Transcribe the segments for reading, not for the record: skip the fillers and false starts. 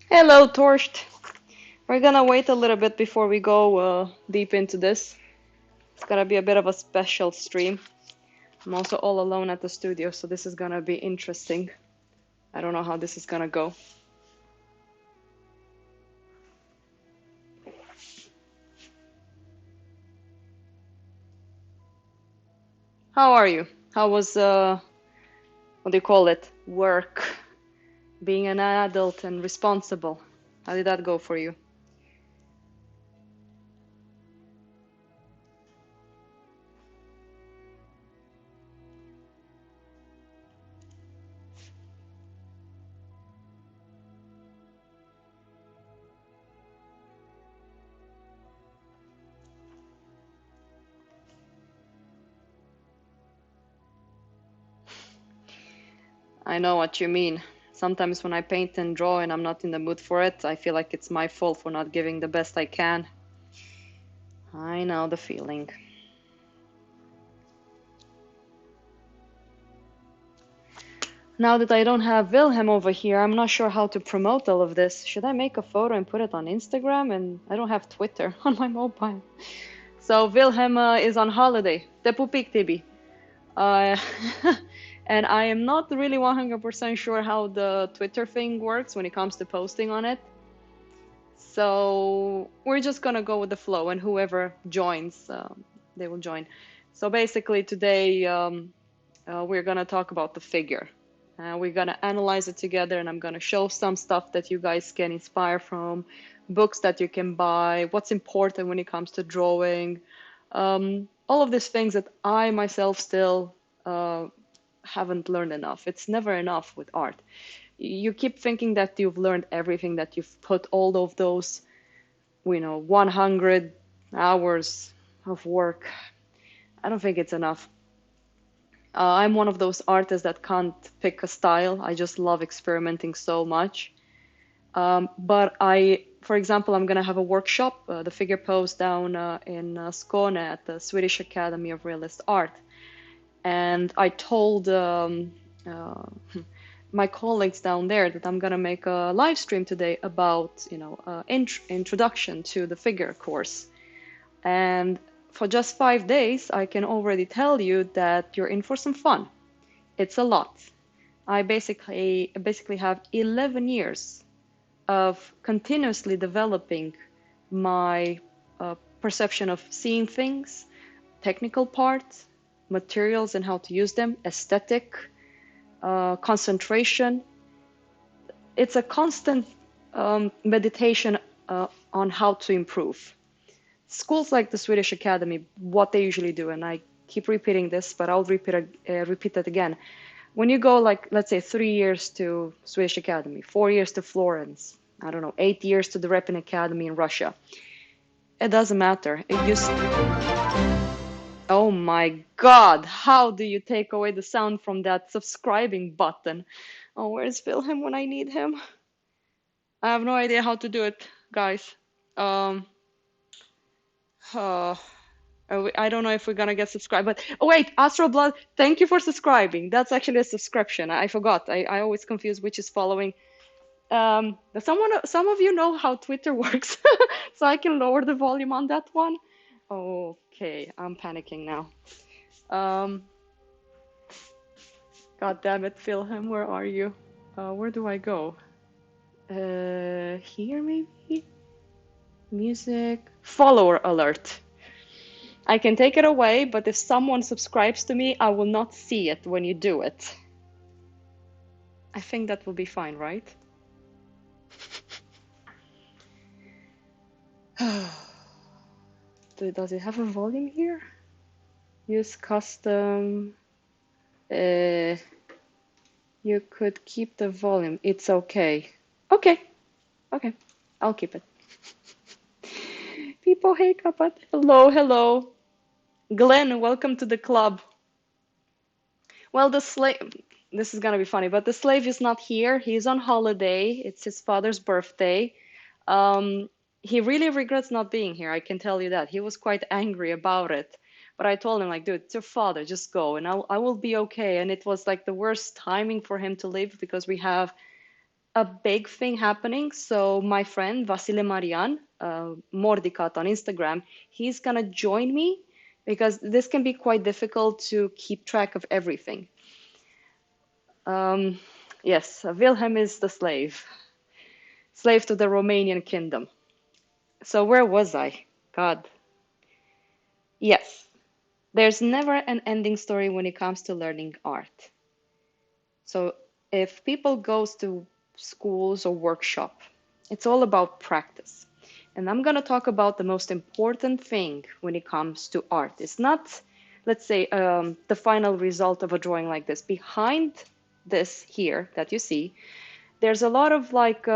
Hello, Torst. We're gonna wait a little bit before we go deep into this. It's gonna be a bit of a special stream. I'm also all alone at the studio, so this is gonna be interesting. I don't know how this is gonna go. How are you? How was, what do you call it? Work. Being an adult and responsible. How did that go for you? I know what you mean. Sometimes when I paint and draw and I'm not in the mood for it, I feel like it's my fault for not giving the best I can. I know the feeling. Now that I don't have Wilhelm over here, I'm not sure how to promote all of this. Should I make a photo and put it on Instagram? And I don't have Twitter on my mobile. So Wilhelm is on holiday. Te pupik, Tibi. Uh, and I am not really 100% sure how the Twitter thing works when it comes to posting on it. So we're just gonna go with the flow, and whoever joins, they will join. So basically today we're gonna talk about the figure. We're gonna analyze it together, and I'm gonna show some stuff that you guys can inspire from, books that you can buy, what's important when it comes to drawing, all of these things that I myself still haven't learned enough. It's never enough with art. You keep thinking that you've learned everything, that you've put all of those, 100 hours of work. I don't think it's enough. I'm one of those artists that can't pick a style. I just love experimenting so much. But for example, I'm going to have a workshop, the figure pose down in Skåne at the Swedish Academy of Realist Art. And I told my colleagues down there that I'm going to make a live stream today about, introduction to the figure course. And for just 5 days, I can already tell you that you're in for some fun. It's a lot. I basically have 11 years of continuously developing my perception of seeing things, technical parts, materials and how to use them, aesthetic, concentration. It's a constant meditation on how to improve. Schools like the Swedish Academy, what they usually do, and I keep repeating this, but I'll repeat it again. When you go, like, let's say 3 years to Swedish Academy, 4 years to Florence, I don't know, 8 years to the Repin Academy in Russia, it doesn't matter. Oh my God, how do you take away the sound from that subscribing button? Oh, where's Wilhelm when I need him? I have no idea how to do it, guys. Um, uh, I don't know if we're gonna get subscribed, but oh wait, Astral Blood, thank you for subscribing. That's actually a subscription. I forgot. I always confuse which is following. Some of you know how Twitter works, so I can lower the volume on that one. Okay, I'm panicking now. Um, God damn it, Philham, where are you? Where do I go? Here maybe? Music. Follower alert. I can take it away, but if someone subscribes to me, I will not see it when you do it. I think that will be fine, right? Does it have a volume here? Use custom. You could keep the volume. It's okay. Okay. Okay. I'll keep it. People hate Kapat. Hello, hello. Glenn, welcome to the club. Well, the slave, this is gonna be funny, but the slave is not here. He's on holiday. It's his father's birthday. He really regrets not being here. I can tell you that. He was quite angry about it. But I told him, like, dude, it's your father. Just go, and I will be okay. And it was like the worst timing for him to leave because we have a big thing happening. So my friend Vasile Marian, Mordicat on Instagram, he's gonna join me because this can be quite difficult to keep track of everything. Um, yes, Wilhelm is the slave to the Romanian kingdom. So where was I? God. Yes, there's never an ending story when it comes to learning art. So if people goes to schools or workshop, it's all about practice. And I'm going to talk about the most important thing when it comes to art. It's not, let's say, the final result of a drawing like this. Behind this here that you see, there's a lot of like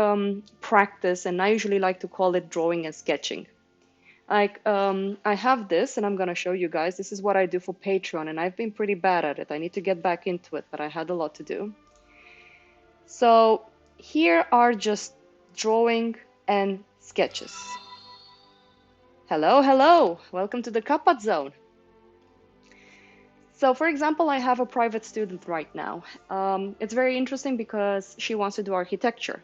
practice, and I usually like to call it drawing and sketching. Like I have this, and I'm gonna show you guys. This is what I do for Patreon, and I've been pretty bad at it. I need to get back into it, but I had a lot to do. So here are just drawing and sketches. Hello, hello. Welcome to the Kappa Zone. So for example, I have a private student right now. It's very interesting because she wants to do architecture.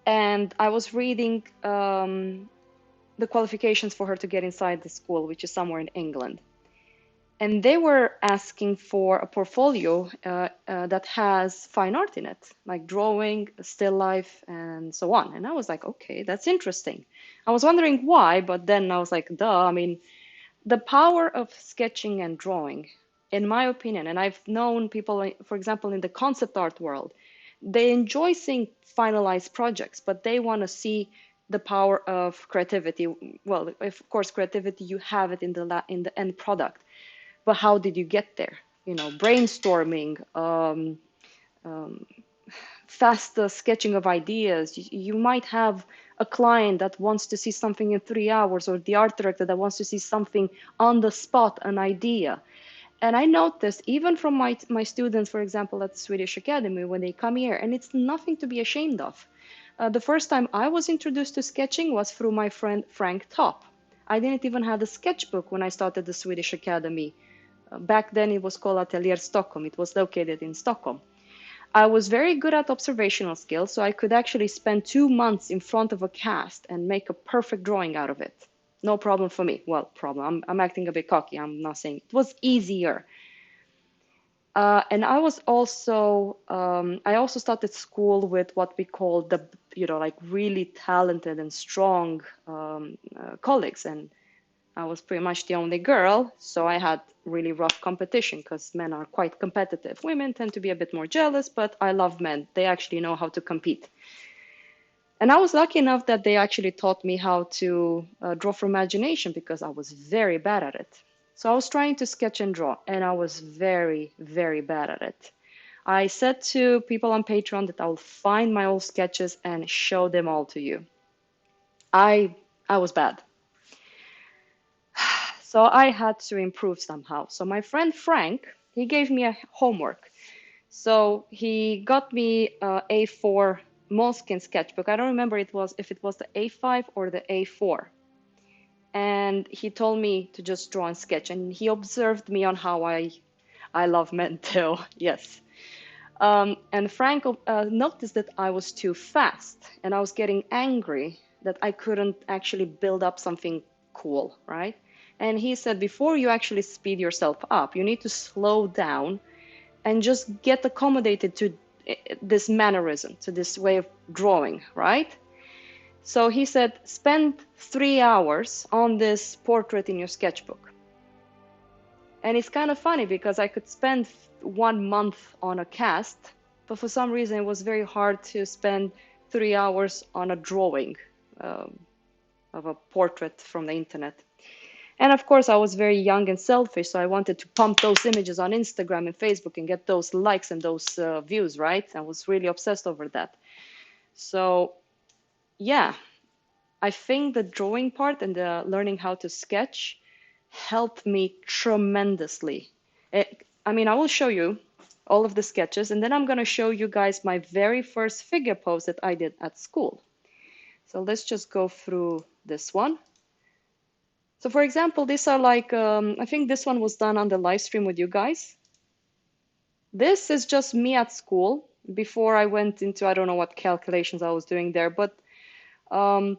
And I was reading the qualifications for her to get inside the school, which is somewhere in England. And they were asking for a portfolio that has fine art in it, like drawing, still life, and so on. And I was like, okay, that's interesting. I was wondering why, but then I was like, duh. I mean, the power of sketching and drawing, in my opinion, and I've known people, for example, in the concept art world, they enjoy seeing finalized projects, but they want to see the power of creativity. Well, of course, creativity, you have it in the end product, but how did you get there? You know, brainstorming, fast sketching of ideas. You might have a client that wants to see something in 3 hours, or the art director that wants to see something on the spot, an idea. And I noticed even from my students, for example, at the Swedish Academy, when they come here, and it's nothing to be ashamed of. The first time I was introduced to sketching was through my friend Frank Top. I didn't even have a sketchbook when I started the Swedish Academy. Back then it was called Atelier Stockholm. It was located in Stockholm. I was very good at observational skills, so I could actually spend 2 months in front of a cast and make a perfect drawing out of it. No problem for me. Well, problem. I'm acting a bit cocky. I'm not saying it was easier. And I also started school with what we call the, like really talented and strong colleagues. And I was pretty much the only girl, so I had really rough competition because men are quite competitive. Women tend to be a bit more jealous, but I love men. They actually know how to compete. And I was lucky enough that they actually taught me how to draw from imagination because I was very bad at it. So I was trying to sketch and draw, and I was very, very bad at it. I said to people on Patreon that I'll find my old sketches and show them all to you. I was bad. So I had to improve somehow. So my friend Frank, he gave me a homework. So he got me a A4 Moleskine sketchbook. I don't remember if it was the A5 or the A4. And he told me to just draw and sketch. And he observed me on how I love men too. Yes. And Frank noticed that I was too fast, and I was getting angry that I couldn't actually build up something cool, right? And he said, before you actually speed yourself up, you need to slow down and just get accommodated to this mannerism, to this way of drawing, right? So he said, spend 3 hours on this portrait in your sketchbook. And it's kind of funny because I could spend 1 month on a cast, but for some reason it was very hard to spend 3 hours on a drawing of a portrait from the internet. And of course, I was very young and selfish, so I wanted to pump those images on Instagram and Facebook and get those likes and those views, right? I was really obsessed over that. So, yeah, I think the drawing part and the learning how to sketch helped me tremendously. I will show you all of the sketches, and then I'm going to show you guys my very first figure pose that I did at school. So let's just go through this one. So for example, these are like, I think this one was done on the live stream with you guys. This is just me at school. before I went into, I don't know what calculations I was doing there, but um,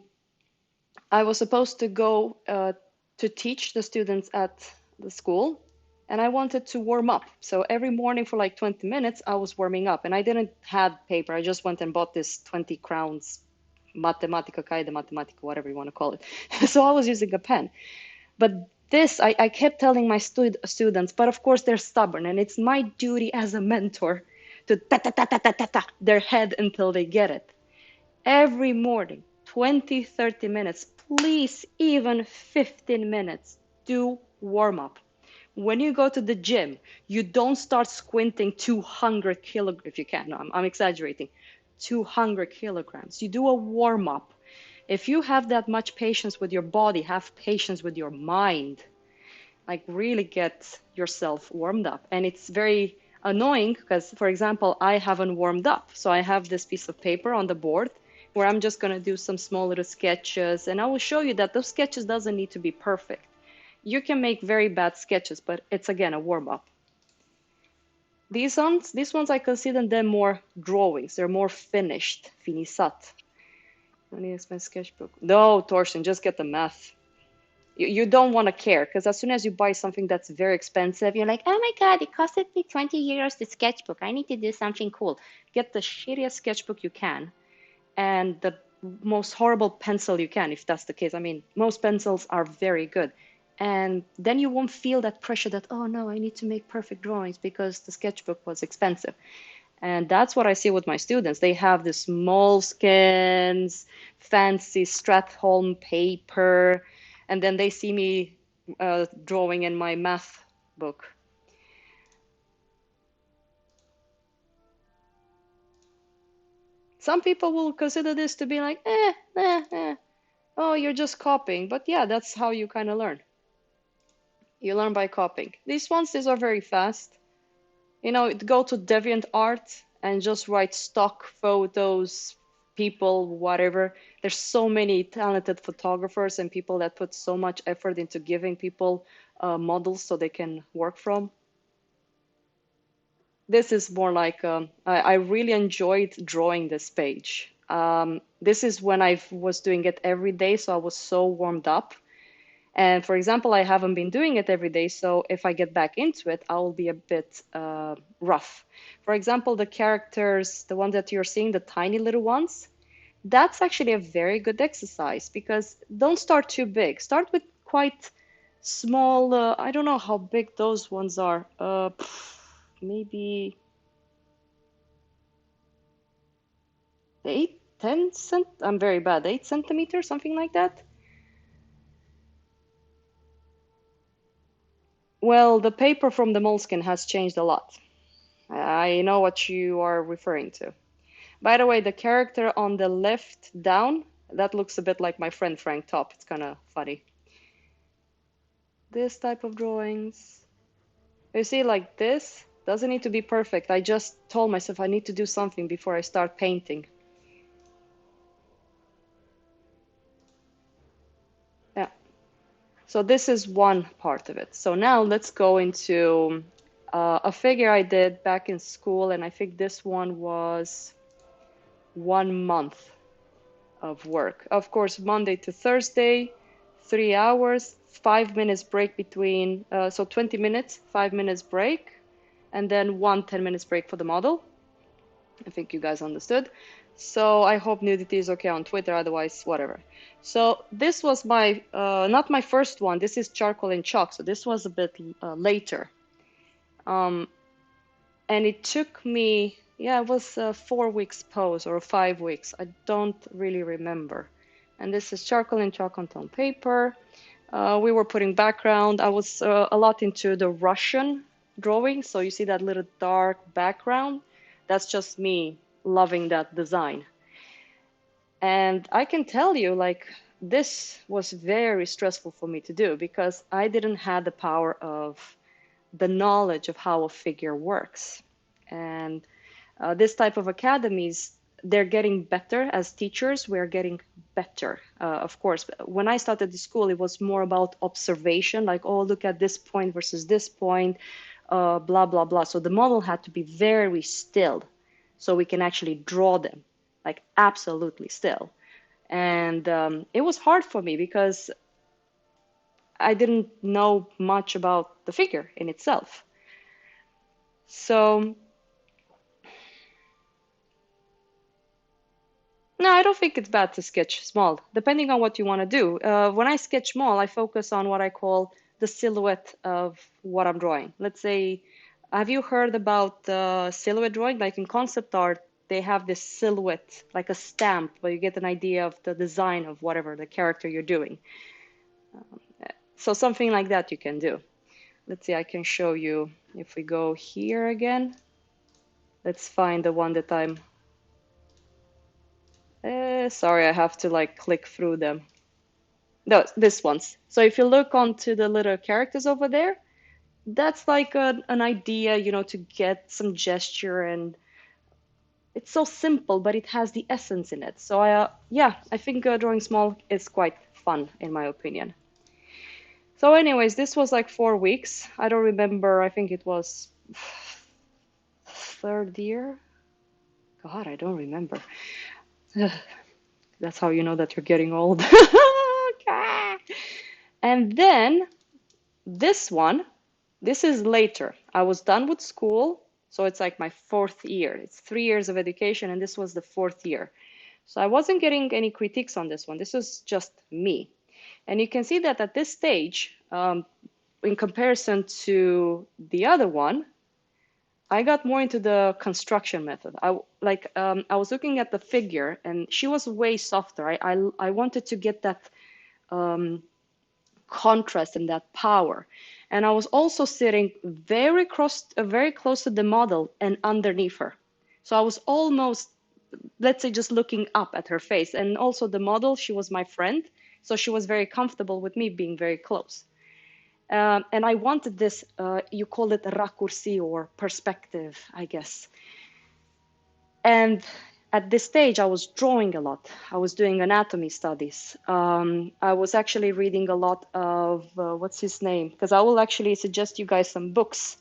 I was supposed to go to teach the students at the school, and I wanted to warm up. So every morning for like 20 minutes, I was warming up, and I didn't have paper. I just went and bought this 20 crowns Matematica, Kaide Matematica, whatever you want to call it. So I was using a pen. But this, I kept telling my students, but of course they're stubborn, and it's my duty as a mentor to ta ta ta ta ta ta ta their head until they get it. Every morning, 20, 30 minutes, please, even 15 minutes, do warm up. When you go to the gym, you don't start squinting 200 kilograms, if you can, no, I'm exaggerating, 200 kilograms. You do a warm up. If you have that much patience with your body, have patience with your mind. Like really get yourself warmed up. And it's very annoying because, for example, I haven't warmed up. So I have this piece of paper on the board where I'm just going to do some small little sketches. And I will show you that those sketches doesn't need to be perfect. You can make very bad sketches, but it's again a warm up. These ones I consider them more drawings. They're more finished, finisat. I need to spend sketchbook. No, Torsten, just get the math. You don't want to care because as soon as you buy something that's very expensive, you're like, oh my God, it costed me 20 euros the sketchbook. I need to do something cool. Get the shittiest sketchbook you can and the most horrible pencil you can, if that's the case. I mean, most pencils are very good. And then you won't feel that pressure that, oh no, I need to make perfect drawings because the sketchbook was expensive. And that's what I see with my students. They have this moleskins, fancy Stratholm paper, and then they see me drawing in my math book. Some people will consider this to be like, oh, you're just copying. But yeah, that's how you kind of learn. You learn by copying. These are very fast. You know, go to DeviantArt and just write stock photos, people, whatever. There's so many talented photographers and people that put so much effort into giving people models so they can work from. This is more like, I really enjoyed drawing this page. This is when I was doing it every day, so I was so warmed up. And for example, I haven't been doing it every day, so if I get back into it, I will be a bit rough. For example, the characters, the one that you're seeing, the tiny little ones, that's actually a very good exercise because don't start too big. Start with quite small, I don't know how big those ones are. Maybe 8, 10 cent, I'm very bad, 8 centimeters, something like that. Well, the paper from the moleskin has changed a lot. I know what you are referring to. By the way, the character on the left down, that looks a bit like my friend Frank Top. It's kind of funny. This type of drawings. You see, like this, doesn't need to be perfect. I just told myself I need to do something before I start painting. Yeah. So this is one part of it. So now let's go into a figure I did back in school, and I think this one was 1 month of work. Of course, Monday to Thursday, 3 hours, 5 minutes break between, so 20 minutes, 5 minutes break, and then 1 10 minutes break for the model. I think you guys understood. So I hope nudity is okay on Twitter, otherwise, whatever. So this was my, not my first one. This is charcoal and chalk. So this was a bit later. And it took me, yeah, it was a 4 weeks pose or 5 weeks. I don't really remember. And this is charcoal and chalk on tone paper. We were putting background. I was a lot into the Russian drawing. So you see that little dark background? That's just me loving that design. And I can tell you, like, this was very stressful for me to do because I didn't have the power of the knowledge of how a figure works. And this type of academies, they're getting better as teachers. We're getting better, of course. When I started the school, it was more about observation, like, oh, look at this point versus this point, blah, blah, blah. So the model had to be very still. so we can actually draw them, like absolutely still. And it was hard for me because I didn't know much about the figure in itself. So, no, I don't think it's bad to sketch small, depending on what you want to do. When I sketch small, I focus on what I call the silhouette of what I'm drawing. Let's say, have you heard about silhouette drawing? Like in concept art, they have this silhouette, like a stamp, where you get an idea of the design of whatever the character you're doing. So something like that you can do. Let's see, I can show you if we go here again. Let's find the one that I'm. Sorry, I have to like click through them. No, this one's. So if you look onto the little characters over there, that's like an idea, you know, to get some gesture, and it's so simple, but it has the essence in it. So yeah, I think drawing small is quite fun in my opinion. So anyways, this was like 4 weeks. I don't remember. I think it was third year. God, I don't remember. That's how you know that you're getting old. And then this one, this is later. I was done with school, so it's like my 4th year. It's 3 years of education, and this was the 4th year. So I wasn't getting any critiques on this one. This was just me. And you can see that at this stage, in comparison to the other one, I got more into the construction method. I was looking at the figure, and she was way softer. I wanted to get that contrast and that power. And I was also sitting very close to the model and underneath her. So I was almost, let's say, just looking up at her face. And also the model, she was my friend, so she was very comfortable with me being very close. And I wanted this, you call it raccourci or perspective, I guess. And at this stage, I was drawing a lot. I was doing anatomy studies. I was actually reading a lot of, what's his name? Because I will actually suggest you guys some books.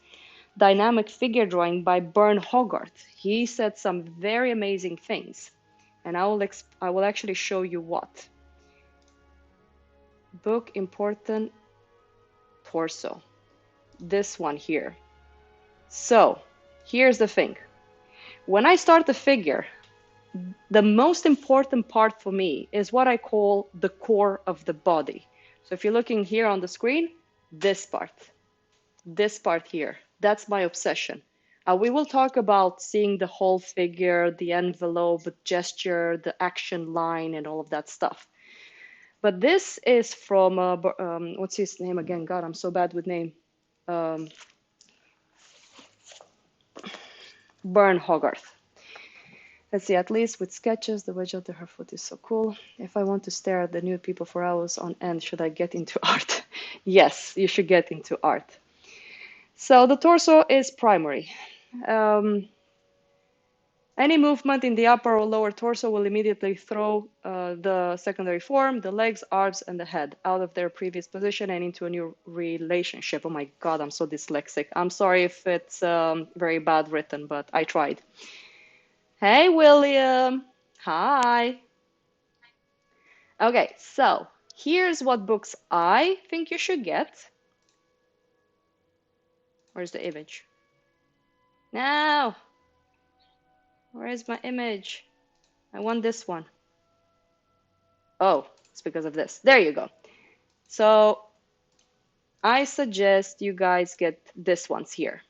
Dynamic Figure Drawing by Bern Hogarth. He said some very amazing things. And I will actually show you what. Book Important Torso. This one here. So, here's the thing. When I start the figure, the most important part for me is what I call the core of the body. So if you're looking here on the screen, this part here, that's my obsession. We will talk about seeing the whole figure, the envelope, the gesture, the action line, and all of that stuff. But this is from, what's his name again? God, I'm so bad with name. Bern Hogarth. Let's see, at least with sketches, the wedge of her foot is so cool. If I want to stare at the nude people for hours on end, should I get into art? Yes, you should get into art. So the torso is primary. Any movement in the upper or lower torso will immediately throw the secondary form, the legs, arms, and the head out of their previous position and into a new relationship. Oh my God, I'm so dyslexic. I'm sorry if it's very bad written, but I tried. Hey, William. Hi. Okay, so here's what books I think you should get. Where's the image? No. Where is my image? I want this one. Oh, it's because of this. There you go. So I suggest you guys get this ones here.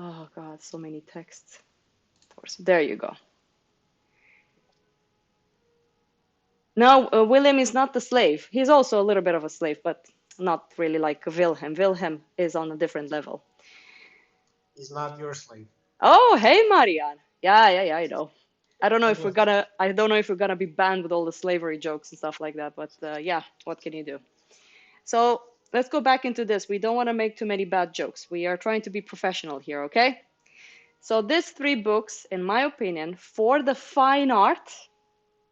Oh God, so many texts. There you go. No, William is not the slave. He's also a little bit of a slave, but not really like Wilhelm. Wilhelm is on a different level. He's not your slave. Oh, hey, Marianne. Yeah, I know. I don't know if we're gonna be banned with all the slavery jokes and stuff like that, but yeah, what can you do? So let's go back into this. We don't want to make too many bad jokes. We are trying to be professional here, okay? So these 3 books, in my opinion, for the fine art,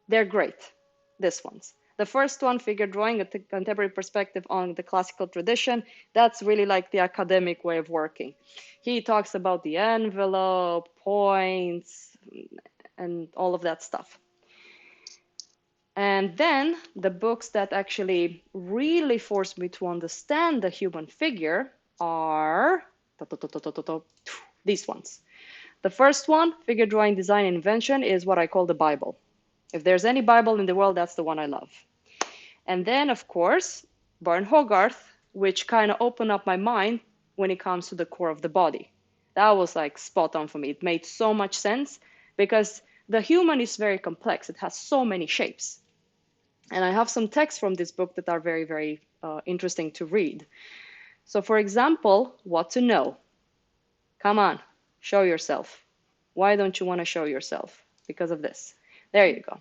they're great. These ones. The first one, figure drawing, a contemporary perspective on the classical tradition, that's really like the academic way of working. He talks about the envelope, points, and all of that stuff. And then the books that actually really forced me to understand the human figure are these ones. The first one, Figure Drawing Design and Invention, is what I call the Bible. If there's any Bible in the world, that's the one I love. And then, of course, Barn Hogarth, which kind of opened up my mind when it comes to the core of the body. That was like spot on for me. It made so much sense because the human is very complex. It has so many shapes. And I have some texts from this book that are very, very interesting to read. So, for example, what to know. Come on, show yourself. Why don't you want to show yourself? Because of this. There you go.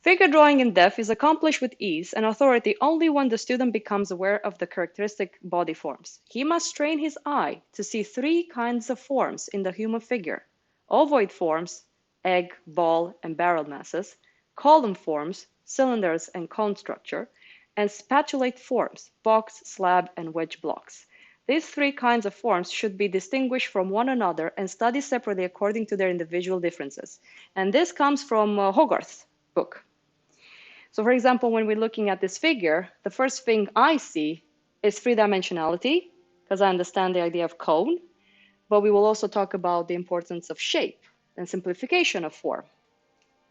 Figure drawing in depth is accomplished with ease and authority only when the student becomes aware of the characteristic body forms. He must train his eye to see three kinds of forms in the human figure: ovoid forms, egg, ball, and barrel masses; column forms, cylinders and cone structure; and spatulate forms, box, slab, and wedge blocks. These three kinds of forms should be distinguished from one another and studied separately according to their individual differences. And this comes from Hogarth's book. So for example, when we're looking at this figure, the first thing I see is three-dimensionality, because I understand the idea of cone, but we will also talk about the importance of shape and simplification of form,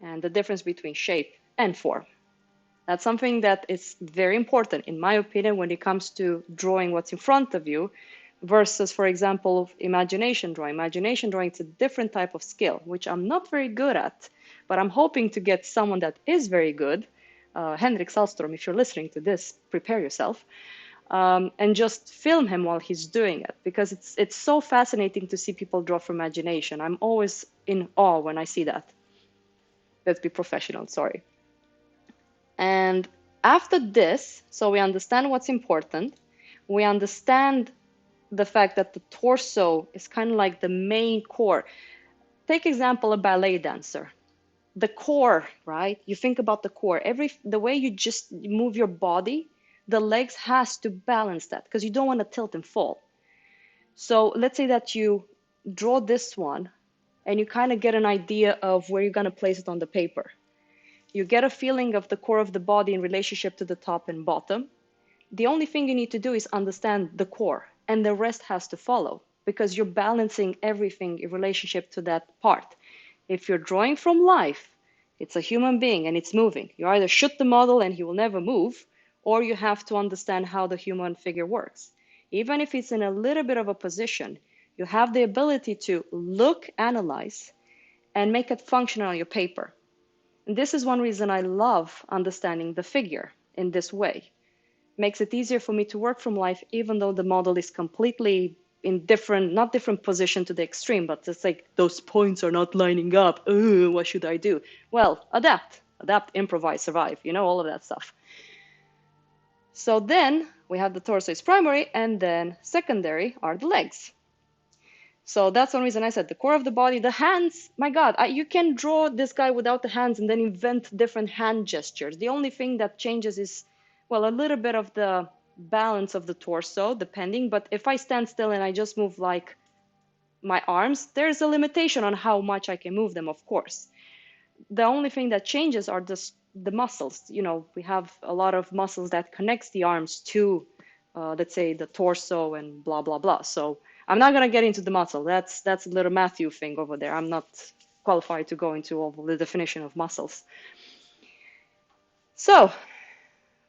and the difference between shape and form. That's something that is very important, in my opinion, when it comes to drawing what's in front of you versus, for example, imagination drawing. Imagination drawing is a different type of skill, which I'm not very good at, but I'm hoping to get someone that is very good. Henrik Salstrom, if you're listening to this, prepare yourself, and just film him while he's doing it, because it's so fascinating to see people draw from imagination. I'm always in awe when I see that. Let's be professional, sorry. And after this, so we understand what's important, we understand the fact that the torso is kind of like the main core. Take example, a ballet dancer. The core, right? You think about the core. The way you just move your body, the legs has to balance that because you don't want to tilt and fall. So let's say that you draw this one and you kind of get an idea of where you're going to place it on the paper. You get a feeling of the core of the body in relationship to the top and bottom. The only thing you need to do is understand the core, and the rest has to follow because you're balancing everything in relationship to that part. If you're drawing from life, it's a human being and it's moving. You either shoot the model and he will never move, or you have to understand how the human figure works. Even if it's in a little bit of a position, you have the ability to look, analyze, and make it functional on your paper. And this is one reason I love understanding the figure in this way. Makes it easier for me to work from life, even though the model is completely in different, not different position to the extreme, but it's like those points are not lining up. What should I do? Well, adapt, improvise, survive, all of that stuff. So then we have the torso is primary, and then secondary are the legs. So that's one reason I said the core of the body, the hands, my God, you can draw this guy without the hands and then invent different hand gestures. The only thing that changes is, well, a little bit of the balance of the torso, depending. But if I stand still and I just move like my arms, there's a limitation on how much I can move them, of course. The only thing that changes are the muscles. We have a lot of muscles that connects the arms to, let's say, the torso and blah, blah, blah. So I'm not going to get into the muscle. That's a little Matthew thing over there. I'm not qualified to go into all the definition of muscles. So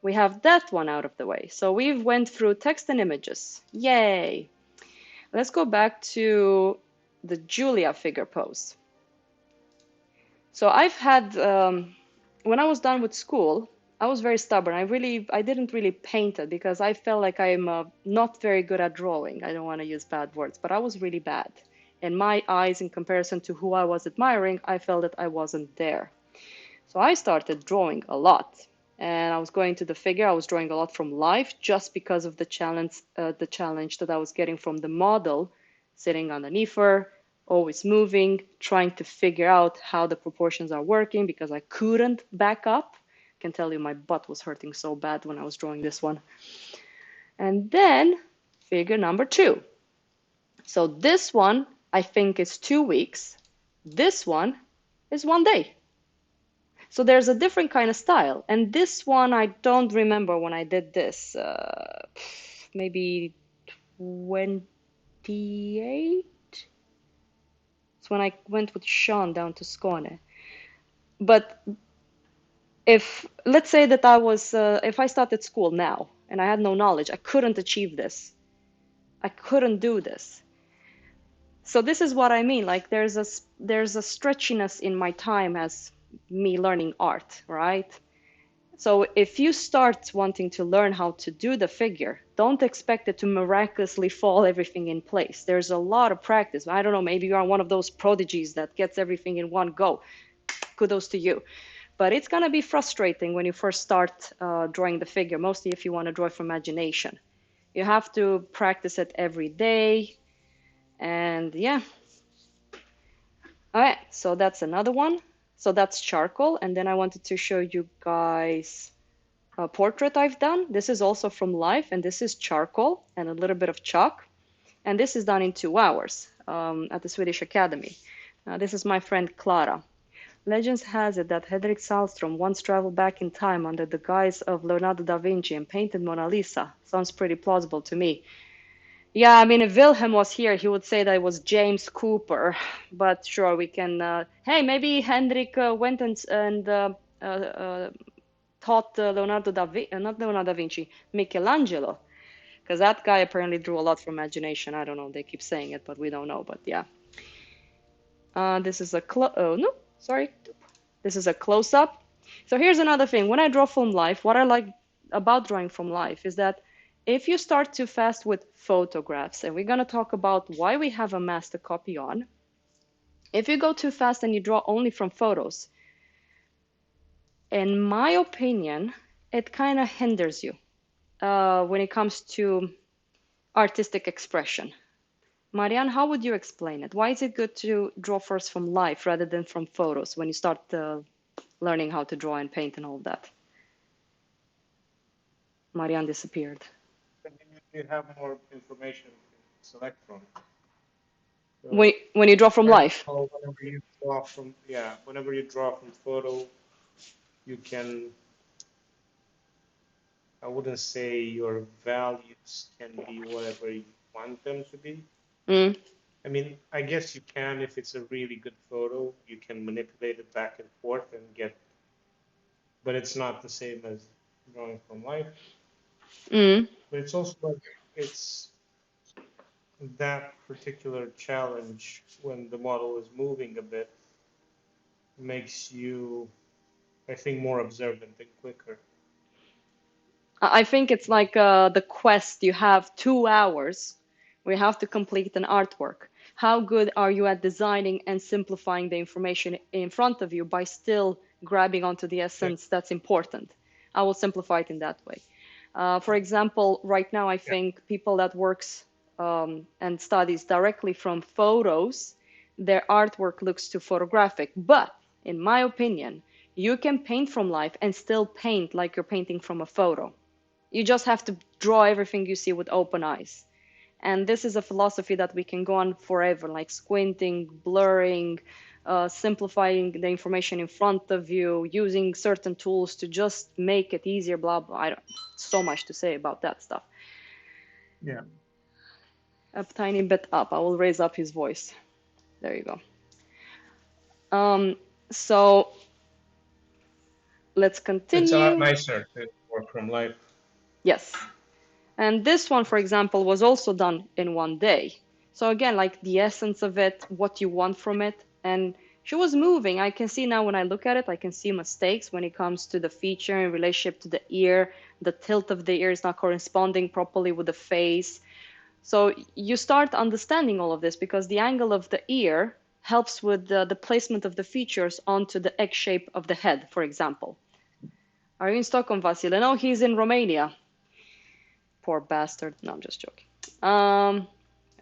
we have that one out of the way. So we've went through text and images. Yay. Let's go back to the Julia figure pose. So I've had, when I was done with school, I was very stubborn. I didn't really paint it because I felt like I'm not very good at drawing. I don't want to use bad words, but I was really bad. In my eyes, in comparison to who I was admiring, I felt that I wasn't there. So I started drawing a lot. And I was going to the figure. I was drawing a lot from life just because of the challenge that I was getting from the model, sitting underneath her, always moving, trying to figure out how the proportions are working because I couldn't back up. can tell you my butt was hurting so bad when I was drawing this one. And then figure number 2. So this one, I think, is 2 weeks. This one is 1 day. So there's a different kind of style. And this one, I don't remember when I did this. Maybe 28? It's when I went with Sean down to Skåne. But if, let's say that if I started school now and I had no knowledge, I couldn't achieve this. I couldn't do this. So this is what I mean. Like there's a stretchiness in my time as me learning art, right? So if you start wanting to learn how to do the figure, don't expect it to miraculously fall everything in place. There's a lot of practice. I don't know, maybe you are one of those prodigies that gets everything in one go. Kudos to you. But it's going to be frustrating when you first start drawing the figure, mostly if you want to draw from imagination. You have to practice it every day. And yeah. All right, so that's another one. So that's charcoal. And then I wanted to show you guys a portrait I've done. This is also from life, and this is charcoal and a little bit of chalk. And this is done in 2 hours at the Swedish Academy. This is my friend Clara. Legends has it that Henrik Sahlström once traveled back in time under the guise of Leonardo da Vinci and painted Mona Lisa. Sounds pretty plausible to me. Yeah, I mean, if Wilhelm was here, he would say that it was James Cooper. But sure, we can. Hey, maybe Henrik went and taught Leonardo da Vinci, not Leonardo da Vinci, Michelangelo, because that guy apparently drew a lot from imagination. I don't know. They keep saying it, but we don't know. But yeah. This is a no, sorry. This is a close-up. So here's another thing. When I draw from life, what I like about drawing from life is that if you start too fast with photographs, and we're going to talk about why we have a master copy on, if you go too fast and you draw only from photos, in my opinion, it kind of hinders you when it comes to artistic expression. Marianne, how would you explain it? Why is it good to draw first from life rather than from photos when you start learning how to draw and paint and all that? Marianne disappeared. You have more information to select from. So when you draw from life? Whenever you draw from photo, you can, I wouldn't say your values can be whatever you want them to be. Mm. I mean, I guess you can if it's a really good photo. You can manipulate it back and forth and get, but it's not the same as drawing from life. Mm. But it's also like it's that particular challenge when the model is moving a bit makes you, I think, more observant and quicker. I think it's like the quest. You have 2 hours. We have to complete an artwork. How good are you at designing and simplifying the information in front of you by still grabbing onto the essence that's important? I will simplify it in that way. For example, right now, I think people that works and studies directly from photos, their artwork looks too photographic. But in my opinion, you can paint from life and still paint like you're painting from a photo. You just have to draw everything you see with open eyes. And this is a philosophy that we can go on forever, like squinting, blurring, simplifying the information in front of you, using certain tools to just make it easier, blah, blah. I don't, so much to say about that stuff. Yeah. A tiny bit up. I will raise up his voice. There you go. So let's continue. It's a lot nicer to work from life. Yes. And this one, for example, was also done in 1 day. So again, like the essence of it, what you want from it. And she was moving. I can see now when I look at it, I can see mistakes when it comes to the feature in relationship to the ear. The tilt of the ear is not corresponding properly with the face. So you start understanding all of this because the angle of the ear helps with the placement of the features onto the egg shape of the head, for example. Are you in Stockholm, Vasile? No, he's in Romania. Poor bastard. No, I'm just joking.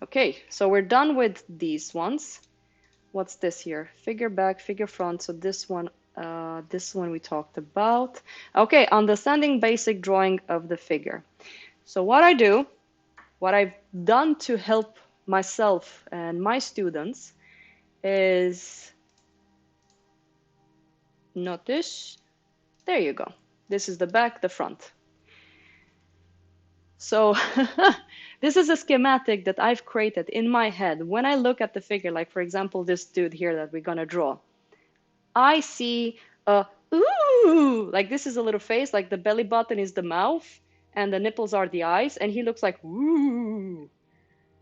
Okay, so we're done with these ones. What's this here? Figure back, figure front. So this one, This one we talked about. Okay, understanding basic drawing of the figure. So what I do, what I've done to help myself and my students is notice, there you go. This is the back, the front. So this is a schematic that I've created in my head. When I look at the figure, like for example, this dude here that we're gonna draw, I see a ooh, like this is a little face, like the belly button is the mouth and the nipples are the eyes, and he looks like ooh.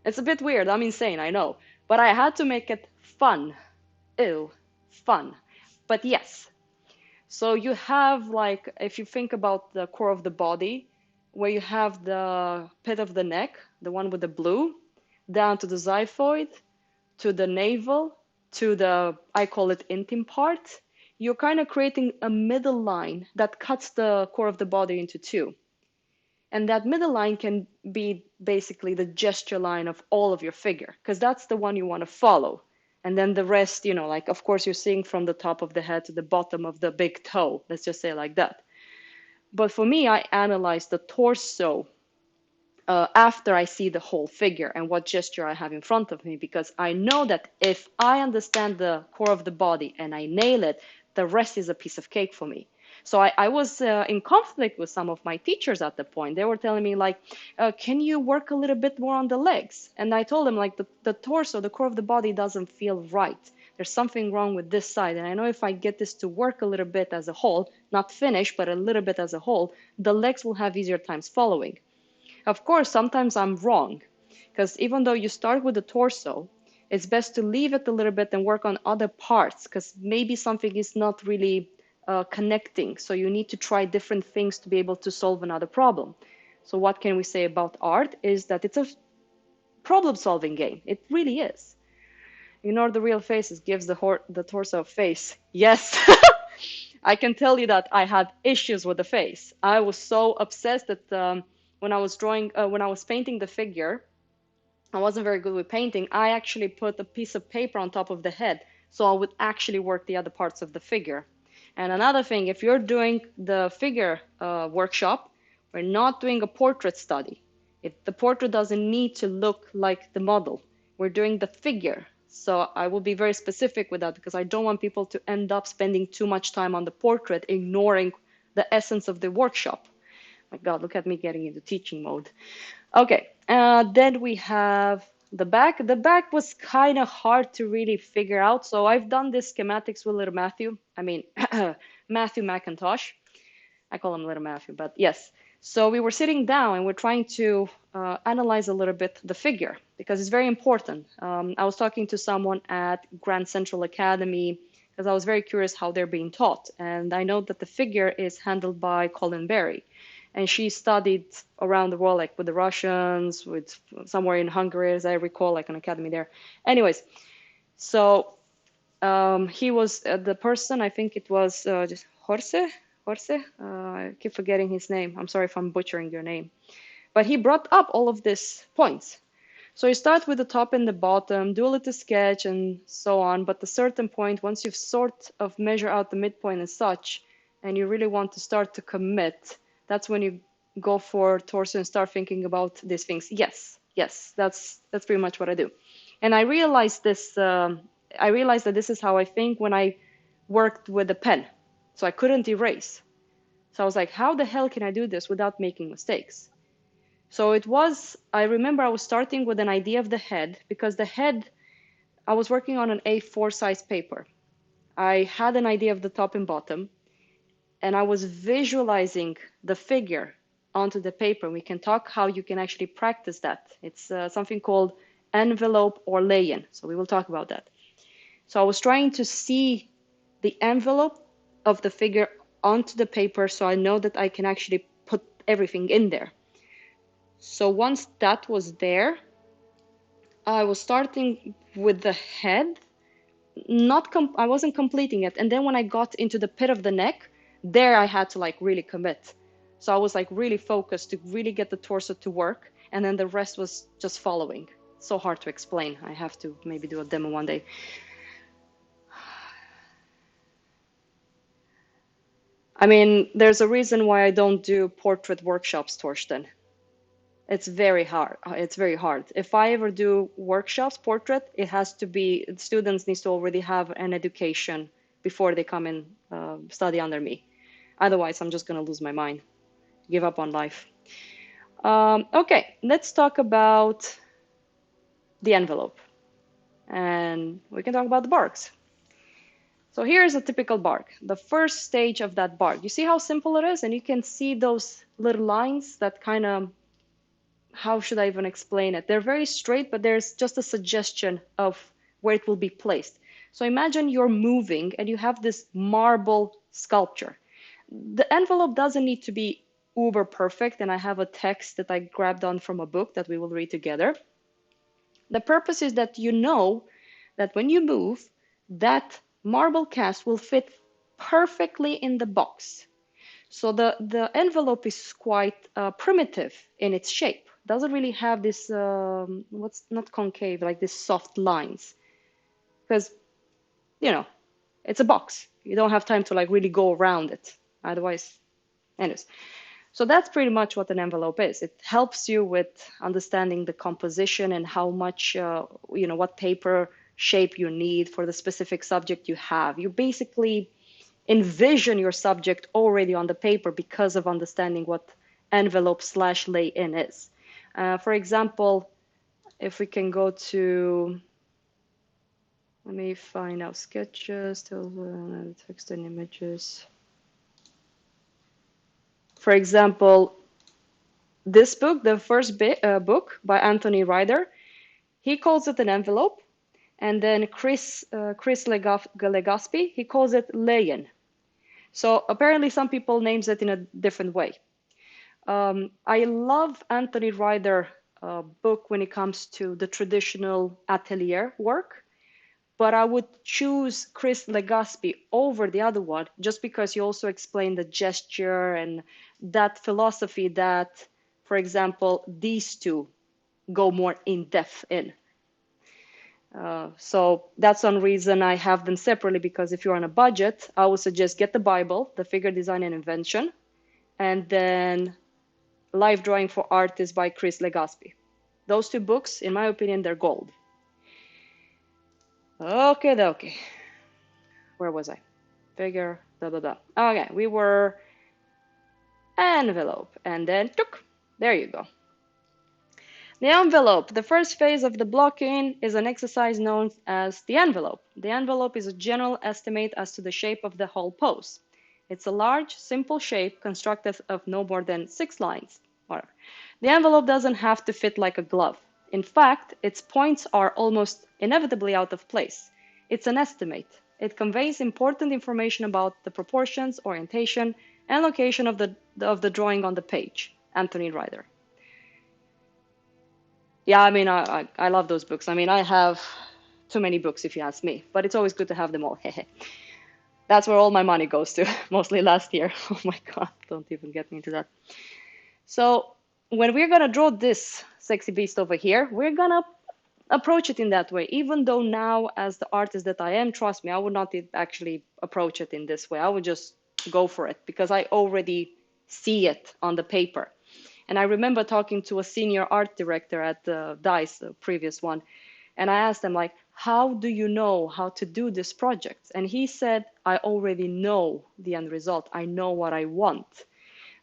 It's a bit weird, I'm insane, I know, but I had to make it fun. Ew, fun. But yes, so you have like, if you think about the core of the body, where you have the pit of the neck, the one with the blue, down to the xiphoid, to the navel, to the, I call it intim part, you're kind of creating a middle line that cuts the core of the body into two. And that middle line can be basically the gesture line of all of your figure, because that's the one you want to follow. And then the rest, you know, like, of course, you're seeing from the top of the head to the bottom of the big toe. Let's just say like that. But for me, I analyze the torso after I see the whole figure and what gesture I have in front of me, because I know that if I understand the core of the body and I nail it, the rest is a piece of cake for me. So I was in conflict with some of my teachers at the point. They were telling me like, can you work a little bit more on the legs? And I told them like the torso, the core of the body doesn't feel right. There's something wrong with this side. And I know if I get this to work a little bit as a whole, not finished, but a little bit as a whole, the legs will have easier times following. Of course, sometimes I'm wrong, because even though you start with the torso, it's best to leave it a little bit and work on other parts, because maybe something is not really connecting. So you need to try different things to be able to solve another problem. So what can we say about art is that it's a problem-solving game. It really is. Ignore the real faces, gives the torso a face. Yes. I can tell you that I had issues with the face. I was so obsessed that when I was when I was painting the figure, I wasn't very good with painting. I actually put a piece of paper on top of the head, so I would actually work the other parts of the figure. And another thing, if you're doing the figure workshop, we're not doing a portrait study. The portrait doesn't need to look like the model. We're doing the figure. So I will be very specific with that, because I don't want people to end up spending too much time on the portrait, ignoring the essence of the workshop. My God, look at me getting into teaching mode. Okay, then we have the back. The back was kind of hard to really figure out. So I've done this schematics with little Matthew. I mean, Matthew McIntosh. I call him little Matthew, but yes. So we were sitting down and we're trying to analyze a little bit the figure, because it's very important. I was talking to someone at Grand Central Academy because I was very curious how they're being taught. And I know that the figure is handled by Colin Berry. And she studied around the world, like with the Russians, with somewhere in Hungary, as I recall, like an academy there. Anyways, so he was the person, I think it was just Jorge. I keep forgetting his name. I'm sorry if I'm butchering your name. But he brought up all of these points. So you start with the top and the bottom, do a little sketch and so on. But at a certain point, once you've sort of measure out the midpoint and such, and you really want to start to commit, that's when you go for torso and start thinking about these things. Yes, that's pretty much what I do. And I realized this. I realized that this is how I think when I worked with a pen. So I couldn't erase. So I was like, how the hell can I do this without making mistakes? So it was, I remember I was starting with an idea of the head, because the head, I was working on an A4 size paper. I had an idea of the top and bottom, and I was visualizing the figure onto the paper. We can talk how you can actually practice that. It's something called envelope or lay-in. So we will talk about that. So I was trying to see the envelope of the figure onto the paper, so I know that I can actually put everything in there. So once that was there, I was starting with the head. I wasn't completing it. And then when I got into the pit of the neck, there I had to like really commit. So I was like really focused to really get the torso to work. And then the rest was just following. So hard to explain. I have to maybe do a demo one day. I mean, there's a reason why I don't do portrait workshops, Torsten. It's very hard. It's very hard. If I ever do workshops, portrait, it has to be, students needs to already have an education before they come and study under me. Otherwise, I'm just going to lose my mind, give up on life. Okay, let's talk about the envelope. And we can talk about the barks. So here's a typical bark. The first stage of that bark. You see how simple it is? And you can see those little lines that kind of, how should I even explain it? They're very straight, but there's just a suggestion of where it will be placed. So imagine you're moving and you have this marble sculpture. The envelope doesn't need to be uber perfect, and I have a text that I grabbed on from a book that we will read together. The purpose is that you know that when you move, that marble cast will fit perfectly in the box. So the envelope is quite primitive in its shape. Doesn't really have this, what's not concave, like this soft lines. Because, you know, it's a box. You don't have time to like really go around it. Otherwise, anyways. So that's pretty much what an envelope is. It helps you with understanding the composition and how much, what paper shape you need for the specific subject you have. You basically envision your subject already on the paper because of understanding what envelope/lay-in is. For example, if we can go to, let me find out sketches, text and images. For example, this book, the first book by Anthony Ryder, he calls it an envelope. And then Chris Legaspi, he calls it lay-in. So apparently some people names it in a different way. I love Anthony Ryder book when it comes to the traditional atelier work, but I would choose Chris Legaspi over the other one just because he also explained the gesture and that philosophy that, for example, these two go more in depth in. So that's one reason I have them separately, because if you're on a budget, I would suggest get the Bible, the Figure Design and Invention, and then Life Drawing for Artists by Chris Legaspi. Those two books, in my opinion, they're gold. Okay. Where was I? Figure, Okay, we were envelope, and then there you go. The envelope. The first phase of the blocking is an exercise known as the envelope. The envelope is a general estimate as to the shape of the whole pose. It's a large, simple shape constructed of no more than 6 lines. Whatever. The envelope doesn't have to fit like a glove. In fact, its points are almost inevitably out of place. It's an estimate. It conveys important information about the proportions, orientation, and location of the drawing on the page. Anthony Ryder. Yeah, I mean, I love those books. I mean, I have too many books if you ask me, but it's always good to have them all. That's where all my money goes to, mostly last year. Oh my God, don't even get me into that. So when we're gonna draw this sexy beast over here, we're gonna approach it in that way. Even though now, as the artist that I am, trust me, I would not actually approach it in this way. I would just go for it because I already see it on the paper. And I remember talking to a senior art director at DICE, the previous one, and I asked him, like, how do you know how to do this project? And he said, I already know the end result. I know what I want.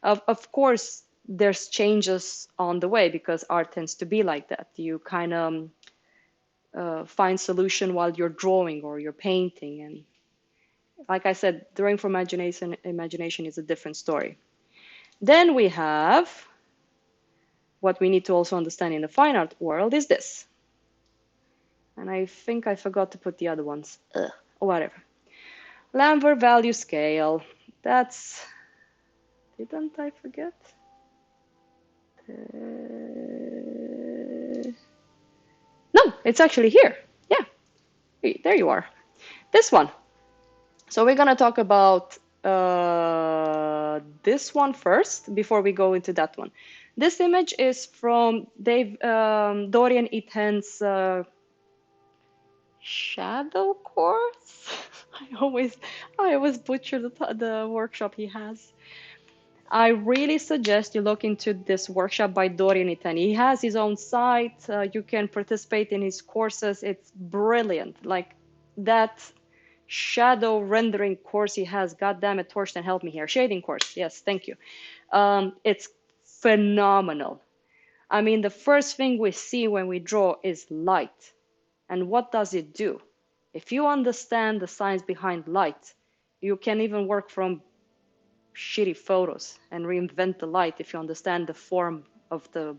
Of course, there's changes on the way because art tends to be like that. You kind of find solution while you're drawing or you're painting. And like I said, drawing for imagination is a different story. Then we have what we need to also understand in the fine art world is this. And I think I forgot to put the other ones. Whatever. Lambert value scale. That's... Didn't I forget? No, it's actually here. Yeah, there you are. This one. So we're going to talk about this one first before we go into that one. This image is from Dorian Eaton's Shadow Course. I always, I always butcher the workshop he has. I really suggest you look into this workshop by Dorian Itani. He has his own site. You can participate in his courses. It's brilliant. Like that shadow rendering course he has. God damn it, Torsten, help me here. Shading course. Yes, thank you. It's phenomenal. I mean, the first thing we see when we draw is light. And what does it do? If you understand the science behind light, you can even work from shitty photos and reinvent the light if you understand the form of the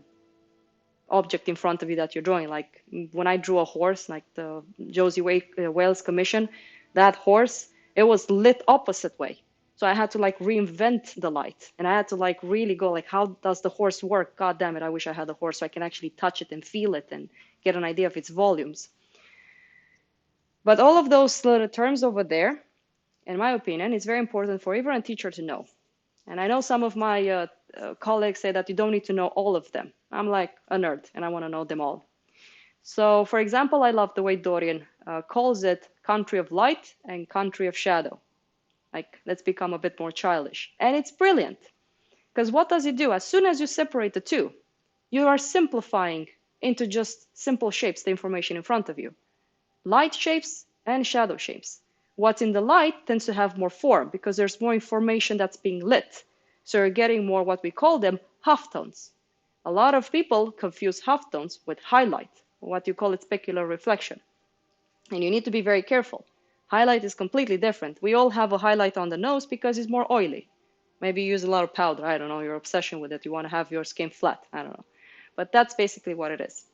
object in front of you that you're drawing. Like when I drew a horse, like the Josie Wales commission, that horse, it was lit opposite way. So I had to like reinvent the light, and I had to like really go like, how does the horse work? God damn it, I wish I had a horse so I can actually touch it and feel it and get an idea of its volumes. But all of those little terms over there, in my opinion, is very important for even a teacher to know. And I know some of my colleagues say that you don't need to know all of them. I'm like a nerd and I want to know them all. So, for example, I love the way Dorian calls it country of light and country of shadow. Like, let's become a bit more childish. And it's brilliant. Because what does it do? As soon as you separate the two, you are simplifying into just simple shapes the information in front of you. Light shapes and shadow shapes. What's in the light tends to have more form because there's more information that's being lit. So you're getting more what we call them halftones. A lot of people confuse halftones with highlight, what you call it specular reflection. And you need to be very careful. Highlight is completely different. We all have a highlight on the nose because it's more oily. Maybe you use a lot of powder. I don't know, your obsession with it. You want to have your skin flat. I don't know. But that's basically what it is.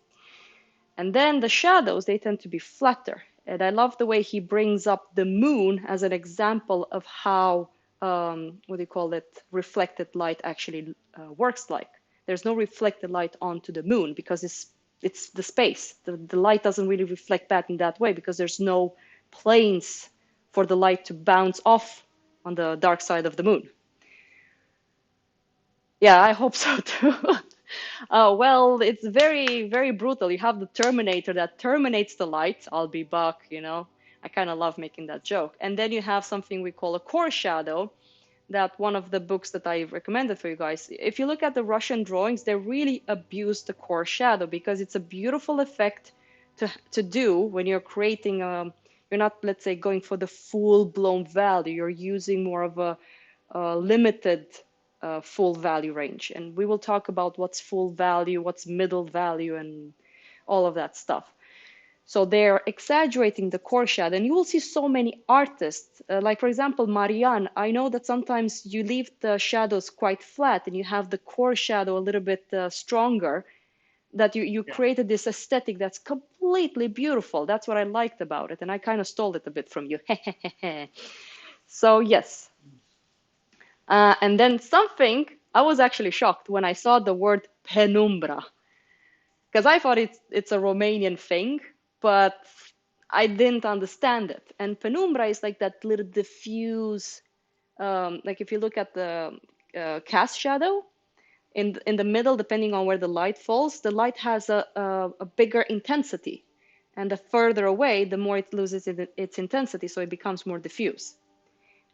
And then the shadows, they tend to be flatter. And I love the way he brings up the moon as an example of how, what do you call it, reflected light actually works like. There's no reflected light onto the moon because it's the space. The light doesn't really reflect back in that way because there's no planes for the light to bounce off on the dark side of the moon. Yeah, I hope so too. Well, it's very, very brutal. You have the Terminator that terminates the light. I'll be back, you know. I kind of love making that joke. And then you have something we call a core shadow, that one of the books that I recommended for you guys. If you look at the Russian drawings, they really abuse the core shadow because it's a beautiful effect to do when you're creating you're not, let's say, going for the full-blown value. You're using more of a limited full value range. And we will talk about what's full value, what's middle value, and all of that stuff. So they're exaggerating the core shadow, and you will see so many artists, like for example, Marianne. I know that sometimes you leave the shadows quite flat and you have the core shadow a little bit stronger, that you created this aesthetic that's completely beautiful. That's what I liked about it, and I kind of stole it a bit from you. So yes. And then something, I was actually shocked when I saw the word penumbra, because I thought it's a Romanian thing, but I didn't understand it. And penumbra is like that little diffuse, like if you look at the cast shadow in the middle, depending on where the light falls, the light has a bigger intensity, and the further away, the more it loses its intensity, so it becomes more diffuse.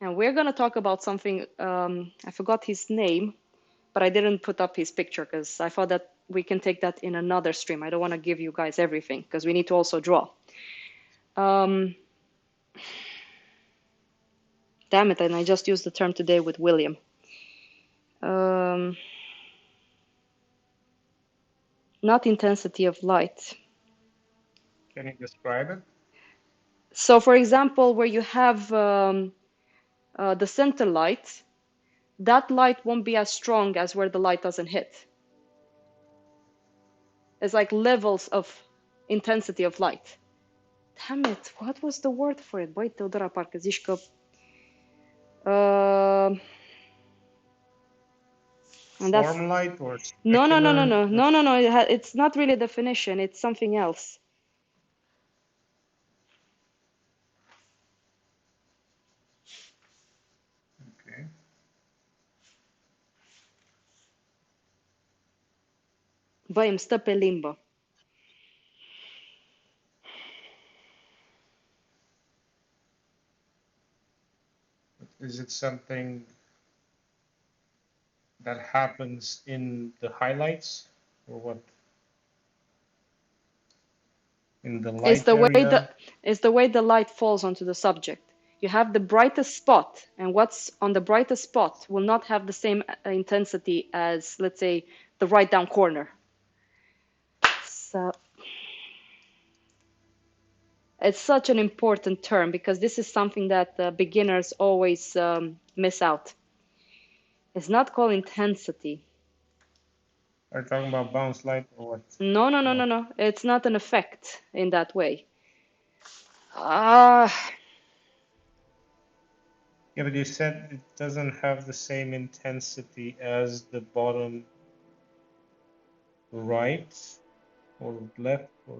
And we're going to talk about something, I forgot his name, but I didn't put up his picture because I thought that we can take that in another stream. I don't want to give you guys everything because we need to also draw. Damn it, and I just used the term today with William. Not intensity of light. Can you describe it? So for example, where you have the center light, that light won't be as strong as where the light doesn't hit. It's like levels of intensity of light. Damn it, what was the word for it? Băi, Teodora, parcă zici că... And that's... Form light or No, no, no, no, no, specular? no, no, no. It's not really a definition. It's something else. Okay. Băi, îmi stă pe limbă. Is it something that happens in the highlights or what? In the It's light the way area? the light falls onto the subject. You have the brightest spot, and what's on the brightest spot will not have the same intensity as, let's say, the right down corner. So it's such an important term because this is something that beginners always miss out. It's not called intensity. Are you talking about bounce light or what? No, no, no, No. no, no. It's not an effect in that way. Ah, Yeah, but you said it doesn't have the same intensity as the bottom right or left, or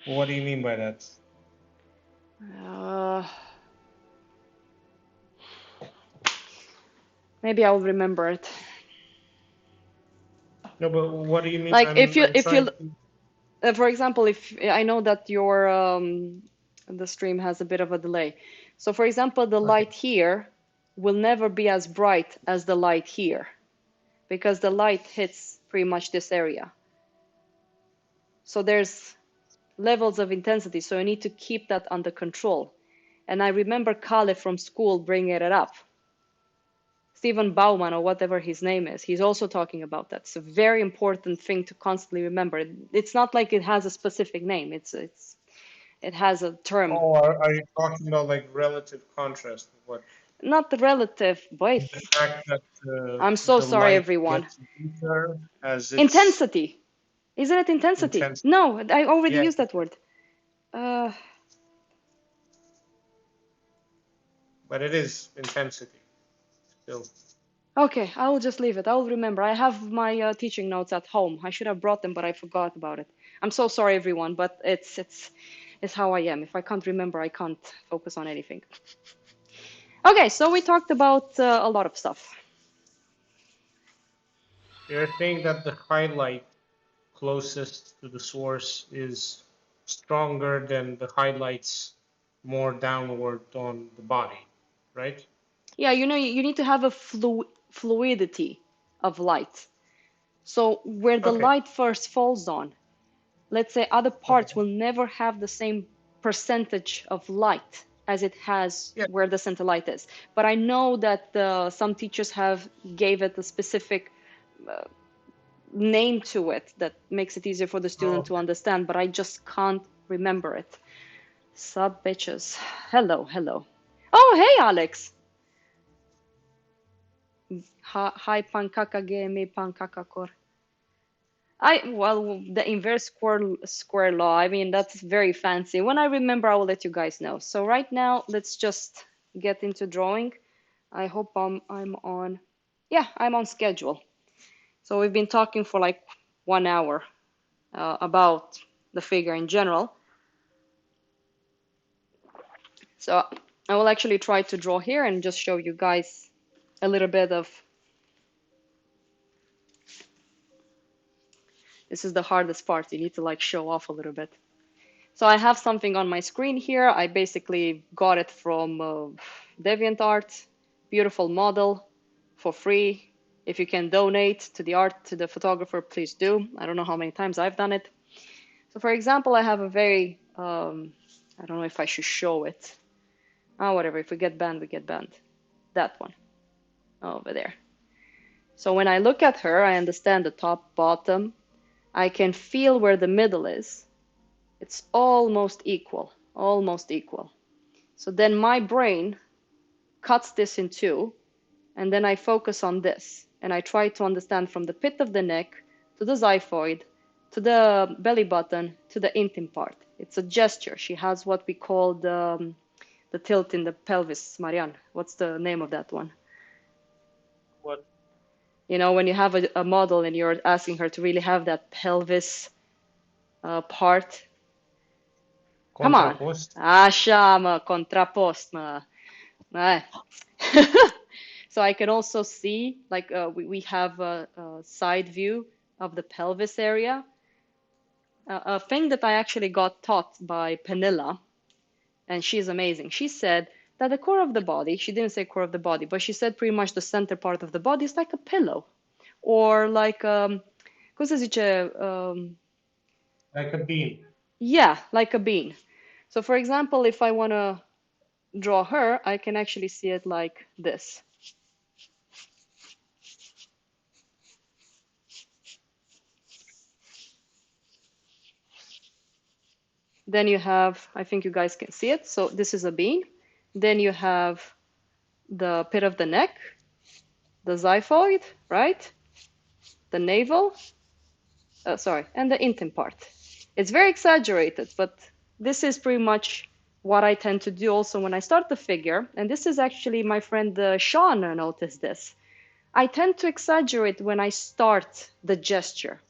what do you mean by that? uh, maybe I'll remember it. No, but what do you mean? Like I'm if you trying to. for example, if I know that your the stream has a bit of a delay. So for example, the Okay. light here will never be as bright as the light here because the light hits pretty much this area. So there's levels of intensity, so you need to keep that under control. And I remember Kale from school bringing it up. Stephen Bauman, or whatever his name is, he's also talking about that. It's a very important thing to constantly remember. It's not like it has a specific name. It has a term. Oh, are you talking about like relative contrast? What? Not the relative, but The fact that I'm so the sorry, light everyone. gets weaker as it's Intensity. Isn't it intensity? intense. No, I already Yeah, used that word. Uh, but it is intensity still. okay, I will just leave it. I will remember. I have my teaching notes at home. I should have brought them, but I forgot about it. I'm so sorry, everyone, but it's how I am. If I can't remember, I can't focus on anything. Okay, so we talked about a lot of stuff. You're saying that the highlight closest to the source is stronger than the highlights more downward on the body, right? Yeah, you know, you need to have a fluidity of light. So where the Okay, light first falls on, let's say other okay. parts will never have the same percentage of light as it has Yeah. where the center light is. But I know that some teachers have gave it a specific name to it that makes it easier for the Oh, student to okay. understand, but I just can't remember it. Sub bitches. Hello, hello. Oh, hey, Alex. Hi, pankaka game, pankaka kor. Well, the inverse square law. I mean, that's very fancy. When I remember, I will let you guys know. So right now, let's just get into drawing. I hope I'm on. Yeah, I'm on schedule. So we've been talking for like 1 hour about the figure in general. So I will actually try to draw here and just show you guys a little bit of. This is the hardest part. You need to like show off a little bit. So I have something on my screen here. I basically got it from DeviantArt. Beautiful model for free. If you can donate to the art, to the photographer, please do. I don't know how many times I've done it. So for example, I have a very, I don't know if I should show it. Oh, whatever. If we get banned, we get banned. That one over there. So when I look at her, I understand the top, bottom. I can feel where the middle is. It's almost equal, almost equal. So then my brain cuts this in two, and then I focus on this, and I try to understand from the pit of the neck to the xiphoid, to the belly button, to the intim part. It's a gesture. She has what we call the tilt in the pelvis, Marianne. What's the name of that one? What? You know, when you have a model and you're asking her to really have that pelvis part. Come on. Contrapost? Așa, mă, contrapost, mă. So I can also see, like, we have a side view of the pelvis area. A thing that I actually got taught by Penilla, and she's amazing. She said, that the core of the body, she didn't say core of the body, but she said pretty much the center part of the body is like a pillow or like, cum se zice, Like a bean. yeah, like a bean. So for example, if I want to draw her, I can actually see it like this. Then you have, I think you guys can see it. So this is a bean. Then you have the pit of the neck, the xiphoid, right? The navel, sorry, and the intim part. It's very exaggerated, but this is pretty much what I tend to do also when I start the figure. And this is actually my friend Sean noticed this. I tend to exaggerate when I start the gesture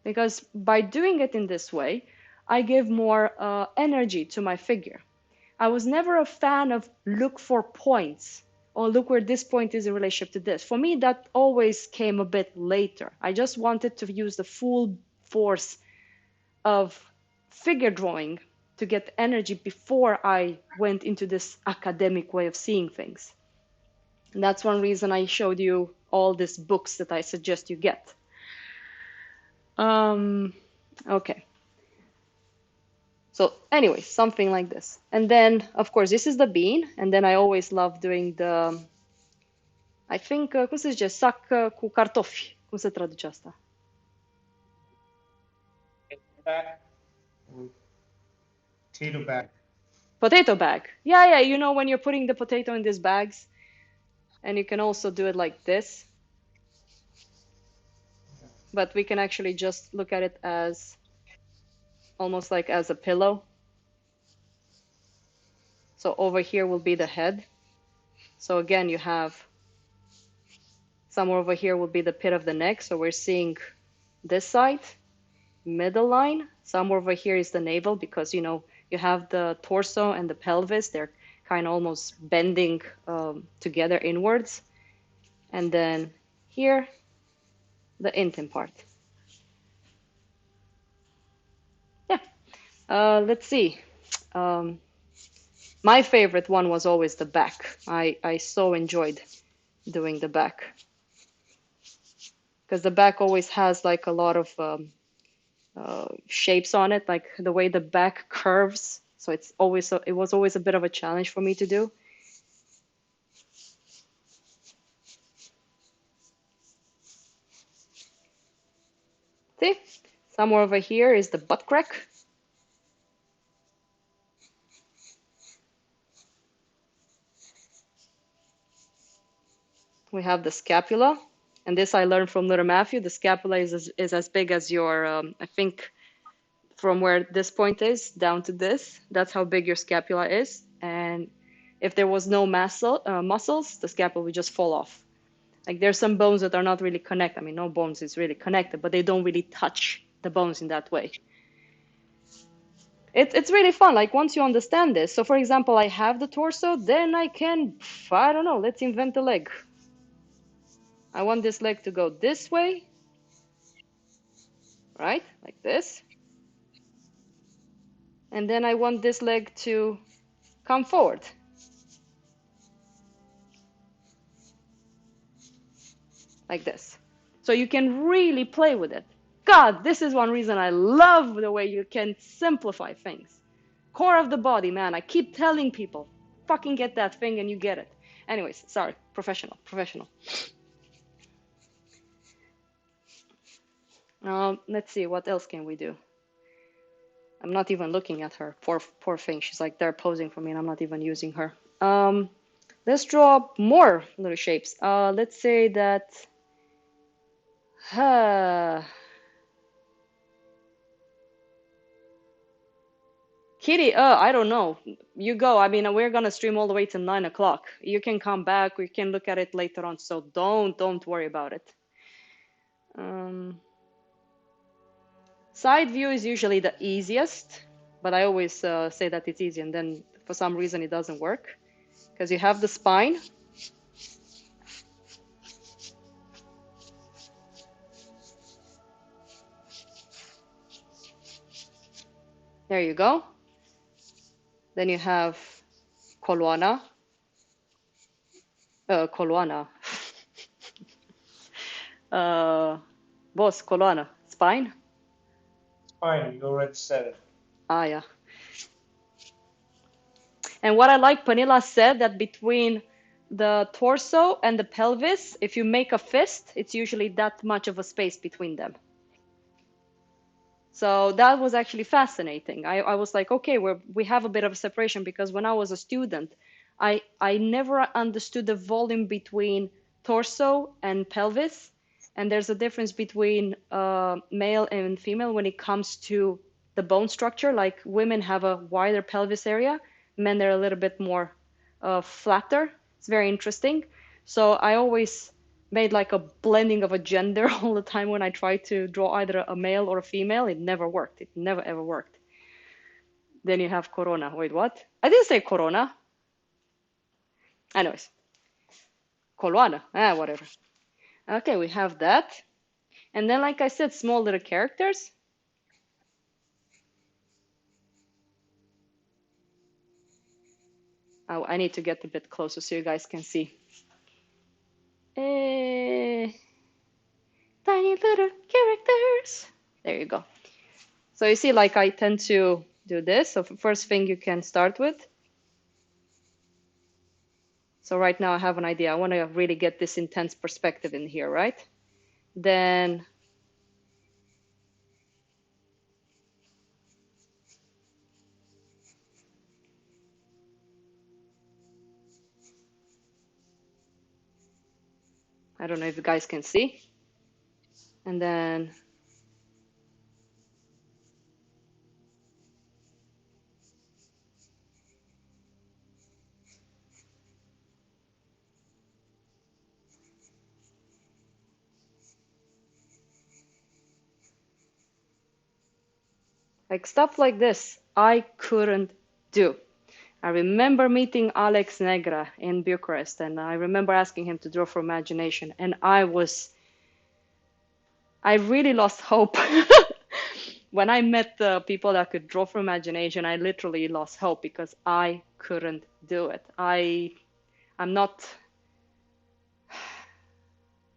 because by doing it in this way, I give more energy to my figure. I was never a fan of look for points or look where this point is in relationship to this. For me, that always came a bit later. I just wanted to use the full force of figure drawing to get energy before I went into this academic way of seeing things. And that's one reason I showed you all these books that I suggest you get. Okay. So anyway, something like this. And then, of course, this is the bean. And then I always love doing the, I think, cum se zice, sac cu cartofi. Cum se traduce asta? Back. Potato bag. Potato bag. Yeah, yeah, you know when you're putting the potato in these bags, and you can also do it like this. But we can actually just look at it as almost like as a pillow. So over here will be the head. So again, you have somewhere over here will be the pit of the neck. So we're seeing this side, middle line. Somewhere over here is the navel because, you know, you have the torso and the pelvis. They're kind of almost bending together inwards. And then here, the intim part. Yeah. Let's see. My favorite one was always the back. I so enjoyed doing the back because the back always has like a lot of shapes on it, like the way the back curves. So it was always a bit of a challenge for me to do. See, somewhere over here is the butt crack. We have the scapula, and this I learned from little Matthew. The scapula is as big as your, I think, from where this point is down to this. That's how big your scapula is. And if there was no muscles, the scapula would just fall off. Like there's some bones that are not really connected. I mean, no bones is really connected, but they don't really touch the bones in that way. It's really fun. Like once you understand this. So for example, I have the torso, then I can, I don't know, let's invent a leg. I want this leg to go this way, right? Like this. And then I want this leg to come forward. Like this. So you can really play with it. God, this is one reason I love the way you can simplify things. Core of the body, man. I keep telling people, fucking get that thing and you get it. Anyways, sorry, professional. Let's see, what else can we do? I'm not even looking at her. Poor thing. She's like there posing for me and I'm not even using her. Let's draw more little shapes. Let's say that Kitty, I don't know. You go. I mean, we're gonna stream all the way till 9 o'clock. You can come back. We can look at it later on. So don't worry about it. Side view is usually the easiest, but I always say that it's easy, and then for some reason it doesn't work because you have the spine. There you go. Then you have coloana, Coloana. Boss, Coloana. Spine? Fine, you already said it. Ah, yeah. And what I like, Panila said that between the torso and the pelvis, if you make a fist, it's usually that much of a space between them. So that was actually fascinating. I was like, okay, we have a bit of a separation because when I was a student, I never understood the volume between torso and pelvis. And there's a difference between male and female when it comes to the bone structure. Like women have a wider pelvis area, men they're a little bit more flatter. It's very interesting. So I always made like a blending of a gender all the time when I tried to draw either a male or a female. It never worked. It never ever worked. Then you have Corona. Wait, what? I didn't say Corona. Anyways, Coloana. Ah, whatever. Okay, we have that. And then, like I said, small little characters. Oh, I need to get a bit closer so you guys can see. Eh, tiny little characters. There you go. So you see, like I tend to do this. So first thing you can start with. So right now I have an idea. I want to really get this intense perspective in here, right? Then I don't know if you guys can see. And then like stuff like this, I couldn't do. I remember meeting Alex Negra in Bucharest, and I remember asking him to draw for imagination, and I really lost hope. When I met the people that could draw for imagination, I literally lost hope because I couldn't do it. I'm not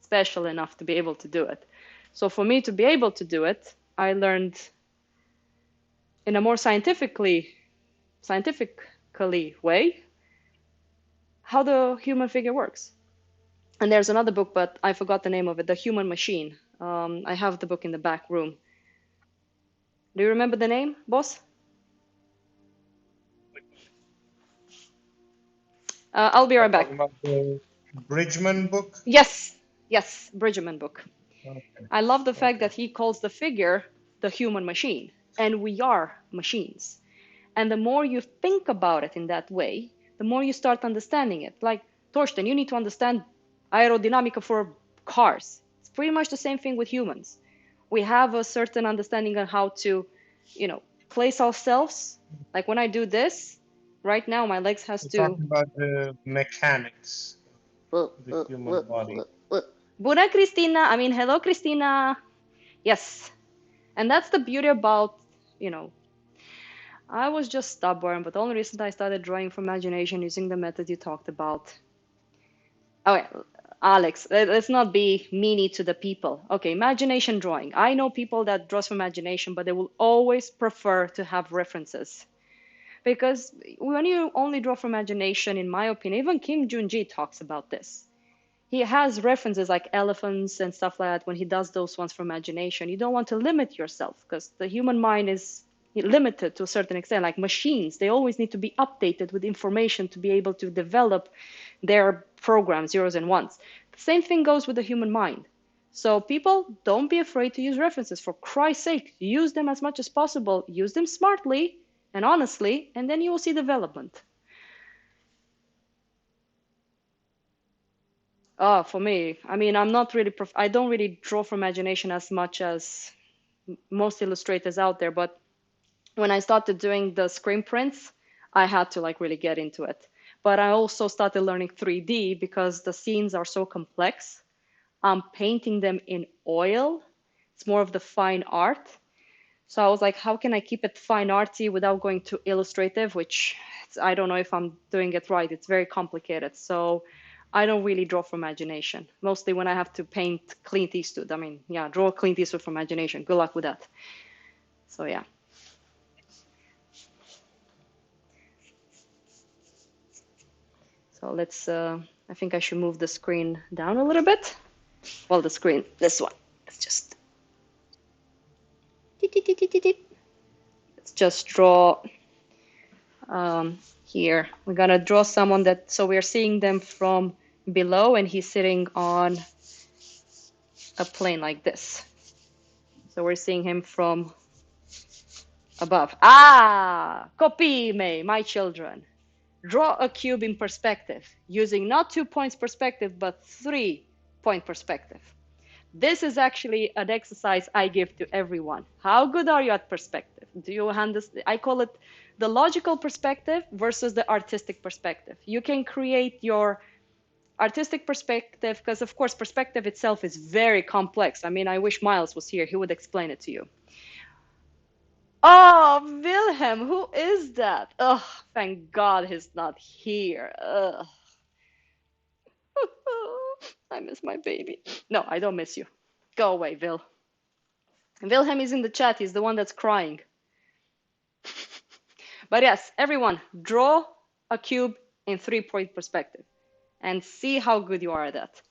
special enough to be able to do it. So for me to be able to do it, I learned in a more scientifically way how the human figure works. And there's another book, but I forgot the name of it, The Human Machine. I have the book in the back room. Do you remember the name, boss? I'll be Are right you back. talking about the Bridgman book? Yes, yes, Bridgman book. Okay. I love the fact Okay. that he calls the figure the human machine, and we are machines. And the more you think about it in that way, the more you start understanding it. Like, Torsten, you need to understand aerodynamics for cars. It's pretty much the same thing with humans. We have a certain understanding on how to, place ourselves. Like when I do this, right now my legs has We're to. talking about the mechanics of the human body. Bună, Christina. Hello, Christina. Yes. And that's the beauty about, I was just stubborn, but only recently I started drawing from imagination using the method you talked about. Okay, Alex, let's not be meany to the people. Okay, imagination drawing. I know people that draws from imagination, but they will always prefer to have references. Because when you only draw from imagination, in my opinion, even Kim Jun-ji talks about this. He has references like elephants and stuff like that when he does those ones from imagination. You don't want to limit yourself because the human mind is limited to a certain extent. Like machines, they always need to be updated with information to be able to develop their programs, zeros and ones. The same thing goes with the human mind. So people, don't be afraid to use references. For Christ's sake, use them as much as possible. Use them smartly and honestly, and then you will see development. For me, I'm not really, I don't really draw from imagination as much as most illustrators out there, but when I started doing the screen prints, I had to like really get into it. But I also started learning 3D because the scenes are so complex. I'm painting them in oil. It's more of the fine art. So I was like, how can I keep it fine arty without going too illustrative, which I don't know if I'm doing it right. It's very complicated. So I don't really draw from imagination. Mostly when I have to paint Clint Eastwood. I mean, yeah, draw Clint Eastwood from imagination. Good luck with that. So yeah. So let's, I think I should move the screen down a little bit. Well, the screen, this one. Let's just, let's just draw here. We're gonna draw someone that, so we're seeing them from below and he's sitting on a plane like this. So we're seeing him from above. Ah, copy me, my children. Draw a cube in perspective, using not 2 points perspective, but 3 point perspective. This is actually an exercise I give to everyone. How good are you at perspective? Do you understand? I call it the logical perspective versus the artistic perspective. You can create your artistic perspective, because of course perspective itself is very complex. I mean, I wish Miles was here. He would explain it to you. Oh, Wilhelm, who is that? Oh, thank God he's not here. Ugh. I miss my baby. No, I don't miss you. Go away, Vil. Wilhelm is in the chat. He's the one that's crying. But yes, everyone, draw a cube in 3 point perspective and see how good you are at that.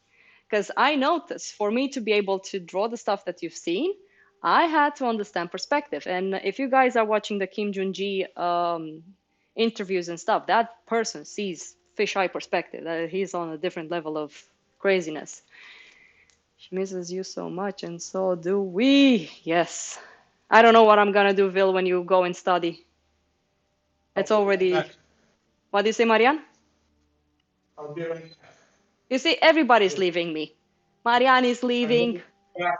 Because I noticed for me to be able to draw the stuff that you've seen, I had to understand perspective. And if you guys are watching the Kim Jun-ji interviews and stuff, that person sees fisheye perspective. He's on a different level of craziness. She misses you so much, and so do we. Yes. I don't know what I'm gonna do, Vil, when you go and study. It's already... What do you say, Marianne? I'll be right back. You see, everybody's leaving me. Marianne is leaving. Yeah.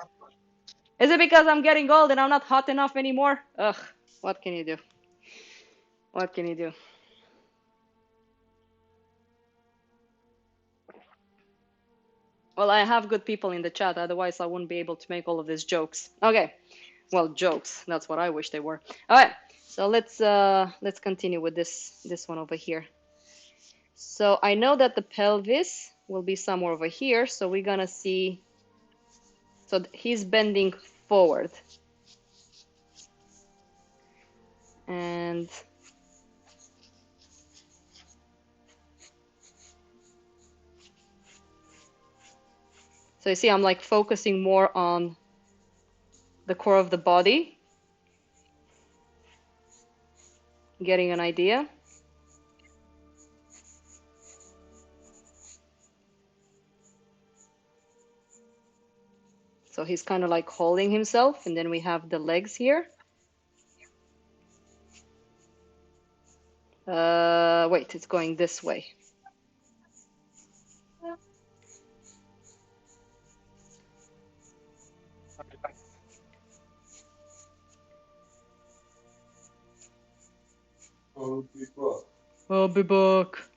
Is it because I'm getting old and I'm not hot enough anymore? Ugh, what can you do? What can you do? Well, I have good people in the chat, otherwise I wouldn't be able to make all of these jokes. Okay, well, jokes, that's what I wish they were. All right, so let's continue with this one over here. So I know that the pelvis will be somewhere over here, so we're gonna see, so he's bending forward. And so you see, I'm like focusing more on the core of the body, getting an idea. So he's kind of like holding himself, and then we have the legs here. Wait, it's going this way. I'll be back. I'll be back.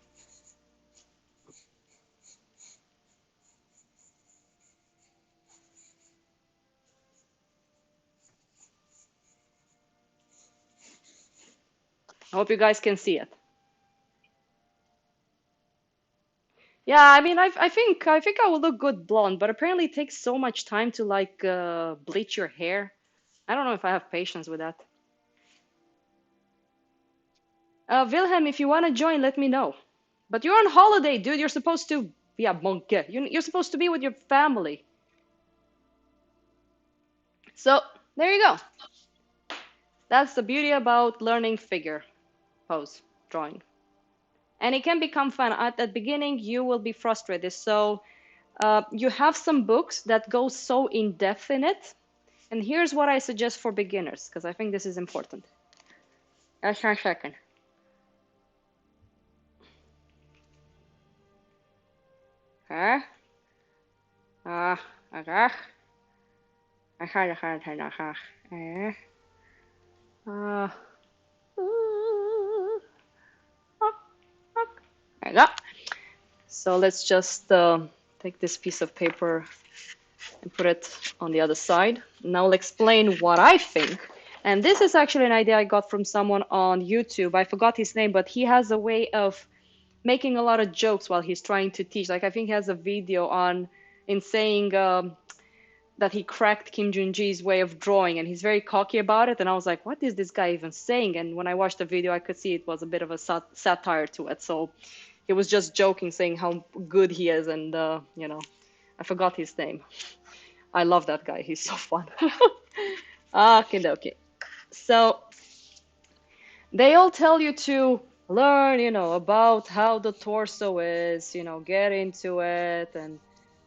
I hope you guys can see it. Yeah, I mean, I think I will look good blonde, but apparently it takes so much time to like bleach your hair. I don't know if I have patience with that. Wilhelm, if you want to join, let me know. But you're on holiday, dude. You're supposed to, yeah, monkey. You're supposed to be with your family. So there you go. That's the beauty about learning figure pose drawing. And it can become fun. At the beginning, you will be frustrated. So you have some books that go so in depth in it. And here's what I suggest for beginners, because I think this is important. Just a second. Okay. Okay. There you go. So let's just take this piece of paper and put it on the other side. Now I'll explain what I think. And this is actually an idea I got from someone on YouTube. I forgot his name, but he has a way of making a lot of jokes while he's trying to teach. Like I think he has a video on in saying that he cracked Kim Jun-ji's way of drawing, and he's very cocky about it. And I was like, what is this guy even saying? And when I watched the video, I could see it was a bit of a satire to it. So he was just joking, saying how good he is, and I forgot his name. I love that guy. He's so fun. Okay. So they all tell you to learn, about how the torso is, get into it and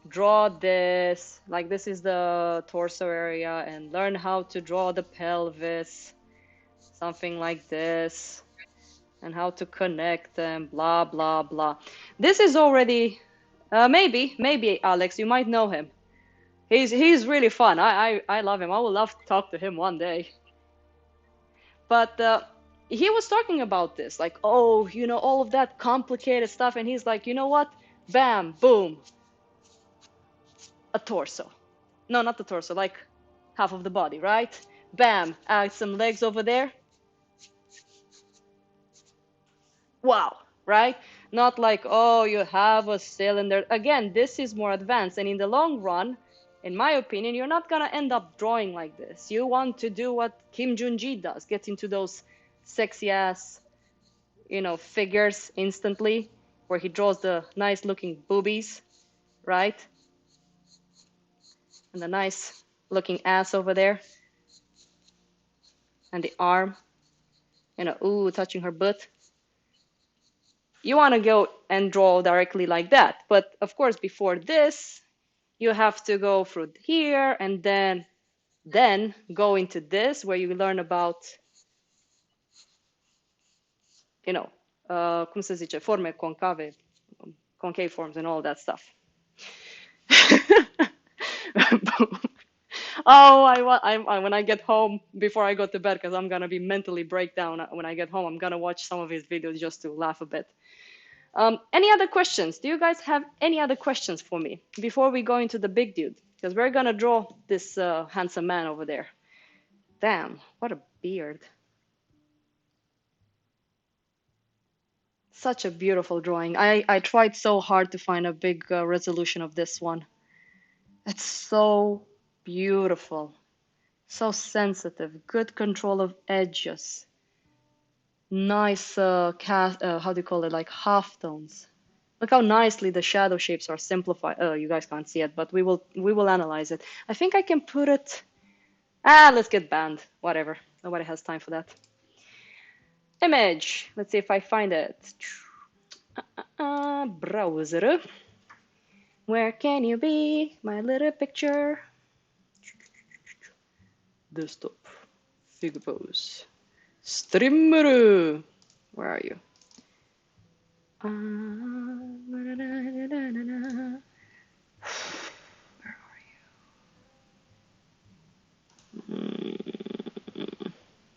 draw this. Like this is the torso area, and learn how to draw the pelvis, something like this, and how to connect them, blah, blah, blah. This is already, maybe Alex, you might know him. He's really fun. I love him. I would love to talk to him one day. But he was talking about this, like, oh, all of that complicated stuff, and he's like, you know what? Bam, boom, a torso. No, not the torso, like half of the body, right? Bam, add some legs over there. Wow, right? Not like, oh, you have a cylinder. Again, this is more advanced, and in the long run, in my opinion, you're not gonna end up drawing like this. You want to do what Kim Jun-ji does, get into those sexy ass, figures instantly, where he draws the nice looking boobies, right? And the nice looking ass over there. And the arm, ooh, touching her butt. You want to go and draw directly like that. But of course, before this, you have to go through here and then go into this where you learn about, cum se zice, forme concave, concave forms and all that stuff. Oh, when I get home, before I go to bed, because I'm gonna be mentally break down when I get home, I'm gonna watch some of his videos just to laugh a bit. Any other questions? Do you guys have any other questions for me before we go into the big dude? Because we're gonna draw this handsome man over there. Damn, what a beard. Such a beautiful drawing. I tried so hard to find a big resolution of this one. It's so beautiful. So sensitive, good control of edges. Nice how do you call it, like half tones. Look how nicely the shadow shapes are simplified. Oh, you guys can't see it, but we will analyze it. I think I can put it. Let's get banned. Whatever. Nobody has time for that. Image. Let's see if I find it. Browser. Where can you be, my little picture? Desktop. Figure pose. Streamer. Where are you? Where are you?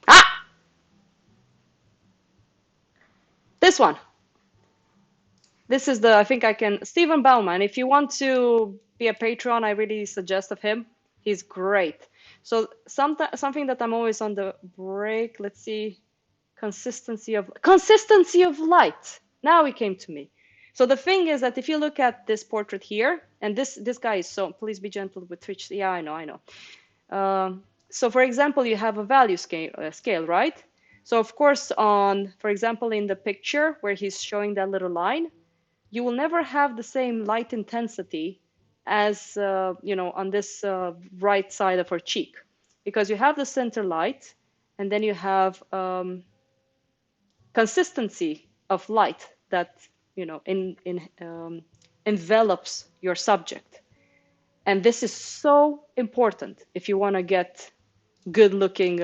Ah! This one. This is I think I can, Stephen Bauman. If you want to be a Patreon, I really suggest of him. He's great. So something that I'm always on the break. Let's see. Consistency of light. Now it came to me. So the thing is that if you look at this portrait here, and this guy is so, please be gentle with Twitch. Yeah, I know. So for example, you have a value scale, right? So of course for example, in the picture where he's showing that little line, you will never have the same light intensity as, on this right side of her cheek, because you have the center light, and then you have consistency of light that envelops your subject. And this is so important if you want to get good looking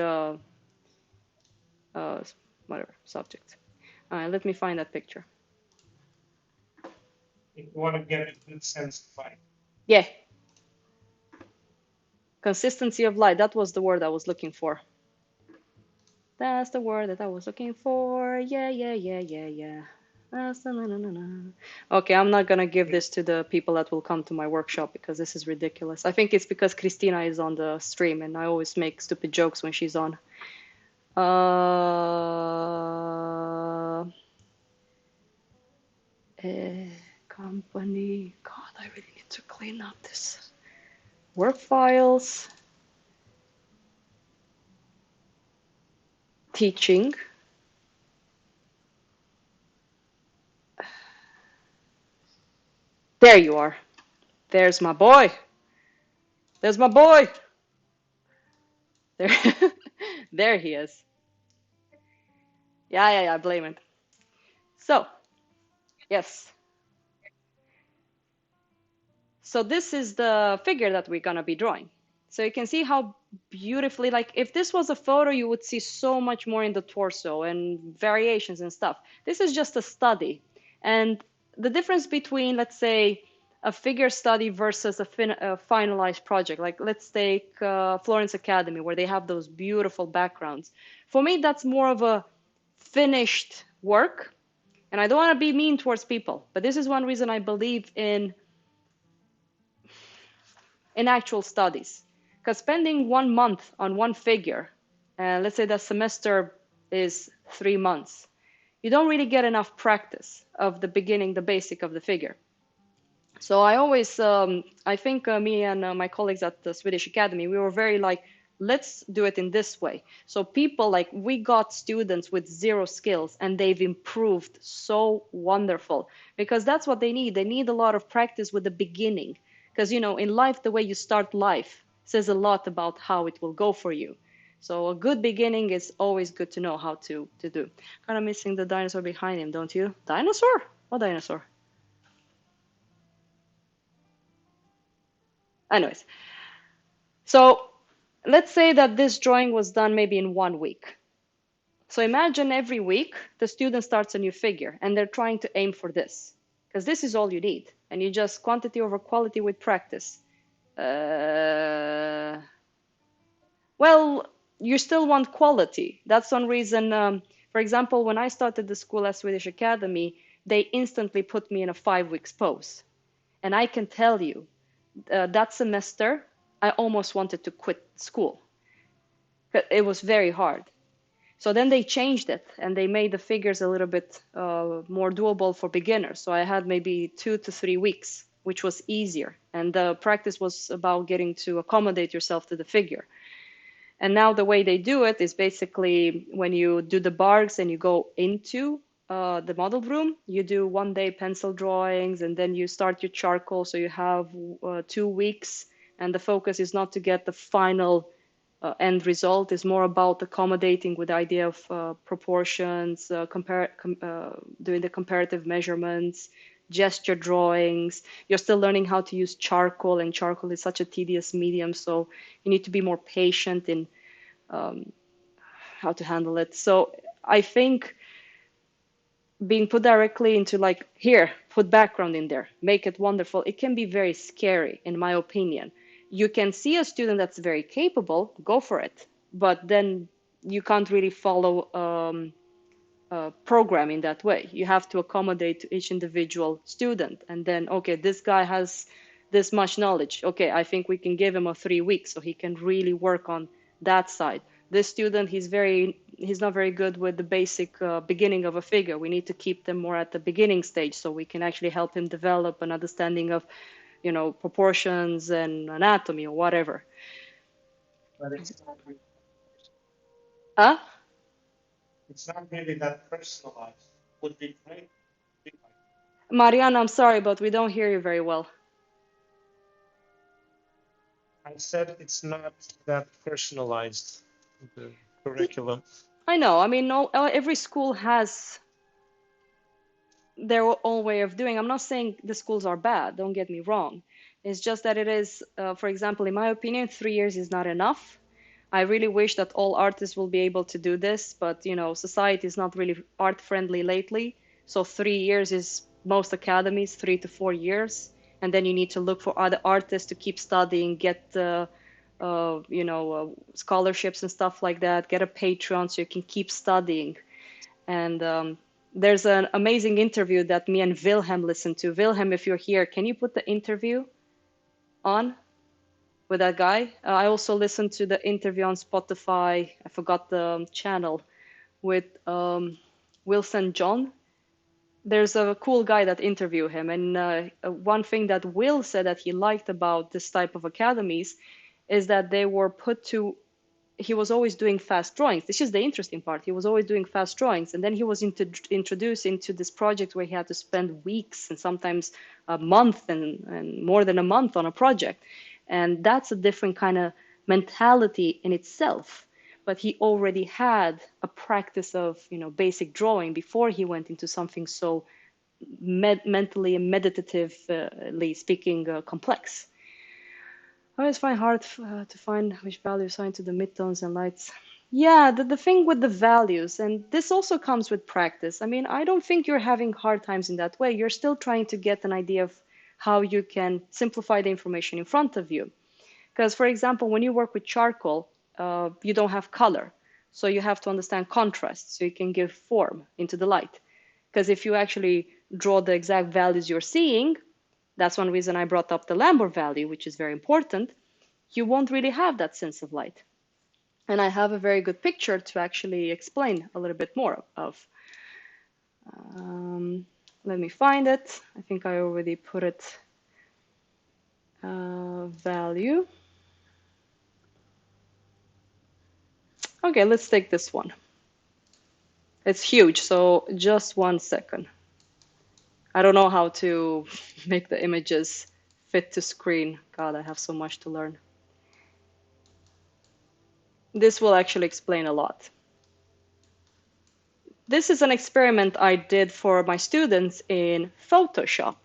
whatever subject. All right, let me find that picture. If you want to get a good sense of light. Yeah. Consistency of light, that was the word I was looking for. That's the word that I was looking for. Yeah. That's the Okay, I'm not gonna give this to the people that will come to my workshop because this is ridiculous. I think it's because Christina is on the stream and I always make stupid jokes when she's on. Company. God, I really need to clean up this. Work files. Teaching. There you are. There's my boy. There's my boy. There, there he is. Yeah, blame it. So, yes. So this is the figure that we're gonna be drawing. So you can see how beautifully, like if this was a photo, you would see so much more in the torso and variations and stuff. This is just a study. And the difference between, let's say, a figure study versus a finalized project, like let's take Florence Academy, where they have those beautiful backgrounds. For me, that's more of a finished work. And I don't want to be mean towards people, but this is one reason I believe in actual studies. Because spending 1 month on one figure, let's say the semester is 3 months, you don't really get enough practice of the beginning, the basic of the figure. So I always, I think me and my colleagues at the Swedish Academy, we were very like, let's do it in this way. So people like, we got students with zero skills and they've improved so wonderful because that's what they need. They need a lot of practice with the beginning. Because, you know, in life, the way you start life says a lot about how it will go for you. So a good beginning is always good to know how to do. Kind of missing the dinosaur behind him, don't you? Dinosaur? What dinosaur? Anyways, so let's say that this drawing was done maybe in 1 week. So imagine every week the student starts a new figure and they're trying to aim for this because this is all you need. And you just quantity over quality with practice. Well, you still want quality. That's one reason, for example, when I started the school at Swedish Academy, they instantly put me in a 5 weeks pose. And I can tell you, that semester, I almost wanted to quit school. It was very hard. So then they changed it and they made the figures a little bit more doable for beginners. So I had maybe 2 to 3 weeks, which was easier. And the practice was about getting to accommodate yourself to the figure. And now the way they do it is basically when you do the barks and you go into the model room, you do 1 day pencil drawings and then you start your charcoal. So you have 2 weeks and the focus is not to get the final end result. Is more about accommodating with the idea of proportions, doing the comparative measurements, gesture drawings. You're still learning how to use charcoal, and charcoal is such a tedious medium, so you need to be more patient in how to handle it. So I think being put directly into like, here, put background in there, make it wonderful, it can be very scary, in my opinion. You can see a student that's very capable, go for it, but then you can't really follow a program in that way. You have to accommodate to each individual student, and then, okay, this guy has this much knowledge. Okay, I think we can give him a 3 weeks so he can really work on that side. This student, he's not very good with the basic beginning of a figure. We need to keep them more at the beginning stage so we can actually help him develop an understanding of, you know, proportions and anatomy or whatever. But it's not really, Huh? it's not really that personalized. Would be great. Mariana, I'm sorry, but we don't hear you very well. I said it's not that personalized, the curriculum. I know. I mean, no, every school has their own way of doing. I'm not saying the schools are bad, don't get me wrong. It's just that it is, for example, in my opinion, 3 years is not enough. I really wish that all artists will be able to do this, but you know, society is not really art friendly lately. So 3 years is most academies, 3 to 4 years, and then you need to look for other artists to keep studying, get scholarships and stuff like that, get a Patreon so you can keep studying. And there's an amazing interview that me and Wilhelm listened to. Wilhelm, if you're here, can you put the interview on with that guy? I also listened to the interview on Spotify. I forgot the channel with Wilson John. there's a cool guy that interviewed him, and one thing that Will said that he liked about this type of academies is that they were put to he was always doing fast drawings. This is the interesting part. He was always doing fast drawings. And then he was introduced into this project where he had to spend weeks and sometimes a month and more than a month on a project. And that's a different kind of mentality in itself. But he already had a practice of, basic drawing before he went into something so mentally and meditatively speaking complex. I always find hard to find which value assigned to the midtones and lights. Yeah, the thing with the values, and this also comes with practice. I mean, I don't think you're having hard times in that way. You're still trying to get an idea of how you can simplify the information in front of you. Because, for example, when you work with charcoal, you don't have color. So you have to understand contrast so you can give form into the light. Because if you actually draw the exact values you're seeing, that's one reason I brought up the Lambert value, which is very important. You won't really have that sense of light. And I have a very good picture to actually explain a little bit more of. Let me find it. I think I already put it. Value. Okay, let's take this one. It's huge, so just 1 second. I don't know how to make the images fit to screen. God, I have so much to learn. This will actually explain a lot. This is an experiment I did for my students in Photoshop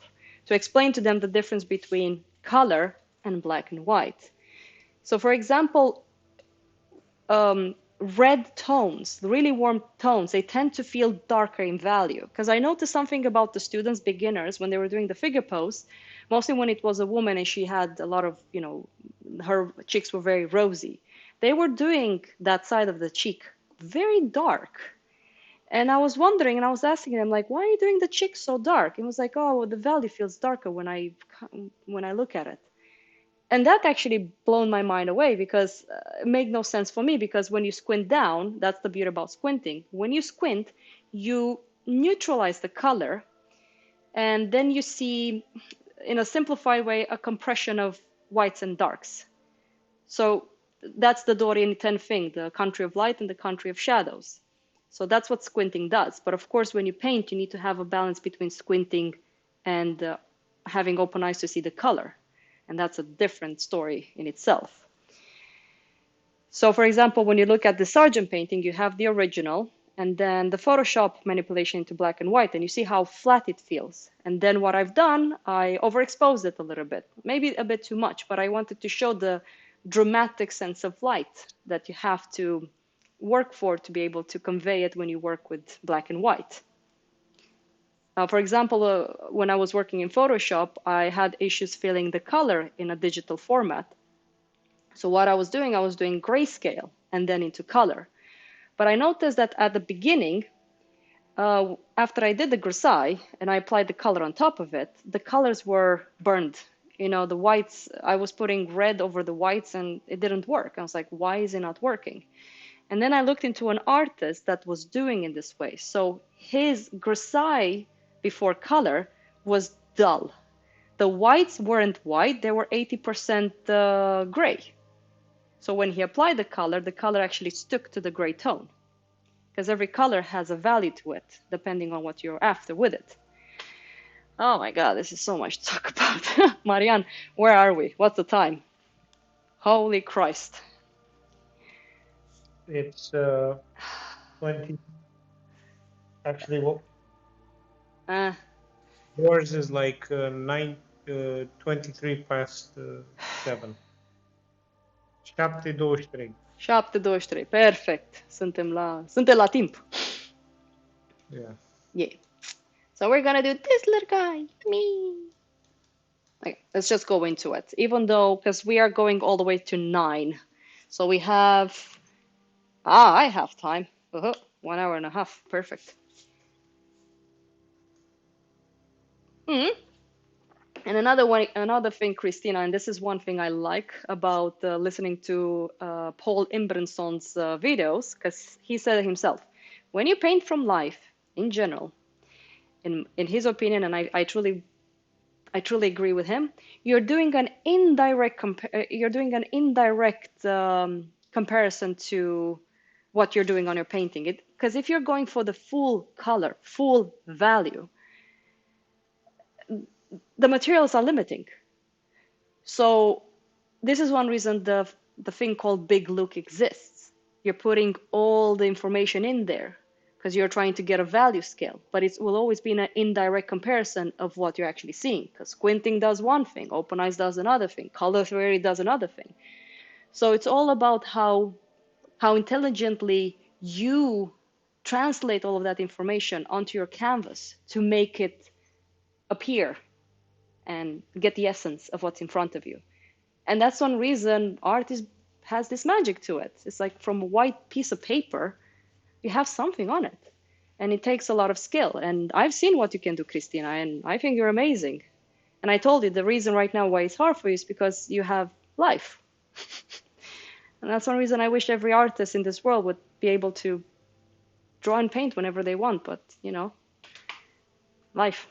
to explain to them the difference between color and black and white. So for example, red tones, really warm tones, they tend to feel darker in value. Because I noticed something about the students, beginners, when they were doing the figure pose, mostly when it was a woman and she had a lot of, her cheeks were very rosy. They were doing that side of the cheek very dark. And I was wondering, and I was asking them, like, why are you doing the cheek so dark? And it was like, oh, the value feels darker when I look at it. And that actually blown my mind away because it made no sense for me, because when you squint down, that's the beauty about squinting. When you squint, you neutralize the color, and then you see, in a simplified way, a compression of whites and darks. So that's the Dorian 10 thing, the country of light and the country of shadows. So that's what squinting does. But of course, when you paint, you need to have a balance between squinting and having open eyes to see the color. And that's a different story in itself. So for example, when you look at the Sargent painting, you have the original and then the Photoshop manipulation into black and white, and you see how flat it feels. And then what I've done, I overexposed it a little bit, maybe a bit too much, but I wanted to show the dramatic sense of light that you have to work for to be able to convey it when you work with black and white. For example, when I was working in Photoshop, I had issues feeling the color in a digital format. So what I was doing grayscale and then into color. But I noticed that at the beginning, after I did the grisaille and I applied the color on top of it, the colors were burned. The whites, I was putting red over the whites and it didn't work. I was like, why is it not working? And then I looked into an artist that was doing it this way. So his grisaille before color was dull. The whites weren't white, they were 80% gray. So when he applied the color actually stuck to the gray tone. Because every color has a value to it, depending on what you're after with it. Oh my God, this is so much to talk about. Marianne, where are we? What's the time? Holy Christ. It's 20. Actually, what? Yours is like 23 past 7. 7:23. 7:23, perfect. Suntem la timp. Yeah. So we're gonna do this little guy, me. Okay, let's just go into it. Even though, because we are going all the way to 9. So we have, I have time. 1 hour and a half, perfect. And another thing, Christina, and this is one thing I like about listening to Paul Imbrenson's videos, because he said it himself, when you paint from life, in general, in his opinion, and I truly agree with him. You're doing an indirect comparison to what you're doing on your painting. Because if you're going for the full color, full value, the materials are limiting. So this is one reason the thing called Big Look exists. You're putting all the information in there because you're trying to get a value scale, but it will always be an indirect comparison of what you're actually seeing, because squinting does one thing, open eyes does another thing, color theory does another thing. So it's all about how intelligently you translate all of that information onto your canvas to make it appear and get the essence of what's in front of you. And that's one reason art has this magic to it. It's like from a white piece of paper, you have something on it. And it takes a lot of skill. And I've seen what you can do, Christina, and I think you're amazing. And I told you the reason right now why it's hard for you is because you have life. And that's one reason I wish every artist in this world would be able to draw and paint whenever they want. But, life.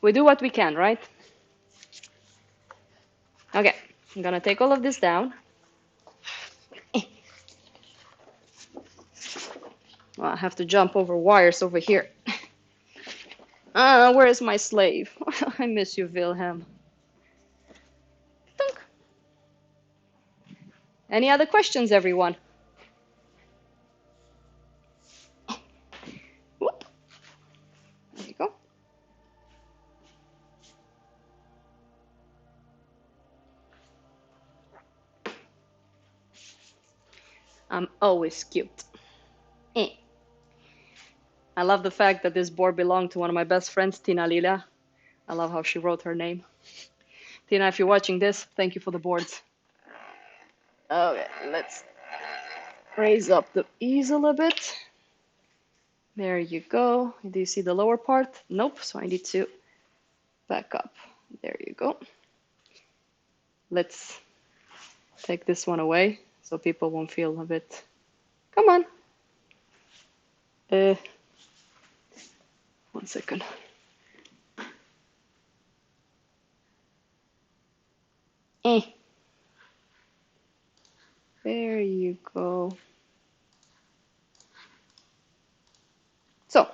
We do what we can, right? Okay, I'm gonna take all of this down. Well, I have to jump over wires over here. Where is my slave? I miss you, Wilhelm. Dunk. Any other questions, everyone? Whoop. There you go. I'm always cute. I love the fact that this board belonged to one of my best friends, Tina Lila. I love how she wrote her name. Tina, if you're watching this, thank you for the boards. Okay, let's raise up the easel a bit. There you go. Do you see the lower part? Nope, so I need to back up. There you go. Let's take this one away so people won't feel a bit. Come on. 1 second. There you go. So,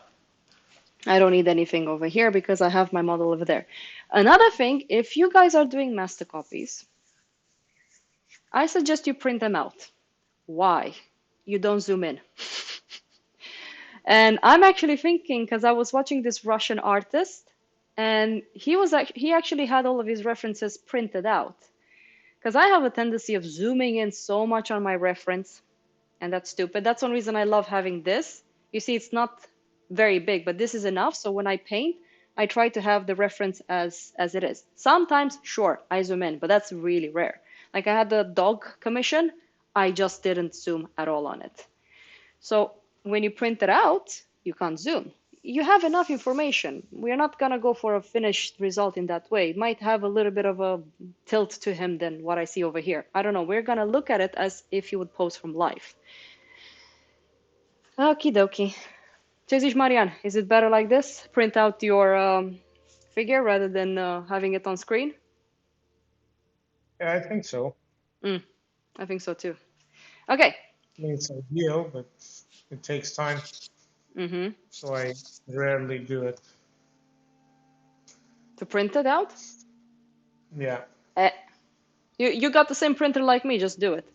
I don't need anything over here because I have my model over there. Another thing, if you guys are doing master copies, I suggest you print them out. Why? You don't zoom in. And I'm actually thinking, because I was watching this Russian artist, and he actually had all of his references printed out. Because I have a tendency of zooming in so much on my reference, and that's stupid. That's one reason I love having this. You see, it's not very big, but this is enough. So when I paint, I try to have the reference as it is. Sometimes, sure, I zoom in, but that's really rare. Like I had the dog commission, I just didn't zoom at all on it. So when you print it out, you can't zoom. You have enough information. We're not gonna go for a finished result in that way. It might have a little bit of a tilt to him than what I see over here. I don't know. We're gonna look at it as if you would pose from life. Okie dokie. Jesus Marian, is it better like this? Print out your figure rather than having it on screen? Yeah, I think so. I think so too. Okay. I mean, it's ideal, but it takes time. So I rarely do it. To print it out? Yeah. You got the same printer like me, just do it.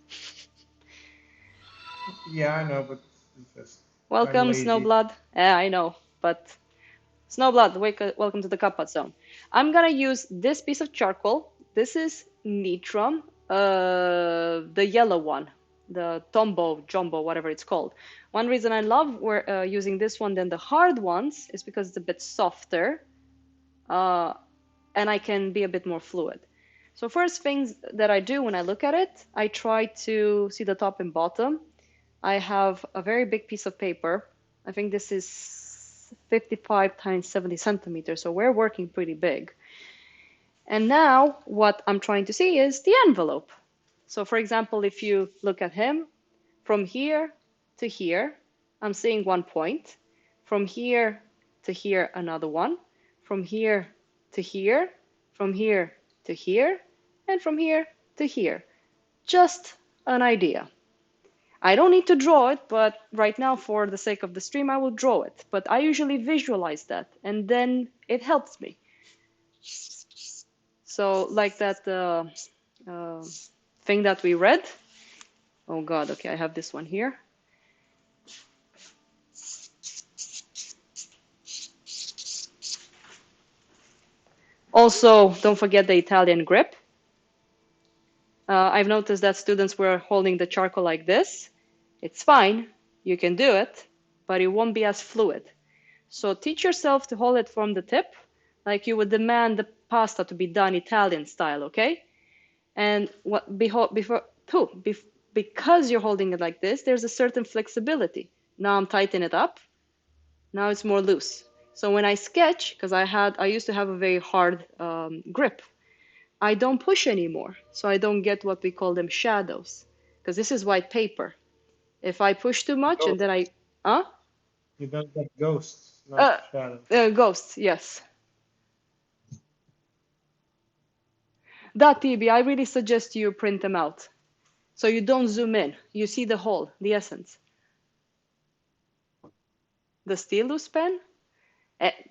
Yeah, I know, but just welcome, Snowblood. Yeah, I know, but Snowblood, welcome to the Cuppat Zone. I'm gonna use this piece of charcoal. This is Nitrom, the yellow one, the Tombow, Jumbo, whatever it's called. One reason I love using this one than the hard ones is because it's a bit softer, and I can be a bit more fluid. So first things that I do when I look at it, I try to see the top and bottom. I have a very big piece of paper. I think this is 55 times 70 centimeters, so we're working pretty big. And now what I'm trying to see is the envelope. So for example, if you look at him, from here to here, I'm seeing 1 point. From here to here, another one. From here to here, from here to here, and from here to here. Just an idea. I don't need to draw it, but right now, for the sake of the stream, I will draw it. But I usually visualize that, and then it helps me. So, like that thing that we read. Oh God, okay, I have this one here. Also, don't forget the Italian grip. I've noticed that students were holding the charcoal like this. It's fine, you can do it, but it won't be as fluid. So teach yourself to hold it from the tip, like you would demand the pasta to be done Italian style, okay? And because you're holding it like this, there's a certain flexibility. Now I'm tightening it up. Now it's more loose. So when I sketch, because I used to have a very hard grip, I don't push anymore. So I don't get what we call them shadows, because this is white paper. If I push too much and then You don't get ghosts, not shadows. Ghosts, yes. That TB, I really suggest you print them out. So you don't zoom in. You see the whole, the essence. The stylus pen,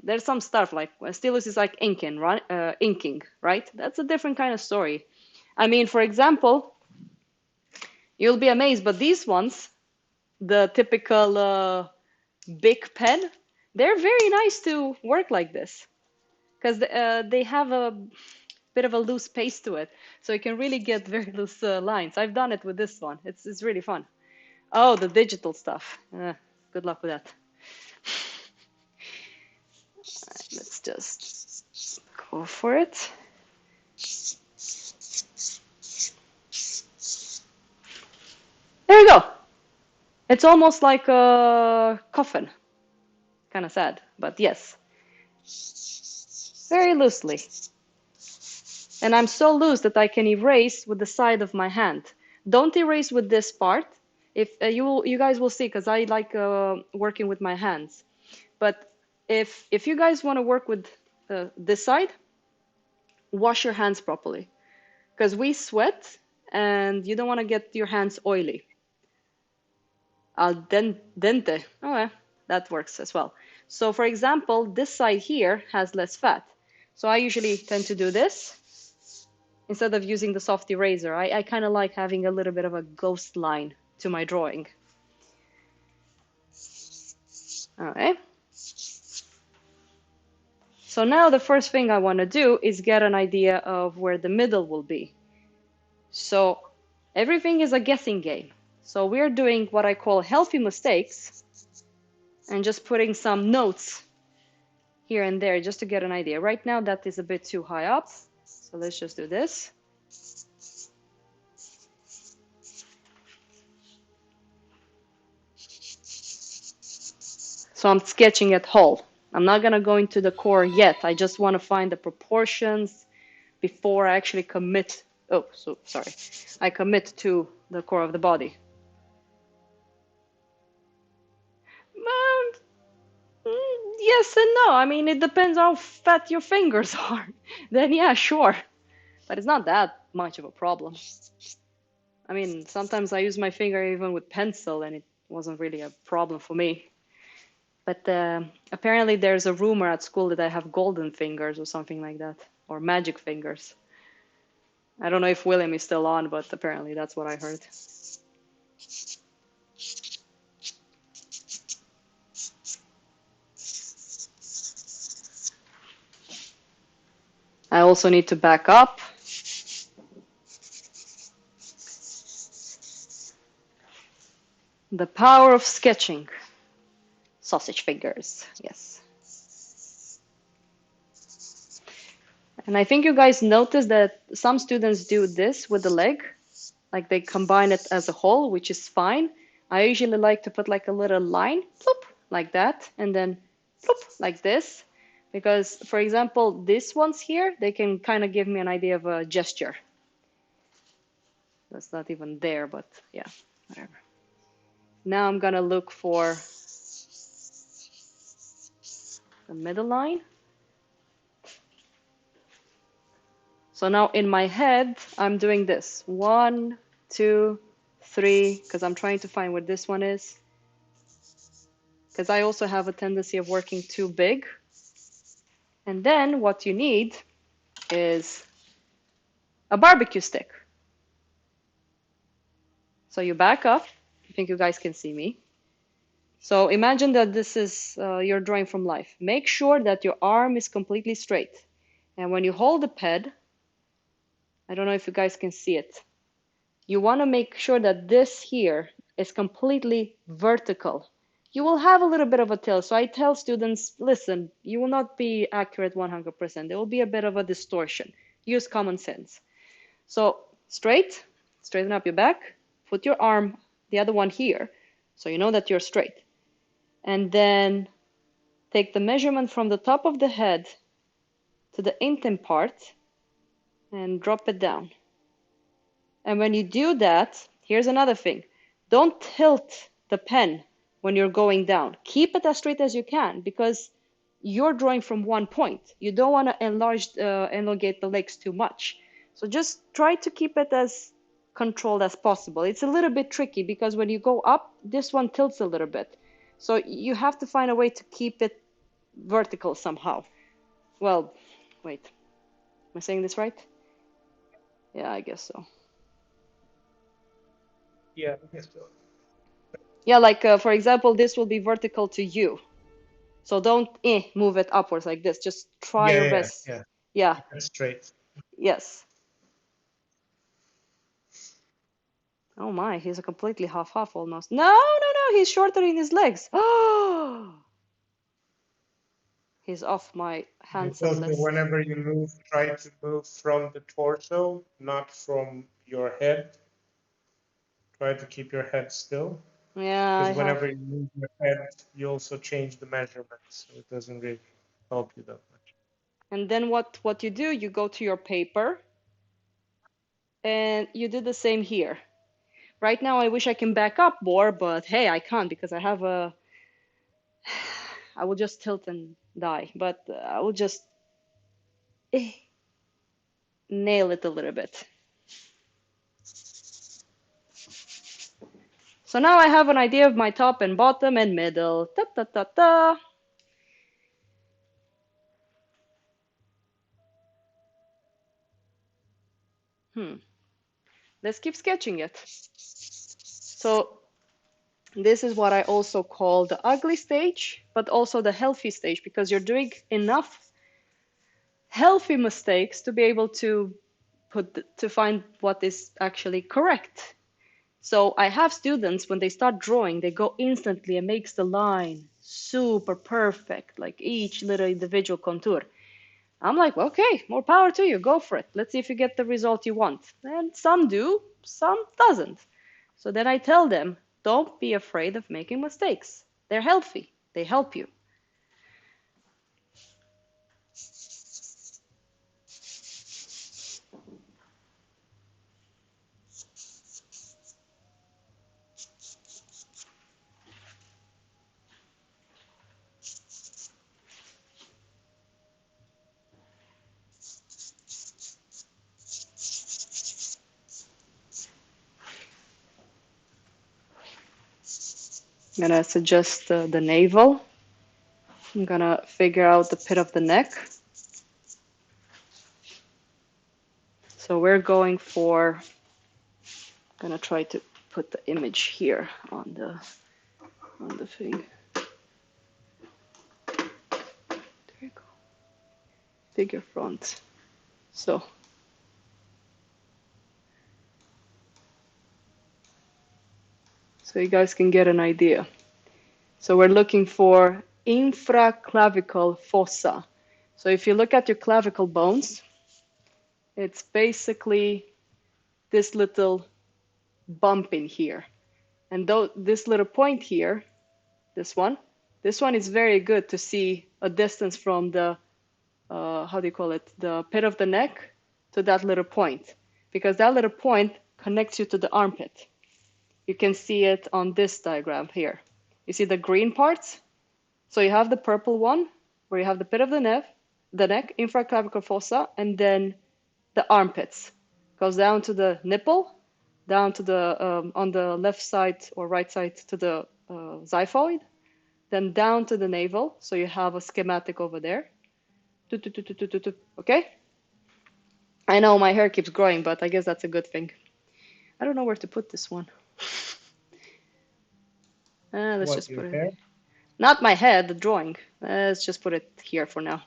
there's some stuff like stylus is like inking, right? Inking, right? That's a different kind of story. I mean, for example, you'll be amazed, but these ones, the typical big pen, they're very nice to work like this because they have a bit of a loose paste to it, so you can really get very loose lines. I've done it with this one. It's really fun. Oh, the digital stuff. Good luck with that. Right, let's just go for it. There you go. It's almost like a coffin. Kind of sad, but yes. Very loosely. And I'm so loose that I can erase with the side of my hand. Don't erase with this part. If you guys will see, because I like working with my hands. But if you guys want to work with this side, wash your hands properly, because we sweat and you don't want to get your hands oily. Al dente. Oh, yeah, that works as well. So for example, this side here has less fat. So I usually tend to do this instead of using the soft eraser. I kind of like having a little bit of a ghost line to my drawing. All right. So now the first thing I want to do is get an idea of where the middle will be. So everything is a guessing game. So we're doing what I call healthy mistakes and just putting some notes here and there just to get an idea. Right now that is a bit too high up. So let's just do this. So I'm sketching it whole. I'm not going to go into the core yet. I just want to find the proportions before I actually commit. Oh, so sorry. I commit to the core of the body. Yes and no. I mean, it depends how fat your fingers are. Then yeah, sure. But it's not that much of a problem. I mean, sometimes I use my finger even with pencil and it wasn't really a problem for me. But apparently there's a rumor at school that I have golden fingers or something like that, or magic fingers. I don't know if William is still on, but apparently that's what I heard. I also need to back up. The power of sketching. Sausage fingers, yes. And I think you guys noticed that some students do this with the leg, like they combine it as a whole, which is fine. I usually like to put like a little line, ploop, like that, and then ploop, like this. Because, for example, these ones here, they can kind of give me an idea of a gesture. That's not even there, but yeah, whatever. Now I'm gonna look for the middle line. So now in my head, I'm doing this. 1, 2, 3, because I'm trying to find where this one is. Because I also have a tendency of working too big. And then what you need is a barbecue stick. So you back up. I think you guys can see me. So imagine that this is your drawing from life. Make sure that your arm is completely straight. And when you hold the pad, I don't know if you guys can see it. You want to make sure that this here is completely vertical. You will have a little bit of a tail. So I tell students, listen, you will not be accurate 100%. There will be a bit of a distortion. Use common sense. So straighten up your back, put your arm, the other one here, so you know that you're straight. And then take the measurement from the top of the head to the intim part and drop it down. And when you do that, here's another thing. Don't tilt the pen when you're going down. Keep it as straight as you can because you're drawing from one point. You don't want to elongate the legs too much. So just try to keep it as controlled as possible. It's a little bit tricky because when you go up, this one tilts a little bit. So you have to find a way to keep it vertical somehow. Well, wait. Am I saying this right? Yeah, I guess so. Yeah, I guess so. Yeah, like for example, this will be vertical to you. So don't move it upwards like this. Just try your best. Yeah. That's straight. Yes. Oh my, he's a completely half almost. No, he's shorter in his legs. Oh, he's off my handsome list. Whenever you move, try to move from the torso, not from your head. Try to keep your head still. Yeah, because whenever you move your head, you also change the measurements, so it doesn't really help you that much. And then what you do, you go to your paper and you do the same here. Right now, I wish I can back up more, but hey, I can't because I have a. I will just tilt and die, but I will just nail it a little bit. So now I have an idea of my top and bottom and middle. Ta ta ta ta. Let's keep sketching it. So this is what I also call the ugly stage, but also the healthy stage, because you're doing enough healthy mistakes to be able to find what is actually correct. So I have students, when they start drawing, they go instantly and makes the line super perfect, like each little individual contour. I'm like, okay, more power to you, go for it. Let's see if you get the result you want. And some do, some doesn't. So then I tell them, don't be afraid of making mistakes. They're healthy, they help you. I'm gonna suggest the navel. I'm gonna figure out the pit of the neck. So we're going for, I'm gonna try to put the image here on the thing. There you go. Figure front. So you guys can get an idea. So we're looking for infra clavicle fossa. So if you look at your clavicle bones, it's basically this little bump in here. And this little point here, this one is very good to see a distance from the, how do you call it, the pit of the neck to that little point. Because that little point connects you to the armpit. You can see it on this diagram here. You see the green parts? So you have the purple one, where you have the pit of the neck, infraclavicular fossa, and then the armpits. Goes down to the nipple, down to the on the left side or right side to the xiphoid, then down to the navel. So you have a schematic over there. Okay? I know my hair keeps growing, but I guess that's a good thing. I don't know where to put this one. Let's just put it. Hair? Not my head, the drawing. Let's just put it here for now,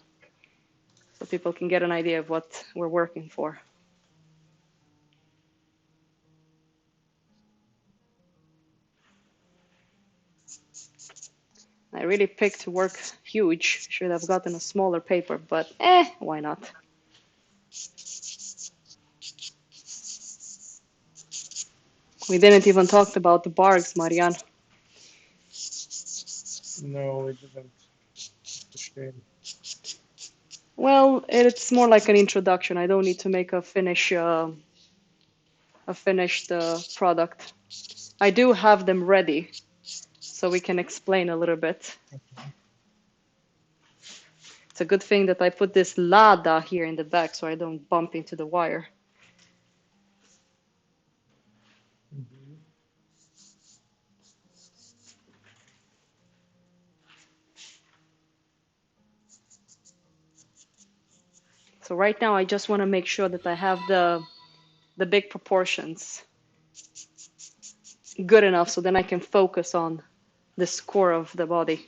so people can get an idea of what we're working for. I really picked to work huge. Should have gotten a smaller paper, but why not? We didn't even talk about the bargs, Marianne. No, it didn't. It's a shame. Well, it's more like an introduction. I don't need to make a finished product. I do have them ready, so we can explain a little bit. Okay. It's a good thing that I put this lada here in the back so I don't bump into the wire. Mm-hmm. So right now I just want to make sure that I have the big proportions good enough so then I can focus on the core of the body.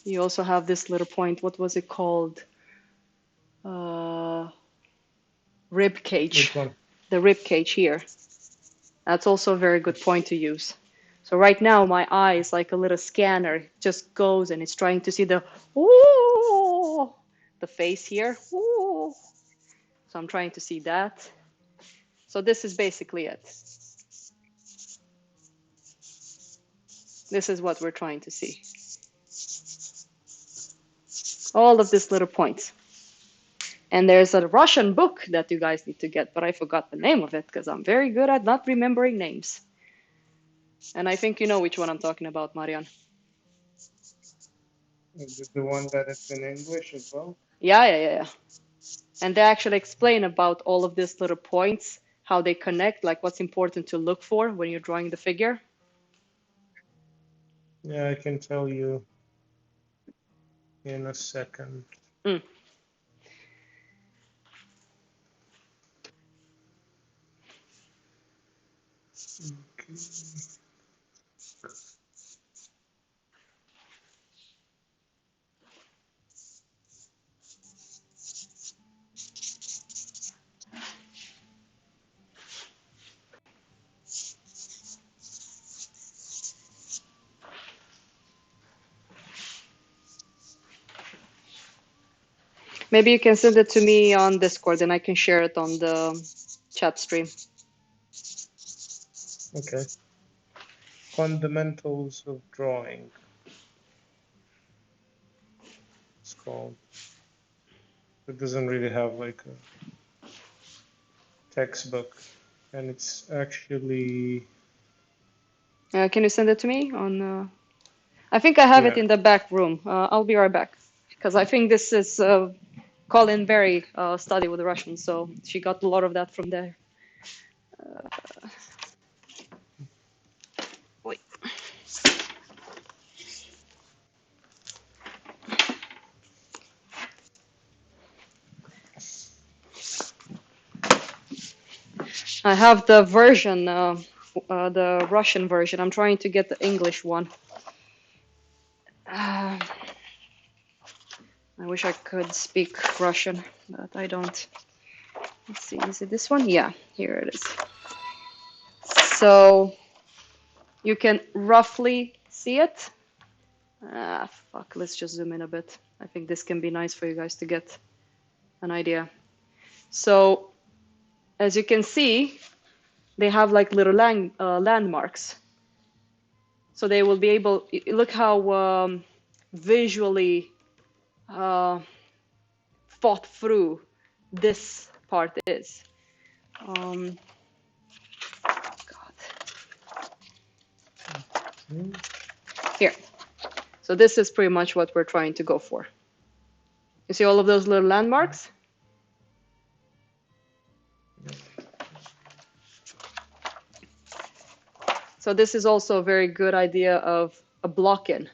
You also have this little point. What was it called? Rib cage. Which one? The rib cage here. That's also a very good point to use. So right now my eye is like a little scanner. It just goes and it's trying to see the face here. Ooh. So I'm trying to see that. So this is basically it. This is what we're trying to see. All of these little points. And there's a Russian book that you guys need to get, but I forgot the name of it because I'm very good at not remembering names. And I think you know which one I'm talking about, Marian. Is it the one that it's in English as well? Yeah. And they actually explain about all of these little points, how they connect, like what's important to look for when you're drawing the figure. Yeah, I can tell you in a second. Mm. Okay. Maybe you can send it to me on Discord and I can share it on the chat stream. Okay. Fundamentals of Drawing. It's called. It doesn't really have like a textbook, and it's actually. Can you send it to me on? I think I have it Yeah. in the back room. I'll be right back because I think this is Colin Berry study with the Russians, so she got a lot of that from there. Wait. I have the version, the Russian version. I'm trying to get the English one. I wish I could speak Russian, but I don't. Let's see, is it this one? Yeah, here it is. So you can roughly see it. Fuck, let's just zoom in a bit. I think this can be nice for you guys to get an idea. So as you can see, they have like little landmarks. So they will be able, look how visually thought through this part is. God. Here. So this is pretty much what we're trying to go for. You see all of those little landmarks? So this is also a very good idea of a block-in,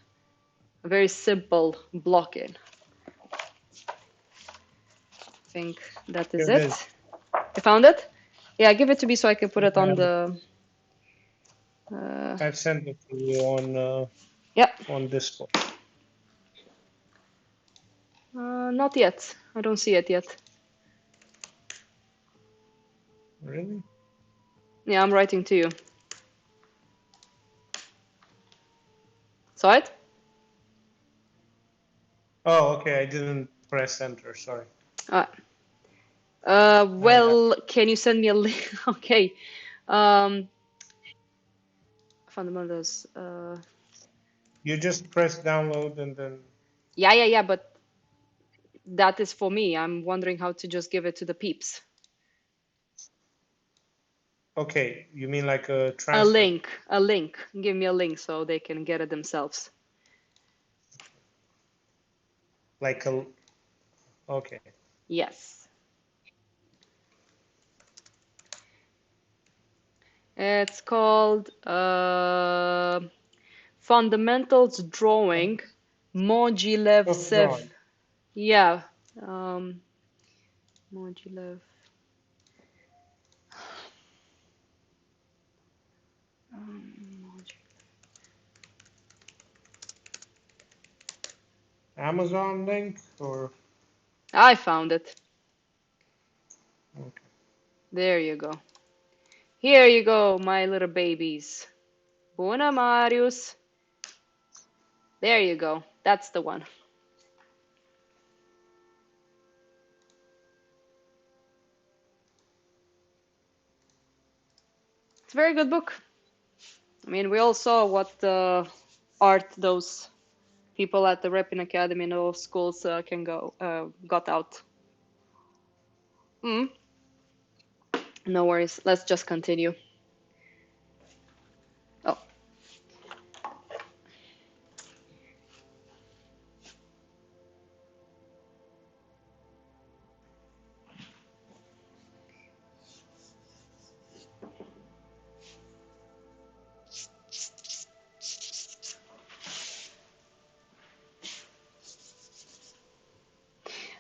a very simple block-in. I think that is Here it it. is. You found it? Yeah, give it to me so I can put it on the... I've sent it to you on yeah. on Discord. Not yet. I don't see it yet. Really? Yeah, I'm writing to you. Saw it? Oh, okay. I didn't press enter. Sorry. Well, can you send me a link? Okay. Fundamentals. You just press download and then. Yeah, but that is for me. I'm wondering how to just give it to the peeps. Okay, you mean like a A transfer? link. A link. Give me a link so they can get it themselves. Like a. Okay. Yes. It's called Fundamentals Drawing Mogilev Of Sev. drawing. Yeah. Mogilev. Amazon link or. I found it. Okay. There you go. Here you go, my little babies. Buna Marius. There you go. That's the one. It's a very good book. I mean, we all saw what art those people at the Repin Academy and all schools can got out. Mm. No worries. Let's just continue. Oh,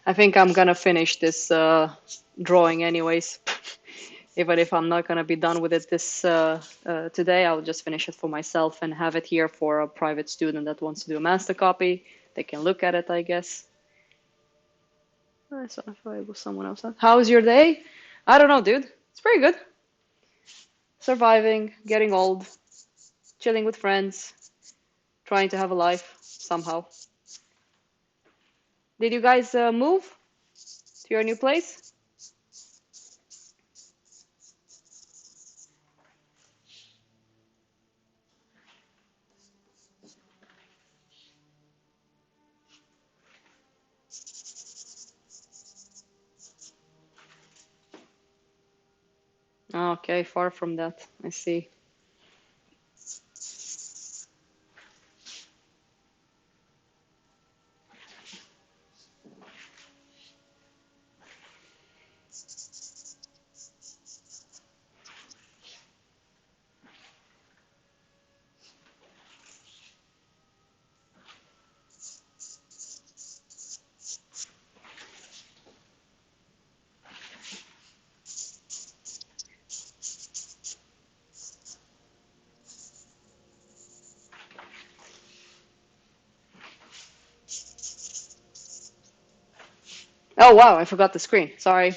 I think I'm gonna finish this drawing anyways. Even if I'm not gonna be done with it this today, I'll just finish it for myself and have it here for a private student that wants to do a master copy. They can look at it, I guess. I saw if I was someone else. How's your day? I don't know, dude. It's pretty good. Surviving, getting old, chilling with friends, trying to have a life somehow. Did you guys move to your new place? Okay, far from that. I see. Oh wow, I forgot the screen. Sorry.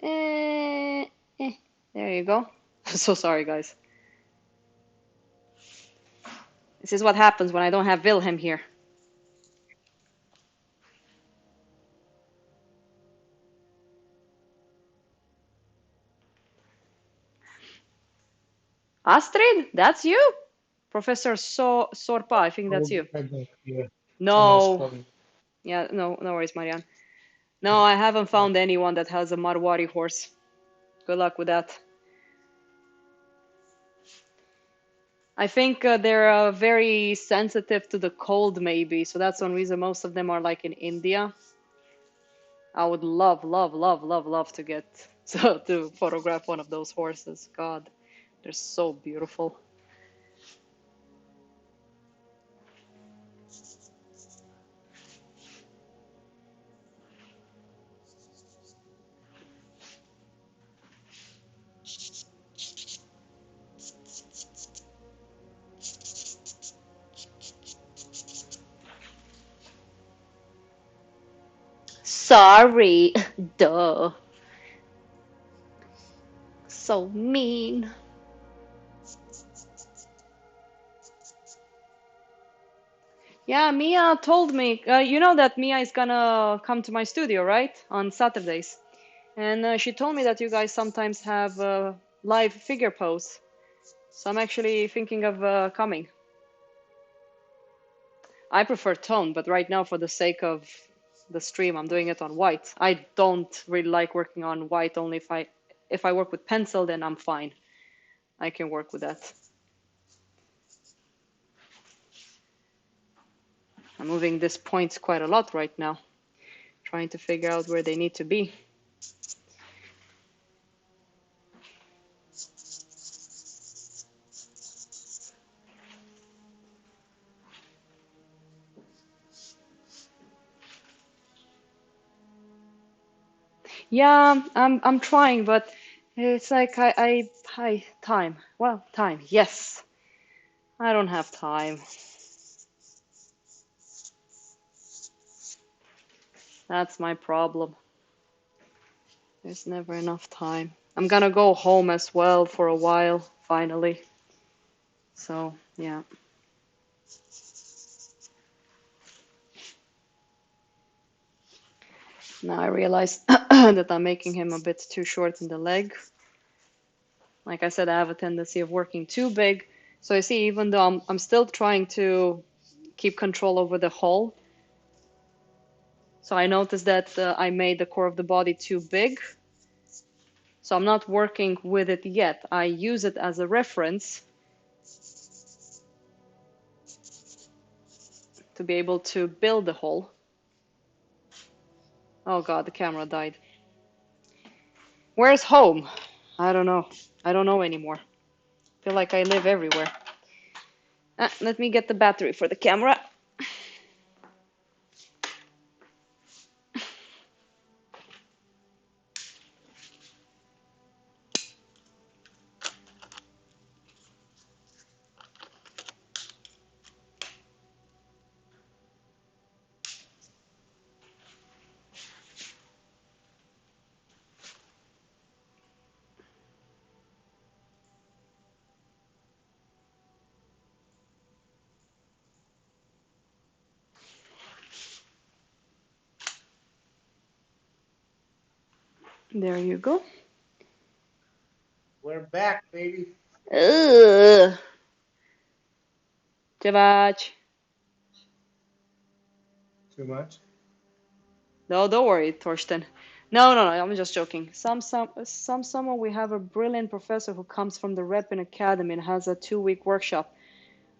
Eh, there you go. So sorry, guys. This is what happens when I don't have Wilhelm here. Astrid, that's you? Professor Sorpa, I think that's you. Yeah. Most No. probably. Yeah, no worries, Marianne. No, I haven't found anyone that has a Marwari horse. Good luck with that. I think they're very sensitive to the cold, maybe. So that's one reason most of them are like in India. I would love, love, love, love, love to get to photograph one of those horses. God, they're so beautiful. Sorry, duh. So mean. Yeah, Mia told me, you know that Mia is gonna come to my studio, right? On Saturdays. And she told me that you guys sometimes have live figure pose. So I'm actually thinking of coming. I prefer tone, but right now, for the sake of the stream, I'm doing it on white. I don't really like working on white. Only if I work with pencil, then I'm fine. I can work with that. I'm moving these points quite a lot right now, trying to figure out where they need to be. Yeah, I'm trying, but it's like I time. Well, time. Yes. I don't have time. That's my problem. There's never enough time. I'm gonna go home as well for a while, finally. So, yeah. Now I realize that I'm making him a bit too short in the leg. Like I said, I have a tendency of working too big. So you see, even though I'm still trying to keep control over the whole. So I noticed that I made the core of the body too big. So I'm not working with it yet. I use it as a reference to be able to build the whole. Oh God, the camera died. Where's home? I don't know. I don't know anymore. I feel like I live everywhere. Let me get the battery for the camera. There you go. We're back, baby. Ugh. Too much. Too much? No, don't worry, Torsten. No, no, no, I'm just joking. Some summer we have a brilliant professor who comes from the Repin Academy and has a 2-week workshop.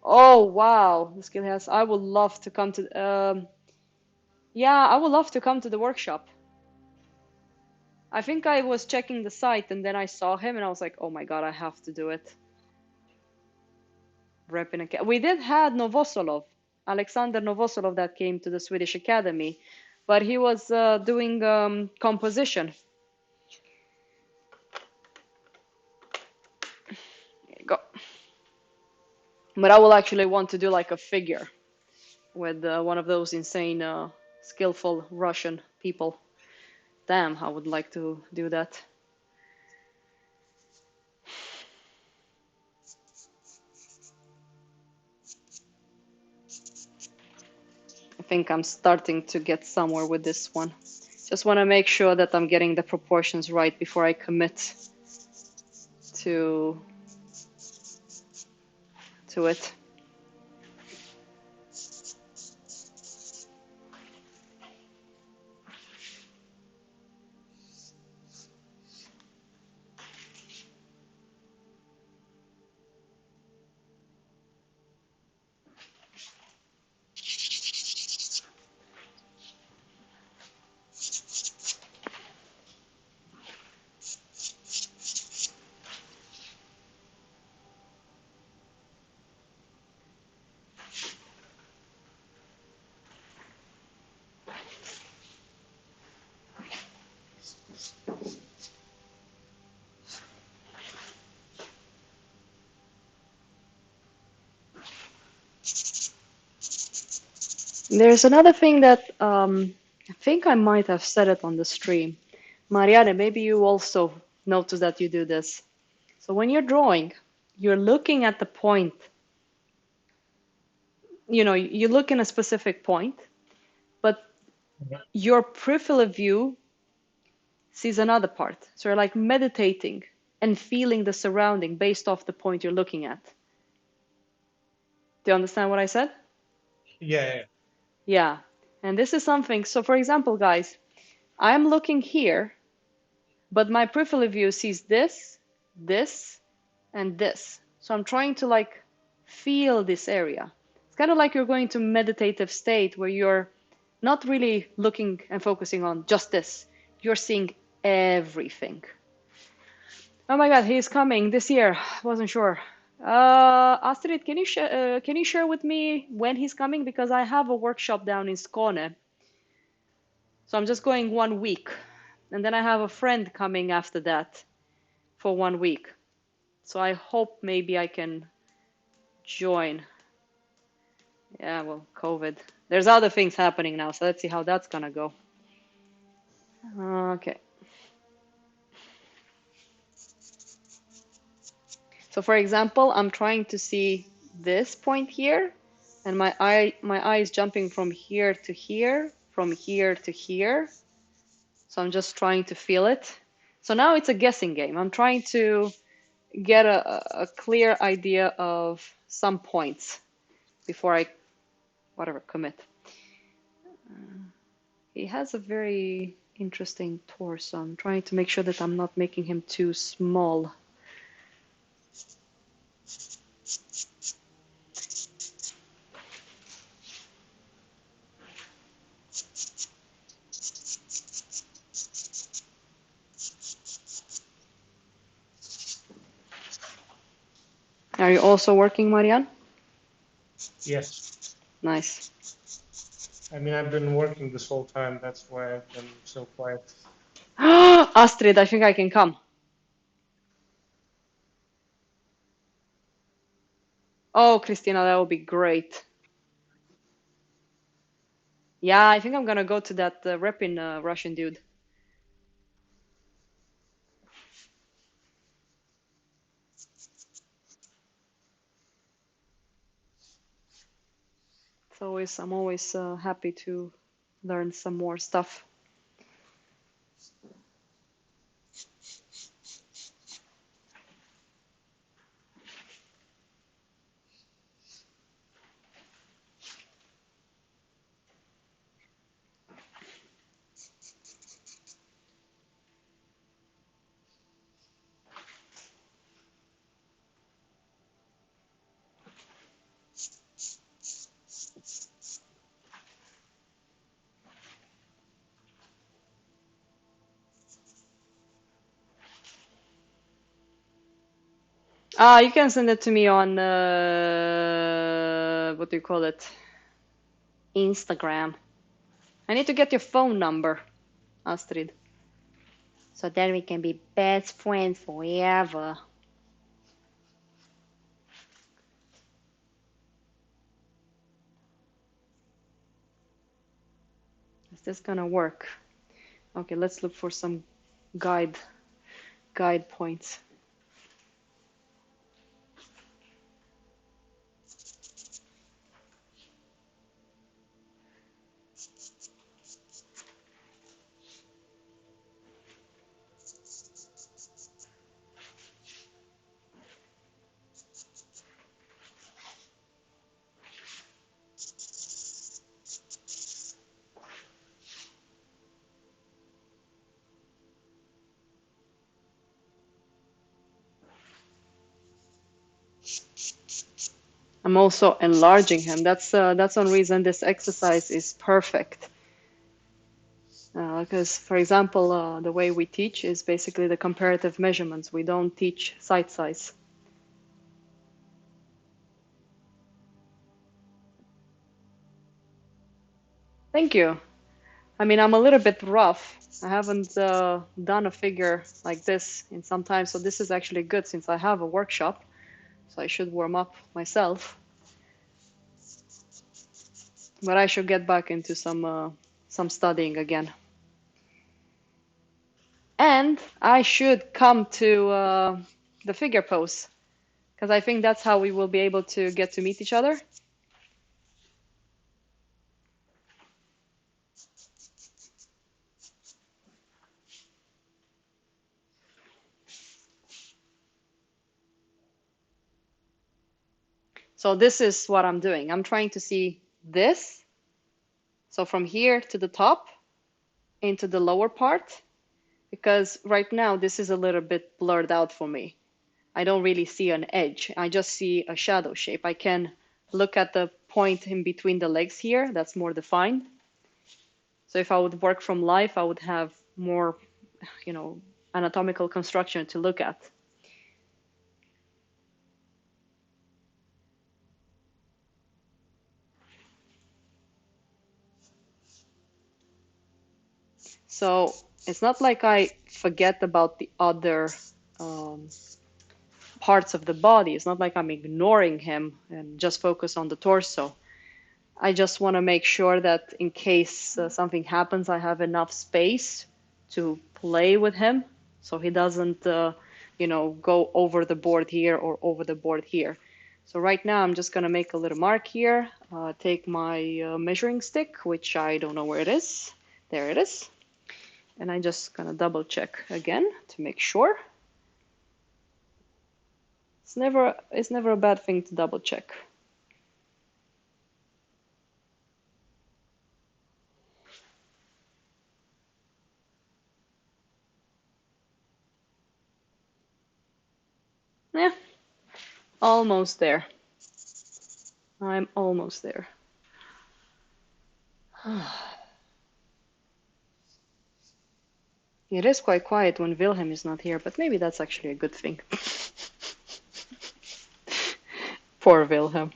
Oh, wow. The skill has. I would love to come to. Yeah, I would love to come to the workshop. I think I was checking the site and then I saw him and I was like, oh my God, I have to do it. Repin Academy. We did had Novosolov, Alexander Novosolov, that came to the Swedish Academy, but he was doing composition. There you go. But I will actually want to do like a figure with one of those insane, skillful Russian people. Damn, I would like to do that. I think I'm starting to get somewhere with this one. Just want to make sure that I'm getting the proportions right before I commit to it. There's another thing that I think I might have said it on the stream. Marianne, maybe you also notice that you do this. So when you're drawing, you're looking at the point, you look in a specific point, but your peripheral view sees another part. So you're like meditating and feeling the surrounding based off the point you're looking at. Do you understand what I said? Yeah. Yeah. And this is something. So for example, guys, I'm looking here, but my peripheral view sees this, this, and this. So I'm trying to like feel this area. It's kind of like you're going to meditative state where you're not really looking and focusing on just this. You're seeing everything. Oh my God, he's coming this year. Wasn't sure. Astrid, can you share with me when he's coming? Because I have a workshop down in Skåne. So I'm just going 1 week. And then I have a friend coming after that for 1 week. So I hope maybe I can join. Yeah, well, COVID. There's other things happening now, so let's see how that's gonna go. Okay. So for example, I'm trying to see this point here, and my eye is jumping from here to here, from here to here. So I'm just trying to feel it. So now it's a guessing game. I'm trying to get a clear idea of some points before I commit. He has a very interesting torso. I'm trying to make sure that I'm not making him too small. Are you also working, Marianne? Yes. Nice. I mean, I've been working this whole time. That's why I've been so quiet. Astrid, I think I can come. Oh, Christina, that would be great. Yeah, I think I'm gonna go to that repping Russian dude. I'm always happy to learn some more stuff. You can send it to me on what do you call it? Instagram. I need to get your phone number, Astrid. So then we can be best friends forever. Is this gonna work? Okay, let's look for some guide points. I'm also enlarging him. That's one reason this exercise is perfect. Because, for example, the way we teach is basically the comparative measurements. We don't teach site size. Thank you. I mean, I'm a little bit rough. I haven't done a figure like this in some time, so this is actually good since I have a workshop, so I should warm up myself. But I should get back into some studying again. And I should come to the figure pose, because I think that's how we will be able to get to meet each other. So this is what I'm doing. I'm trying to see this. So from here to the top into the lower part, because right now this is a little bit blurred out for me. I don't really see an edge. I just see a shadow shape. I can look at the point in between the legs here. That's more defined. So if I would work from life, I would have more, anatomical construction to look at. So it's not like I forget about the other um, parts of the body. It's not like I'm ignoring him and just focus on the torso. I just want to make sure that in case something happens, I have enough space to play with him so he doesn't, go over the board here or over the board here. So right now I'm just going to make a little mark here, take my measuring stick, which I don't know where it is. There it is. And I'm just going to double check again to make sure. It's never a bad thing to double check. Yeah, almost there. I'm almost there. It is quite quiet when Wilhelm is not here, but maybe that's actually a good thing. Poor Wilhelm.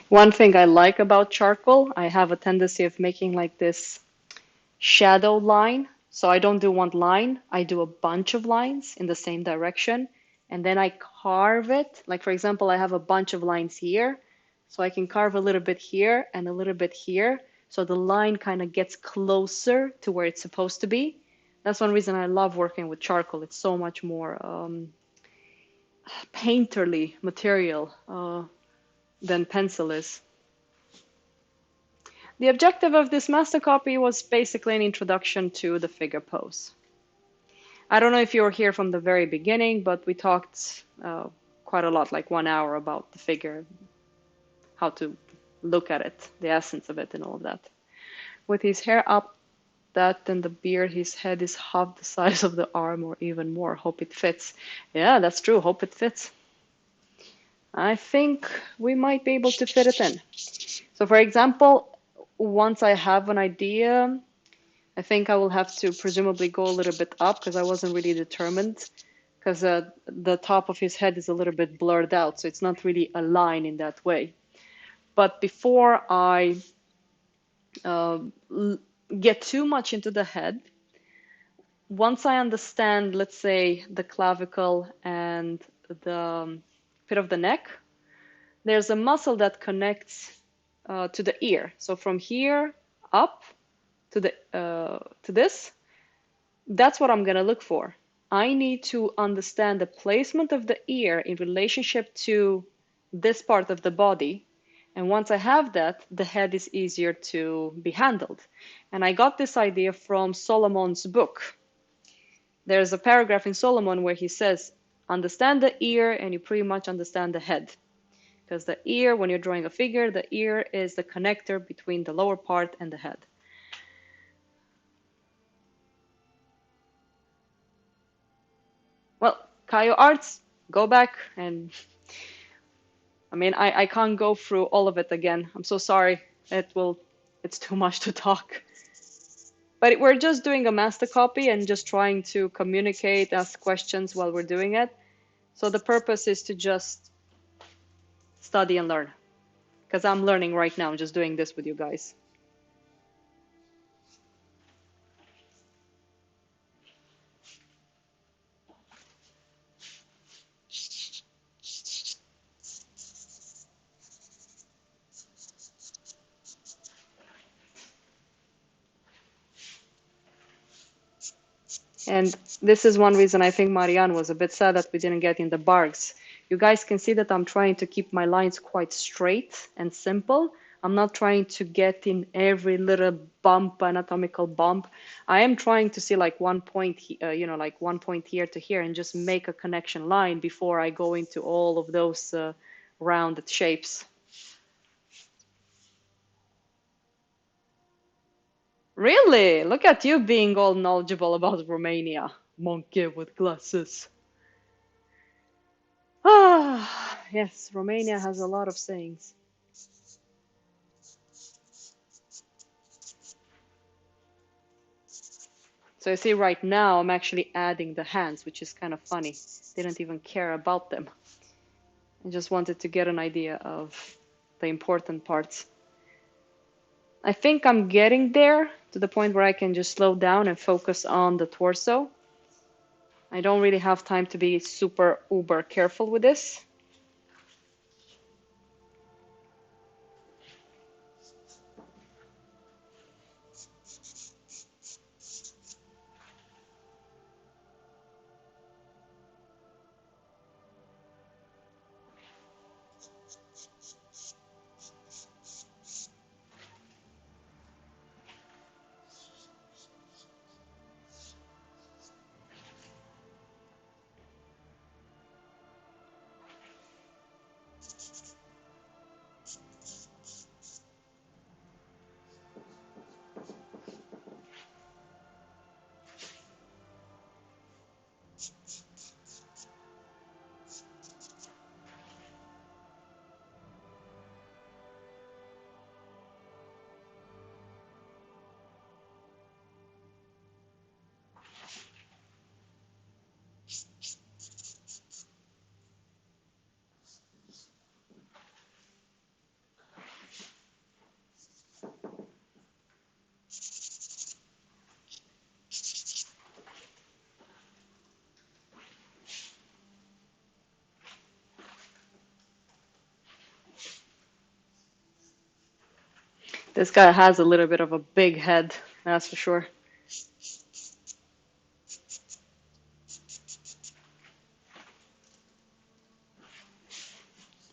One thing I like about charcoal, I have a tendency of making like this shadow line. So I don't do one line, I do a bunch of lines in the same direction. And then I carve it. Like, for example, I have a bunch of lines here. So I can carve a little bit here and a little bit here. So the line kind of gets closer to where it's supposed to be. That's one reason I love working with charcoal. It's so much more painterly material than pencil is. The objective of this master copy was basically an introduction to the figure pose. I don't know if you were here from the very beginning, but we talked quite a lot, like 1 hour, about the figure, how to look at it, the essence of it and all of that. With his hair up, that and the beard, his head is half the size of the arm or even more. Hope it fits. Yeah, that's true. Hope it fits. I think we might be able to fit it in. So for example, once I have an idea, I think I will have to presumably go a little bit up because I wasn't really determined, because the top of his head is a little bit blurred out, so it's not really a line in that way. But before I get too much into the head, once I understand, let's say, the clavicle and the pit of the neck, there's a muscle that connects to the ear. So from here up to this, that's what I'm going to look for. I need to understand the placement of the ear in relationship to this part of the body. And once I have that, the head is easier to be handled. And I got this idea from Solomon's book. There's a paragraph in Solomon where he says, understand the ear and you pretty much understand the head. Because the ear, when you're drawing a figure, the ear is the connector between the lower part and the head. Well, Kaio Arts, go back and I mean, I can't go through all of it again. I'm so sorry. It's too much to talk. But we're just doing a master copy and just trying to communicate, ask questions while we're doing it. So the purpose is to just study and learn. Because I'm learning right now, just doing this with you guys. And this is one reason I think Marianne was a bit sad that we didn't get in the barks. You guys can see that I'm trying to keep my lines quite straight and simple. I'm not trying to get in every little bump, anatomical bump. I am trying to see like one point, like one point here to here and just make a connection line before I go into all of those rounded shapes. Really? Look at you being all knowledgeable about Romania. Monkey with glasses. Ah, yes, Romania has a lot of sayings. So you see right now I'm actually adding the hands, which is kind of funny. Didn't even care about them. I just wanted to get an idea of the important parts. I think I'm getting there to the point where I can just slow down and focus on the torso. I don't really have time to be super uber careful with this. This guy has a little bit of a big head, that's for sure.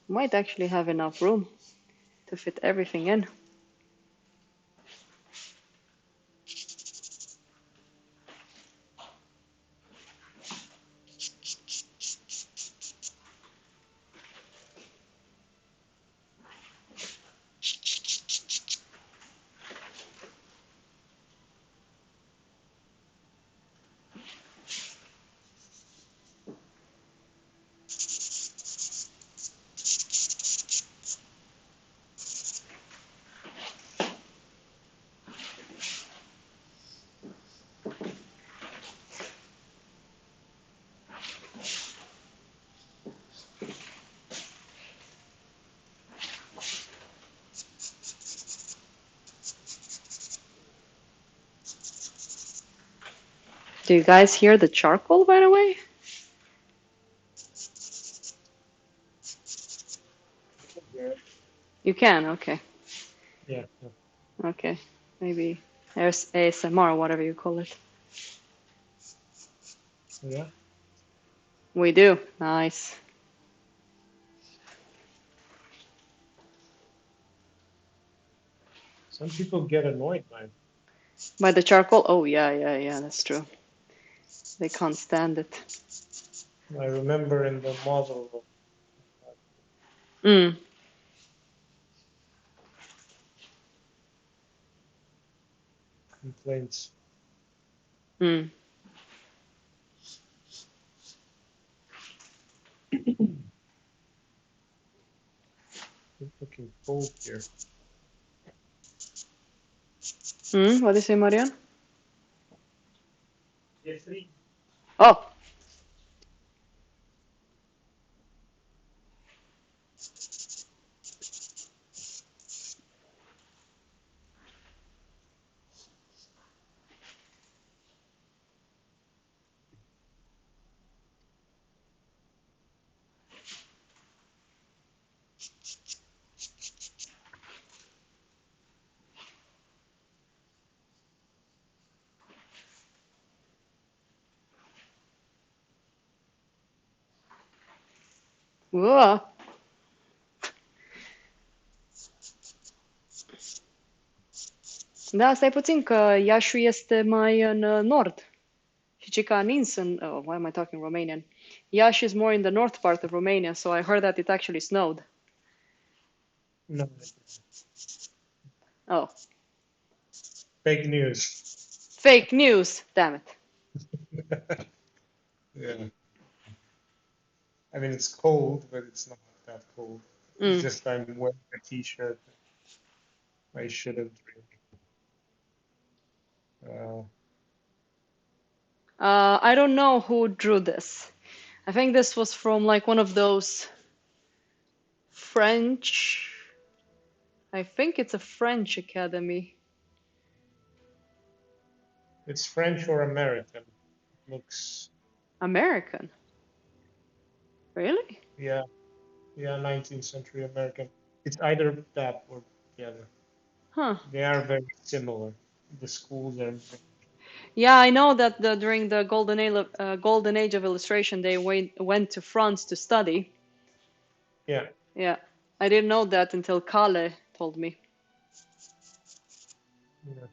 Might actually have enough room to fit everything in. Do you guys hear the charcoal, by the way? Yeah. You can, okay. Yeah. Okay. Maybe there's ASMR, whatever you call it. Yeah. We do. Nice. Some people get annoyed by it. By the charcoal? Oh, yeah, that's true. They can't stand it. I remember in the model Mm, complaints. mm. It's looking cold here. What do you say, Marian? Yes, three. Oh, whoa. Da, stai puțin că Iași este mai în nord. Și ci că a nins în... Oh, why am I talking Romanian? Iași is more in the north part of Romania, so I heard that it actually snowed. No, Oh, fake news. fake news, damn it. Yeah. I mean, it's cold, but it's not that cold. It's just I'm wearing a t-shirt. I shouldn't really. I don't know who drew this. I think this was from like one of those French. I think it's a French academy. It's French or American. Looks. American. Really? Yeah, 19th century American. It's either that or the other. Huh. They are very similar. The schools are. Yeah, I know that during the golden age of illustration, they went to France to study. Yeah. Yeah, I didn't know that until Kale told me. Yeah.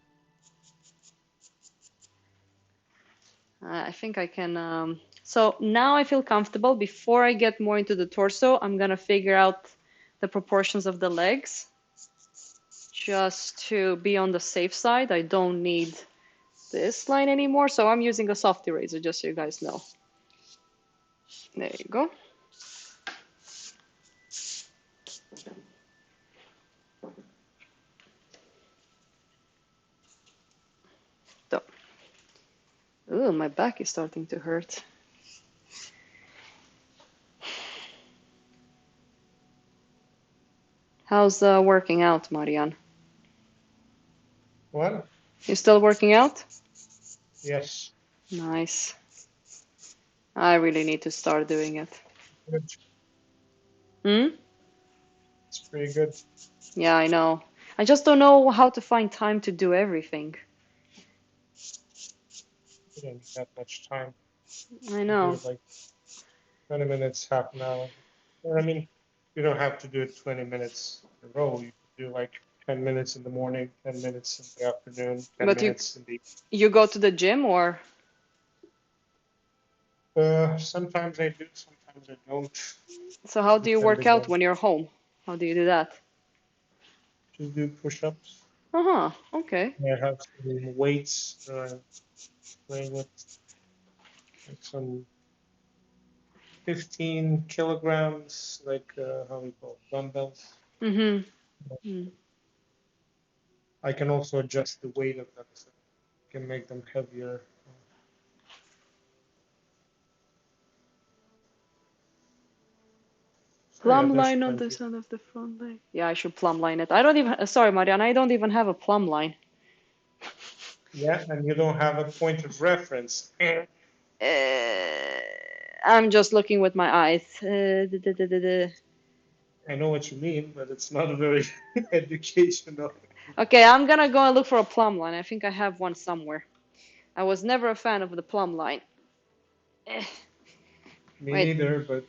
I think I can. So now I feel comfortable. Before I get more into the torso, I'm gonna figure out the proportions of the legs, just to be on the safe side. I don't need this line anymore, so I'm using a soft eraser, just so you guys know. There you go. So, ooh, my back is starting to hurt. How's working out, Marian? What? You still working out? Yes. Nice. I really need to start doing it. Good. Hmm? It's pretty good. Yeah, I know. I just don't know how to find time to do everything. You don't need that much time. I You know. do like 20 minutes, half an hour. Or, I mean, you don't have to do it 20 minutes in a row. You can do like 10 minutes in the morning, 10 minutes in the afternoon, 10 But minutes in the. you go to the gym or? Sometimes I do, sometimes I don't. So how do you work Depending out on. when you're home? How do you do that? Just do push-ups. Uh-huh. Okay. I have some weights that I'm playing with, like some 15 kilograms, like how we call it, dumbbells. Mm-hmm. Mm. I can also adjust the weight of them, so I can make them heavier. So yeah, Plumb there's line on the plenty. side of the front leg. Yeah, I should plumb line it. I don't even. Sorry, Mariana. I don't even have a plumb line. Yeah, and you don't have a point of reference. I'm just looking with my eyes. I know what you mean, but it's not very educational. Okay, I'm gonna go and look for a plumb line. I think I have one somewhere. I was never a fan of the plumb line. Eh, Me Wait. neither, but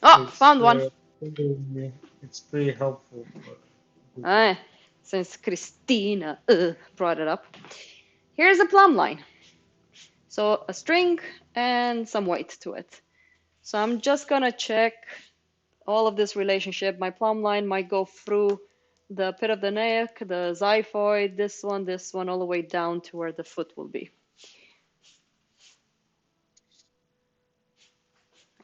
Oh, it's found one. it's pretty helpful for. Since Christina brought it up. Here's a plumb line. So a string and some weight to it. So I'm just gonna check all of this relationship. My plumb line might go through the pit of the neck, the xiphoid, this one, all the way down to where the foot will be.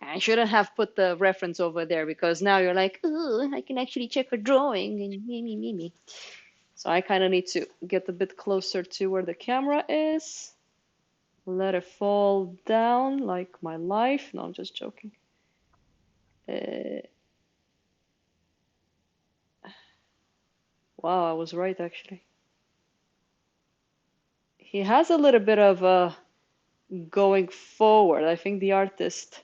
I shouldn't have put the reference over there because now you're like, oh, I can actually check a drawing and me. So I kind of need to get a bit closer to where the camera is. Let it fall down like my life. No, I'm just joking. Wow, I was right actually. He has a little bit of going forward. I think the artist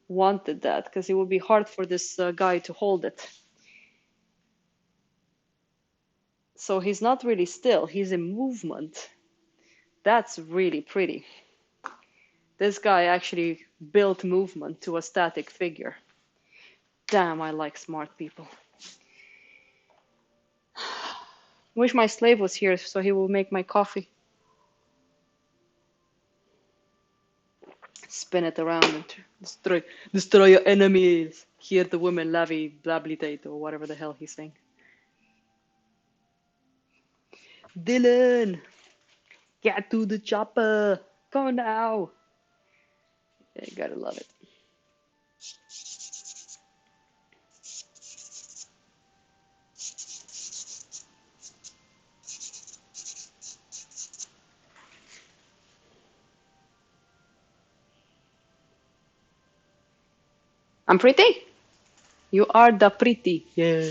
wanted that because it would be hard for this guy to hold it. So he's not really still, he's in movement. That's really pretty. This guy actually built movement to a static figure. Damn, I like smart people. Wish my slave was here so he will make my coffee. Spin it around and destroy your enemies. Hear the women lavy blablitate or whatever the hell he's saying. Dylan, get to the chopper. Come on now. Yeah, you gotta love it. I'm pretty? You are the pretty. Yeah.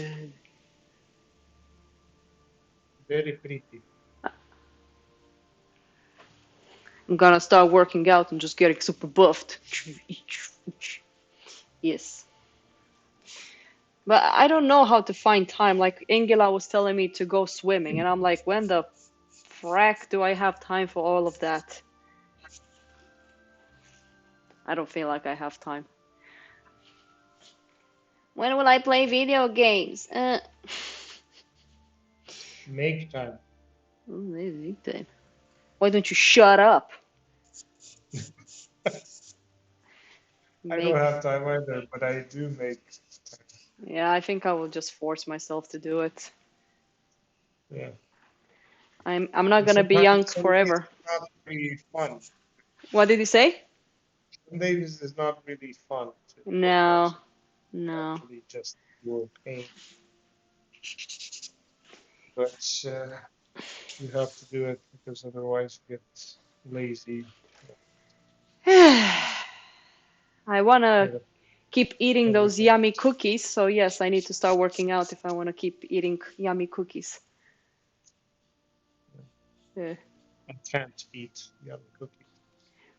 Very pretty. I'm gonna start working out and just getting super buffed. Yes. But I don't know how to find time. Like Ingela was telling me to go swimming, and I'm like, when the frack do I have time for all of that? I don't feel like I have time. When will I play video games? Make time. Why don't you shut up? I don't Make. have time either, but I do make time. Yeah, I think I will just force myself to do it. Yeah. I'm not And gonna be young sometimes some days forever. it's not really fun. What did you say? Some days it's not really fun to work out. No, So no. actually just your pain. But you have to do it because otherwise you get lazy. I wanna Yeah, keep eating those everything. yummy cookies, so yes, I need to start working out if I wanna keep eating yummy cookies. Yeah. I can't eat yummy cookies.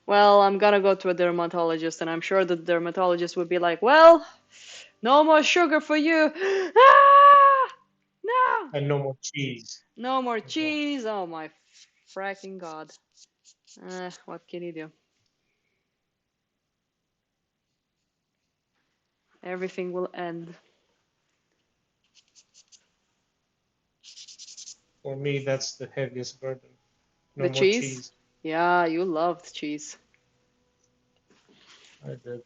Well, I'm gonna go to a dermatologist, and I'm sure the dermatologist would be like, "Well, no more sugar for you." Ah! No! And no more cheese No more as well. cheese. Oh my fracking god. What can you do? Everything will end. For me, that's the heaviest burden. No The more cheese? cheese. Yeah, you loved cheese. I did.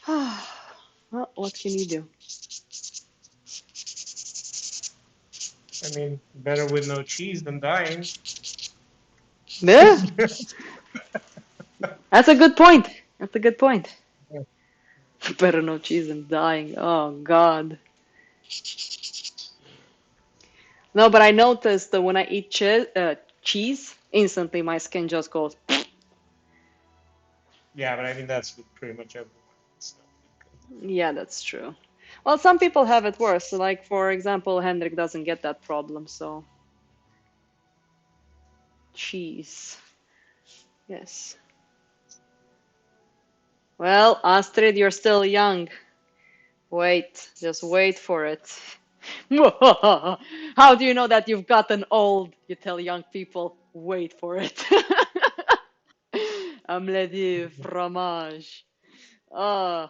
Well, what can you do? I mean, better with no cheese than dying. Yeah, that's a good point. That's a good point. Yeah. Better no cheese than dying. Oh God. No, but I noticed that when I eat cheese, instantly my skin just goes. Yeah, but I mean that's with pretty much everyone. So. Yeah, that's true. Well, some people have it worse. Like, for example, Hendrik doesn't get that problem, so cheese. Yes. Well, Astrid, you're still young. Wait, just wait for it. How do you know that you've gotten old? You tell young people, wait for it. Omelette du fromage. Oh,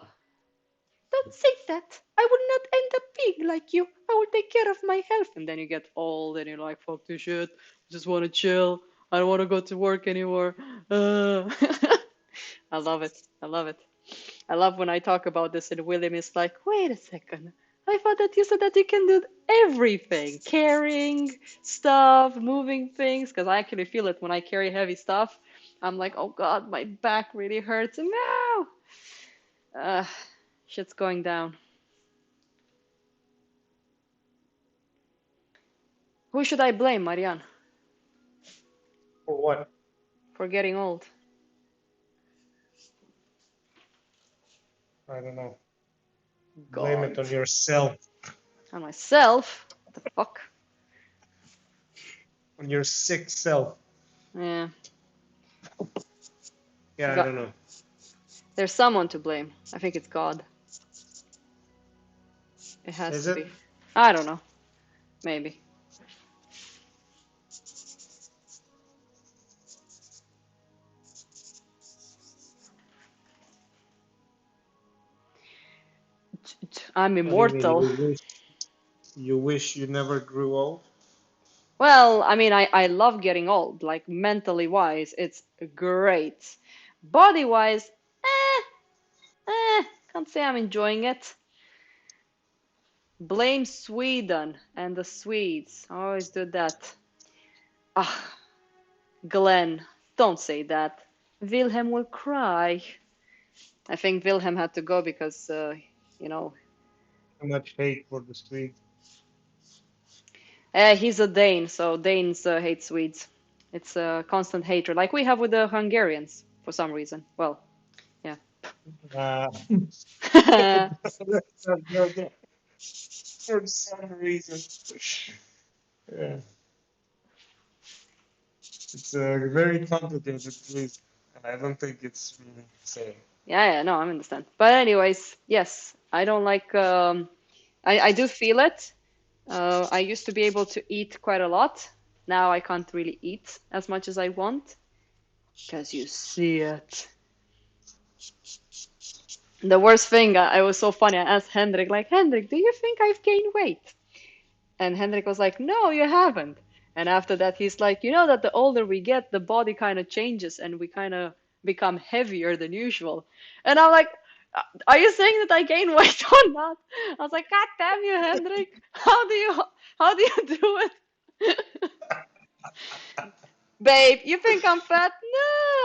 don't say that. I will not end up big like you. I will take care of my health. And then you get old and you're like, fuck this shit. I just want to chill. I don't want to go to work anymore. I love it. I love it. I love when I talk about this and William is like, wait a second. I thought that you said that you can do everything. Carrying stuff, moving things. Because I actually feel it when I carry heavy stuff. I'm like, oh God, my back really hurts. No! Uh, shit's going down. Who should I blame, Marianne, For what? for getting old? I don't know. Blame it God. on yourself, On myself? What the fuck? on your sick self. Yeah. Yeah, I God. don't know. There's someone to blame. I think it's God. It has Is to it? be. I don't know. Maybe. I'm What do you mean? immortal. You wish you never grew old? Well, I mean, I love getting old. Like, mentally wise, it's great. Body wise, can't say I'm enjoying it. Blame Sweden and the Swedes. I always do that. Ah, Glenn, don't say that. Wilhelm will cry. I think Wilhelm had to go because, you know, Too much hate for the Swedes. he's a Dane, so Danes hate Swedes. It's a constant hatred, like we have with the Hungarians for some reason. Well, yeah. Uh, for some reason. Yeah, it's a very complicated reason. I don't think it's really the same. Yeah, no, I understand. But anyways, yes, I don't like. I do feel it. I used to be able to eat quite a lot. Now I can't really eat as much as I want because you see it. The worst thing, I was so funny. I asked Hendrik, like, Hendrik, do you think I've gained weight? And Hendrik was like, no, you haven't. And after that, he's like, you know that the older we get, the body kind of changes and we kind of become heavier than usual. And I'm like, are you saying that I gain weight or not? I was like, God damn you, Hendrik. How do you do it? Babe, you think I'm fat?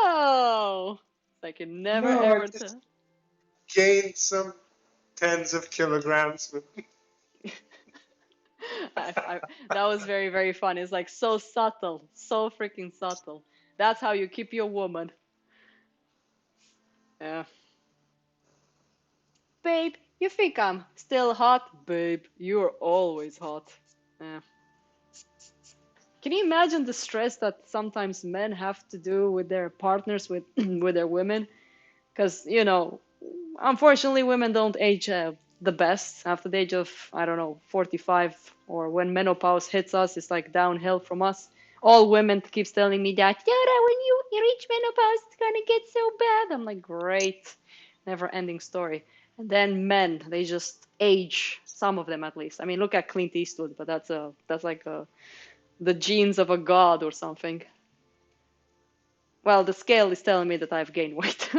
No. Like you never No, I ever just tell. gained some tens of kilograms. That was very, very fun. It's like so subtle, so freaking subtle. That's how you keep your woman. Yeah. Babe, you think I'm still hot? Babe, you're always hot. Yeah. Can you imagine the stress that sometimes men have to do with their partners, with with their women? Because, unfortunately, women don't age the best after the age of, I don't know, 45, or when menopause hits us, it's like downhill from us. All women keeps telling me that, Yara, when you reach menopause, it's gonna get so bad. I'm like, great, never ending story. And then men, they just age, some of them at least. I mean, look at Clint Eastwood, but that's like the genes of a god or something. Well, the scale is telling me that I've gained weight.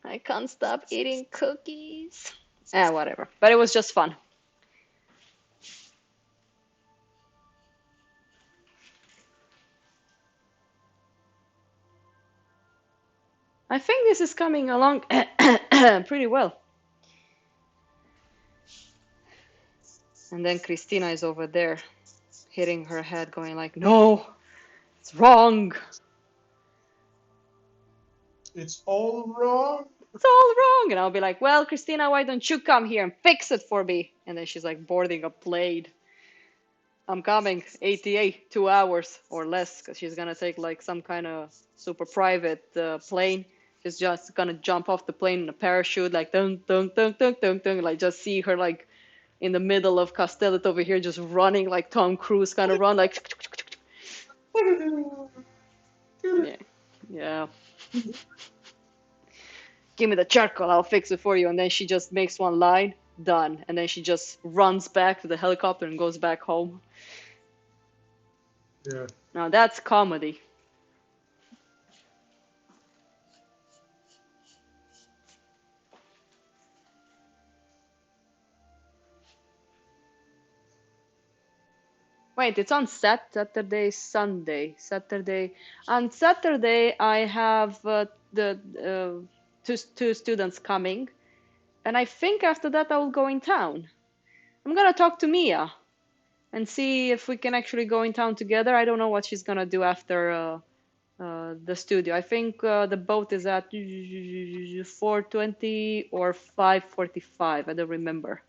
I can't stop eating cookies. Whatever. But it was just fun. I think this is coming along pretty well. And then Christina is over there hitting her head, going like, no, it's wrong. It's all wrong. It's all wrong. And I'll be like, well, Christina, why don't you come here and fix it for me? And then she's like boarding a plane. I'm coming, ATA, 2 hours or less, because she's gonna take like some kind of super private plane. She's just gonna jump off the plane in a parachute, like dun dun dun dun dun dun, like just see her like in the middle of Castellet over here, just running like Tom Cruise kind of run, like yeah, yeah. Give me the charcoal, I'll fix it for you. And then she just makes one line, done, and then she just runs back to the helicopter and goes back home. Yeah. Now that's comedy. Wait, it's on Saturday, Sunday, Saturday. On Saturday, I have the two students coming, and I think after that I will go in town. I'm gonna talk to Mia. and see if we can actually go in town together. I don't know what she's gonna do after the studio. I think the boat is at 4:20 or 5:45. I don't remember.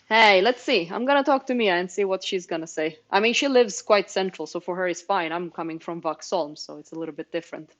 Hey, let's see. I'm gonna talk to Mia and see what she's gonna say. I mean, she lives quite central, so for her it's fine. I'm coming from Vaxholm, so it's a little bit different.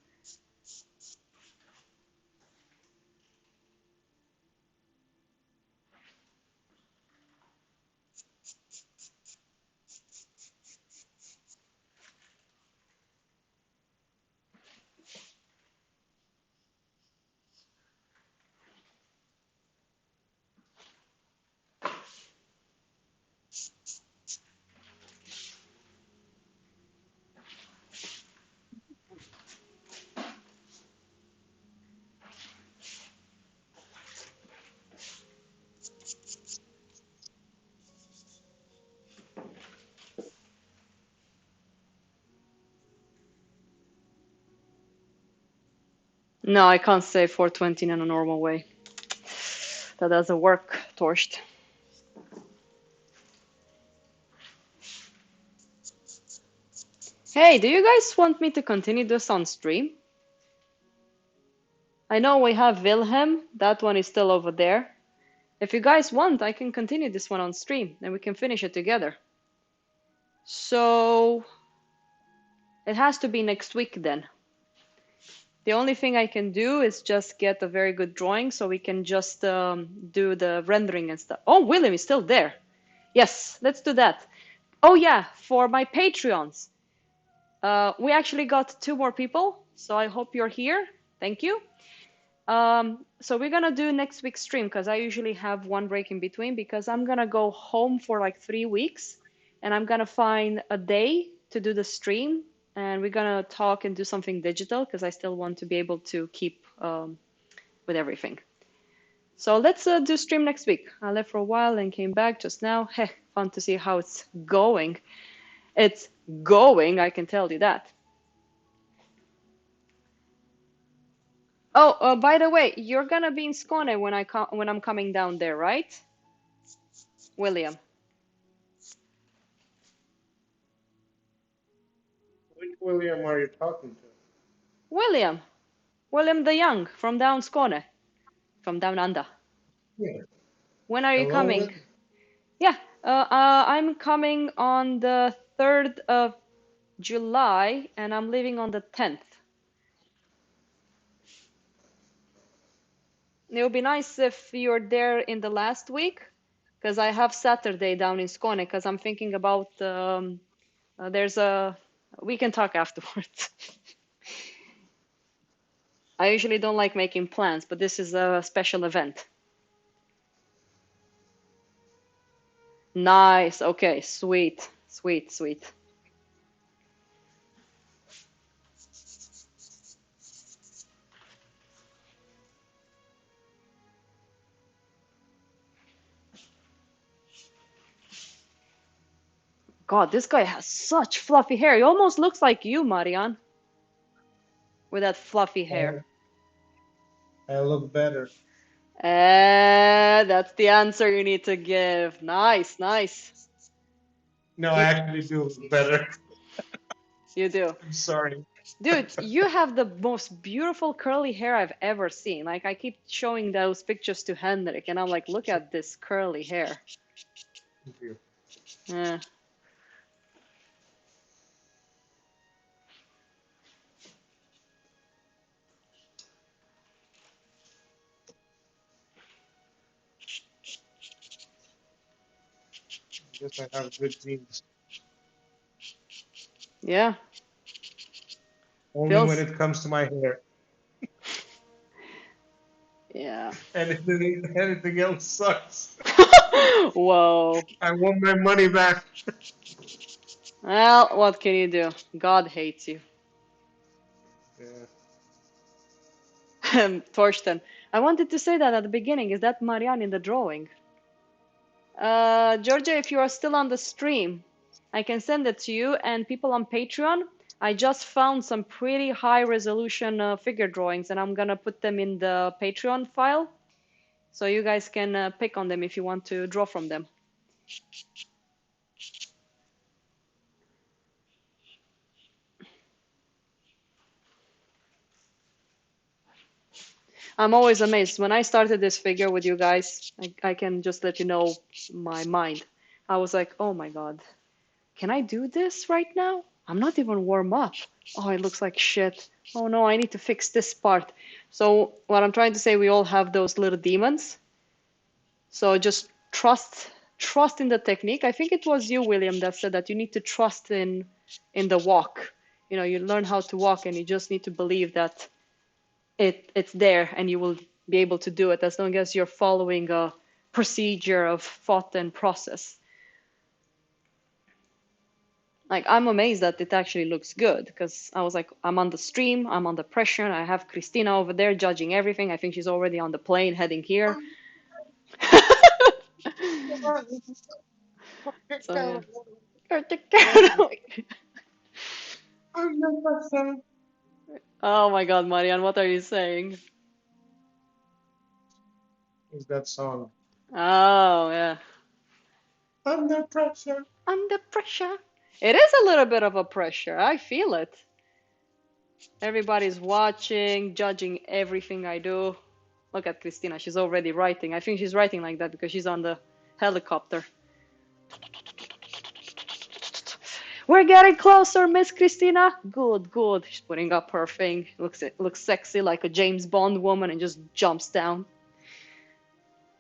No, I can't say 4:20 in a normal way. That doesn't work, Torst. Hey, do you guys want me to continue this on stream? I know we have Wilhelm. That one is still over there. If you guys want, I can continue this one on stream and we can finish it together. So it has to be next week then. The only thing I can do is just get a very good drawing so we can just do the rendering and stuff. Oh, William is still there. Yes, let's do that. Oh yeah, for my Patreons. We actually got 2 more people, so I hope you're here. Thank you. So we're gonna do next week's stream because I usually have one break in between because I'm gonna go home for like 3 weeks and I'm gonna find a day to do the stream and we're gonna talk and do something digital because I still want to be able to keep with everything. So let's do stream next week. I left for a while and came back just now. Heh, fun to see how it's going. It's going, I can tell you that. Oh, by the way, you're gonna be in Skåne when I'm coming down there, right? William. Which William are you talking to? William. William the Young from down Skåne. From down under. Yeah. When are you Hello, coming? Yeah, I'm coming on the 3rd of July and I'm leaving on the 10th. It would be nice if you're there in the last week, because I have Saturday down in Skåne, because I'm thinking about there's a we can talk afterwards. I usually don't like making plans, but this is a special event. Nice. Okay, sweet, sweet, sweet. God, this guy has such fluffy hair. He almost looks like you, Marian, with that fluffy hair. I look better. That's the answer you need to give. Nice, nice. No, I actually do look better. You do. I'm sorry. Dude, you have the most beautiful curly hair I've ever seen. Like, I keep showing those pictures to Henrik, and I'm like, look at this curly hair. Thank you. Yeah. I guess I have good genes. Yeah. Only Feels. when it comes to my hair. Yeah. Anything else sucks. Whoa. I want my money back. Well, what can you do? God hates you. Yeah. Torsten, I wanted to say that at the beginning. Is that Marianne in the drawing? Georgia, if you are still on the stream, I can send it to you. And people on Patreon, I just found some pretty high resolution figure drawings, and I'm gonna put them in the Patreon file. So you guys can pick on them if you want to draw from them. I'm always amazed. When I started this figure with you guys, I can just let you know my mind. I was like, oh my God, can I do this right now? I'm not even warm up. Oh, it looks like shit. Oh no, I need to fix this part. So what I'm trying to say, we all have those little demons. So just trust in the technique. I think it was you, William, that said that you need to trust in the walk. You know, you learn how to walk and you just need to believe that it's there and you will be able to do it as long as you're following a procedure of thought and process. Like, I'm amazed that it actually looks good because I was like, I'm on the stream, I'm under pressure. I have Christina over there judging everything. I think she's already on the plane heading here. So yeah. Oh my God, Marian, what are you saying? Is that song? Oh yeah. Under pressure. Under pressure. It is a little bit of a pressure. I feel it. Everybody's watching, judging everything I do. Look at Christina. She's already writing. I think she's writing like that because she's on the helicopter. We're getting closer, Miss Christina. Good, good. She's putting up her thing. Looks sexy like a James Bond woman and just jumps down.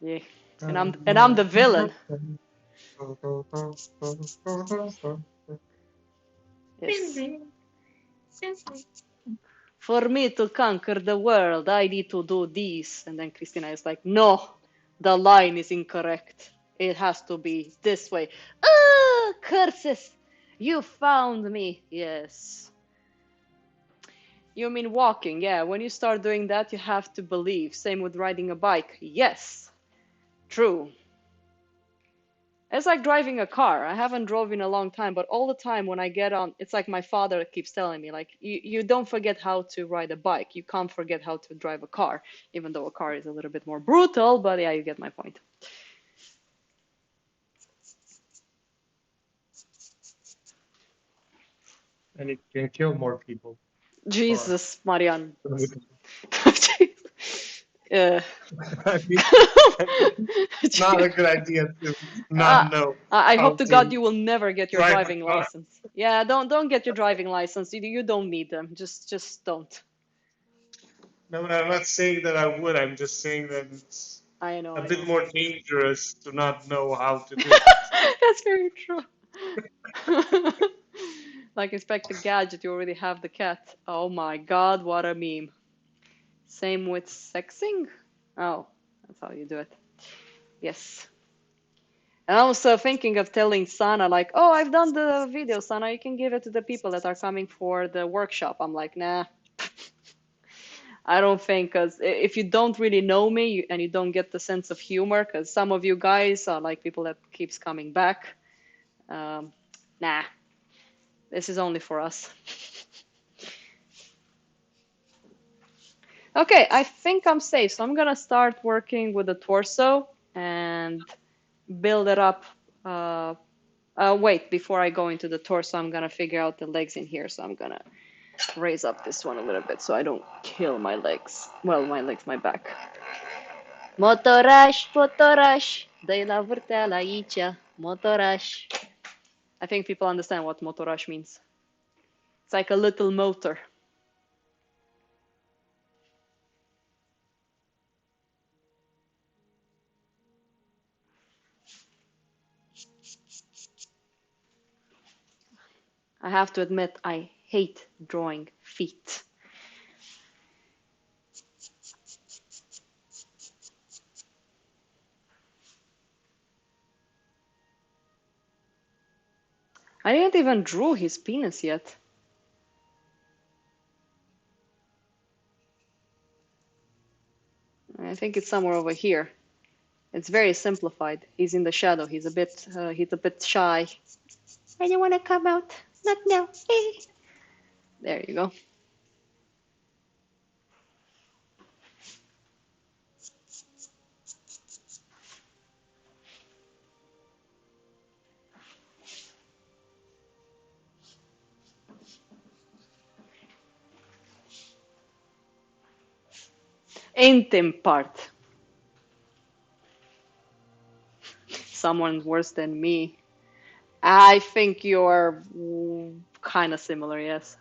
Yeah. And I'm the villain. Yes. For me to conquer the world, I need to do this. And then Christina is like, no, the line is incorrect. It has to be this way. Ah, curses! You found me. Yes. You mean walking? Yeah, when you start doing that, you have to believe. Same with riding a bike. Yes, true. It's like driving a car. I haven't drove in a long time, but all the time when I get on, it's like my father keeps telling me, like, you don't forget how to ride a bike. You can't forget how to drive a car, even though a car is a little bit more brutal, but yeah, you get my point. And it can kill more people. Jesus, Marian. Yeah. I mean, it's not a good idea to Uh, not know I how hope to God to you will never get your drive a driving car. license. Yeah, don't get your driving license. You don't need them. Just don't. No, I'm not saying that I would. I'm just saying that it's I a know. bit more dangerous to not know how to do it. That's very true. Like Inspector Gadget, you already have the cat. Oh my God, what a meme. Same with sexing. Oh, that's how you do it. Yes. And I was thinking of telling Sana, like, oh, I've done the video, Sana. You can give it to the people that are coming for the workshop. I'm like, nah, I don't think, because if you don't really know me and you don't get the sense of humor, because some of you guys are like people that keeps coming back, um, nah, this is only for us. Okay, I think I'm safe, so I'm gonna start working with the torso and build it up. Wait, before I go into the torso, I'm gonna figure out the legs in here, so I'm gonna raise up this one a little bit so I don't kill my legs. Well, my legs, my back. Motoraș, dă-i la vârteală aici, motoraș. I think people understand what motoraș means. It's like a little motor. I have to admit, I hate drawing feet. I didn't even draw his penis yet. I think it's somewhere over here. It's very simplified. He's in the shadow. He's a bit shy. I don't want to come out. Not now. There you go. Intim part. Someone worse than me. I think you're kind of similar, yes.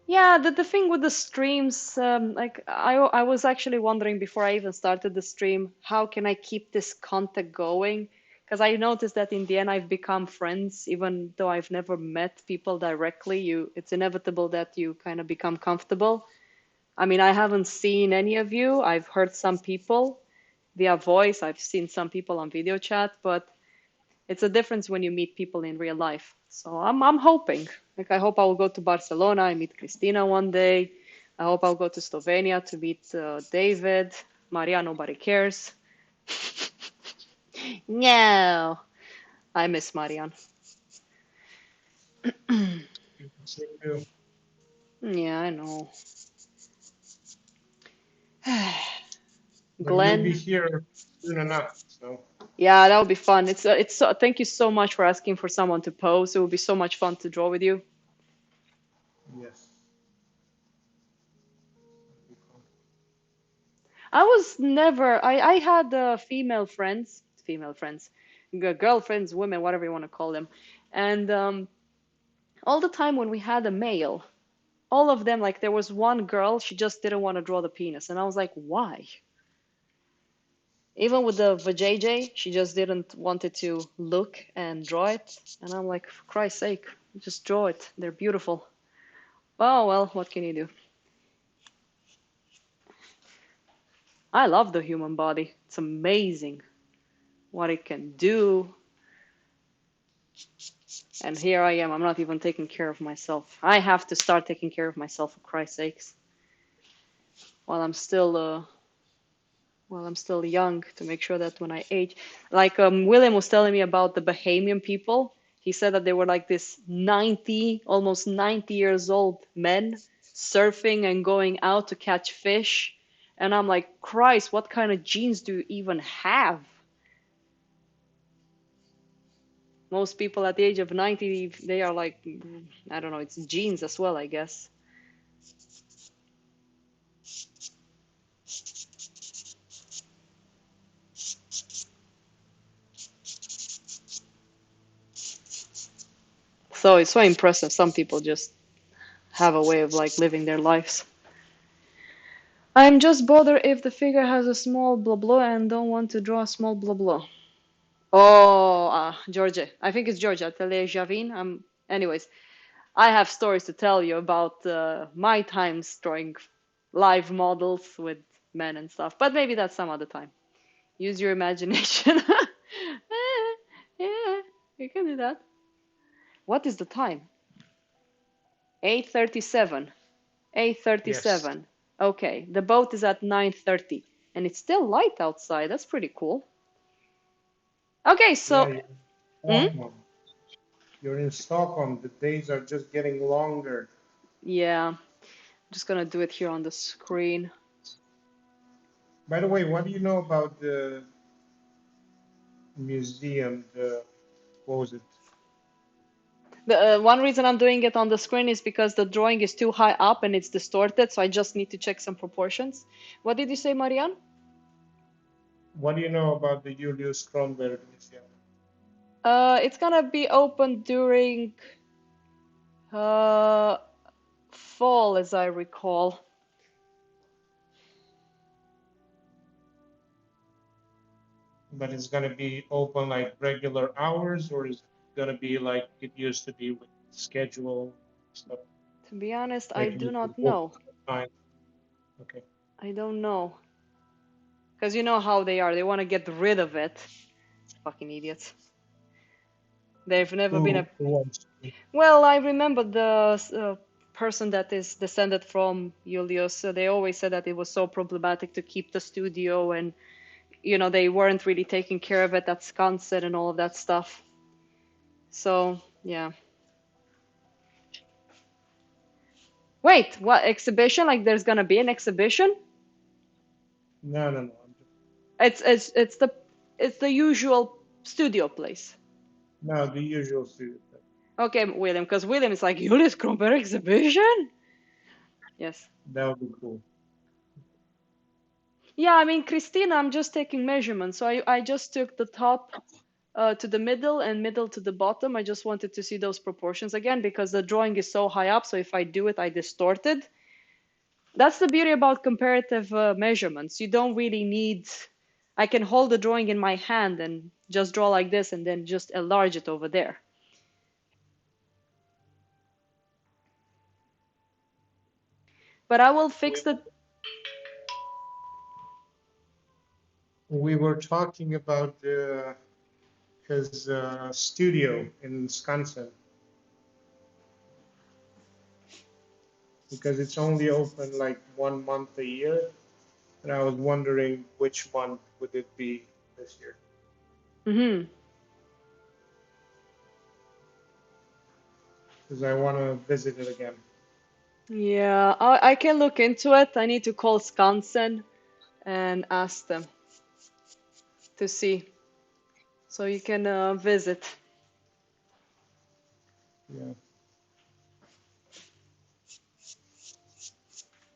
Yeah, the thing with the streams, like I was actually wondering before I even started the stream, how can I keep this contact going? Because I noticed that in the end I've become friends, even though I've never met people directly. It's inevitable that you kind of become comfortable. I mean, I haven't seen any of you. I've heard some people via voice. I've seen some people on video chat, but it's a difference when you meet people in real life. So I'm hoping. Like I hope I will go to Barcelona and meet Christina one day. I hope I'll go to Slovenia to meet David. Maria, nobody cares. No, I miss Marian. Same too. Yeah, I know. But you'll be Glenn. here soon enough. So Yeah, that would be fun. Thank you so much for asking for someone to pose. It would be so much fun to draw with you. yes. I was never. I had female friends, girlfriends, women, whatever you want to call them, and all the time when we had a male, all of them, like there was one girl, she just didn't want to draw the penis, and I was like, why? Even with the vajayjay, she just didn't wanted to look and draw it, and I'm like, for Christ's sake, just draw it. They're beautiful. Oh well, what can you do? I love the human body. It's amazing what it can do. And here I am. I'm not even taking care of myself. I have to start taking care of myself for Christ's sakes while I'm still young to make sure that when I age, like William was telling me about the Bahamian people. He said that they were like this 90, almost 90 years old men surfing and going out to catch fish. And I'm like, Christ, what kind of genes do you even have? Most people at the age of 90, they are like, I don't know, it's genes as well, I guess. So it's so impressive. Some people just have a way of like living their lives. I'm just bothered if the figure has a small blah blah and don't want to draw a small blah blah. Oh, Georgia. I think it's Georgia. Atelier Javin. Anyways, I have stories to tell you about my times drawing live models with men and stuff, but maybe that's some other time. Use your imagination. Yeah, you can do that. What is the time? 8:37. Yes. 8:37. Okay, the boat is at 9:30 and it's still light outside. That's pretty cool. Okay, Yeah, so you're in mm? Stockholm. You're in Stockholm. The days are just getting longer. Yeah, I'm just gonna do it here on the screen. By the way, what do you know about the museum? The what was it? The one reason I'm doing it on the screen is because the drawing is too high up and it's distorted, so I just need to check some proportions. What did you say, Marianne? What do you know about the Julius Kronberg Museum? It's gonna be open during uh, fall, as I recall. But it's gonna be open like regular hours, or is it gonna be like it used to be with schedule stuff? To be honest, I Like you do can not book know. time. Okay. I don't know. Because you know how they are. They want to get rid of it. Fucking idiots. They've never been a. Who wants to? Well, I remember the person that is descended from Julius. They always said that it was so problematic to keep the studio, and they weren't really taking care of it at Skansen and all of that stuff. So yeah. Wait, what exhibition? Like there's gonna be an exhibition? No, no, no. It's the usual studio place. No, the usual suit. Okay, William, because William is like Julius Kronberg exhibition. Yes. That would be cool. Yeah, I mean, Christina, I'm just taking measurements. So I just took the top to the middle and middle to the bottom. I just wanted to see those proportions again because the drawing is so high up. So if I do it, I distort it. That's the beauty about comparative measurements. You don't really need, I can hold the drawing in my hand and just draw like this and then just enlarge it over there. But I will fix the. We were talking about his studio in Wisconsin because it's only open like 1 month a year, and I was wondering which month would it be this year Hmm. because I want to visit it again. Yeah, I can look into it. I need to call Skansen and ask them to see. So you can visit. Yeah.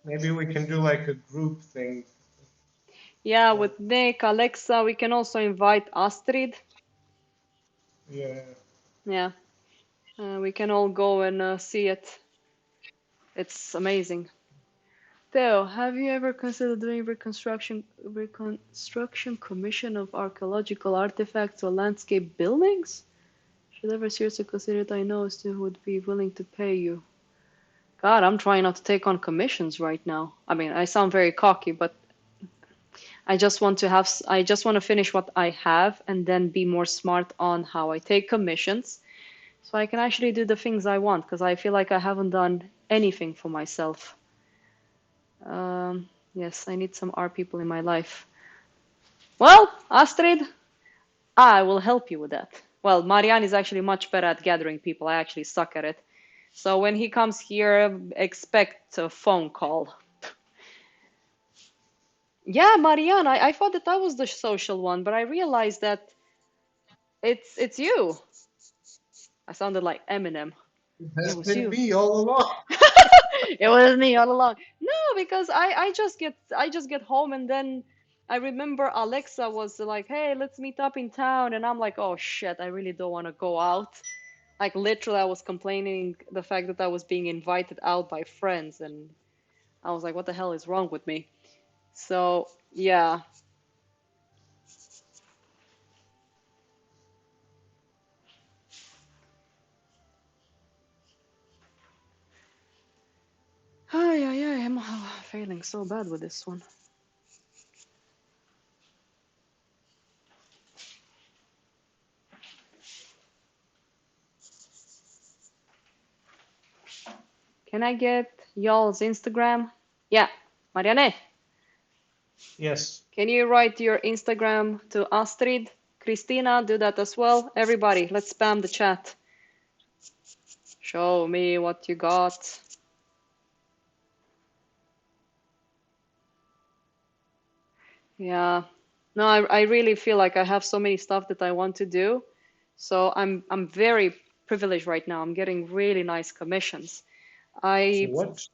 Maybe we can do like a group thing. Yeah, Like, with Nick, Alexa, we can also invite Astrid. yeah. Yeah, we can all go and see it. It's amazing. Theo, have you ever considered doing reconstruction commission of archaeological artifacts or landscape buildings? Should ever seriously consider it, I know still would be willing to pay you. God, I'm trying not to take on commissions right now. I mean, I sound very cocky, but I just want to finish what I have and then be more smart on how I take commissions so I can actually do the things I want because I feel like I haven't done anything for myself. Yes, I need some art people in my life. Well, Astrid, I will help you with that. Well, Marianne is actually much better at gathering people. I actually suck at it. So when he comes here, expect a phone call. Yeah, Marianne, I thought that I was the social one, but I realized that it's you. I sounded like Eminem. It It has was been you. me all along. It was me all along. No, because I just get home and then I remember Alexa was like, "Hey, let's meet up in town," and I'm like, "Oh shit, I really don't want to go out." Like literally, I was complaining the fact that I was being invited out by friends, and I was like, "What the hell is wrong with me?" So yeah. Ay, ay, ay, I'm failing so bad with this one. Can I get y'all's Instagram? Yeah, Marianne, Yes. can you write your Instagram to Astrid? Christina, do that as well. Everybody, let's spam the chat. Show me what you got. Yeah. No, I really feel like I have so many stuff that I want to do. So I'm very privileged right now. I'm getting really nice commissions. I What?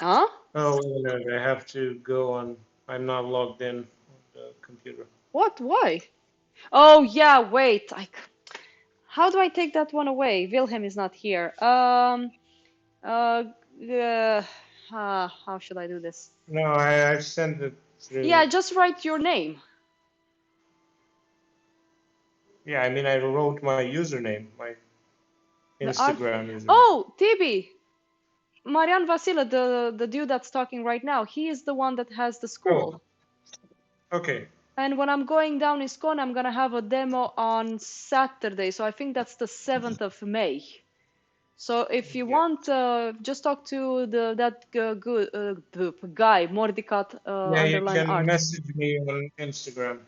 huh? Oh, no, I have to go on. I'm not logged in on the computer. What? Why? Oh yeah, wait. How do I take that one away? Wilhelm is not here. Uh, uh how should I do this? No, I sent it Yeah, through. just write your name. Yeah, I mean, I wrote my username, my The art. Instagram username. Oh, Tibi, Marian Vasile, the dude that's talking right now. He is the one that has the Oh, school. okay. And when I'm going down in Skåne, I'm gonna have a demo on Saturday. So I think that's the 7th of May. So if you Yeah. want, just talk to that good guy, Mordicat Yeah, you underline can art. message me on Instagram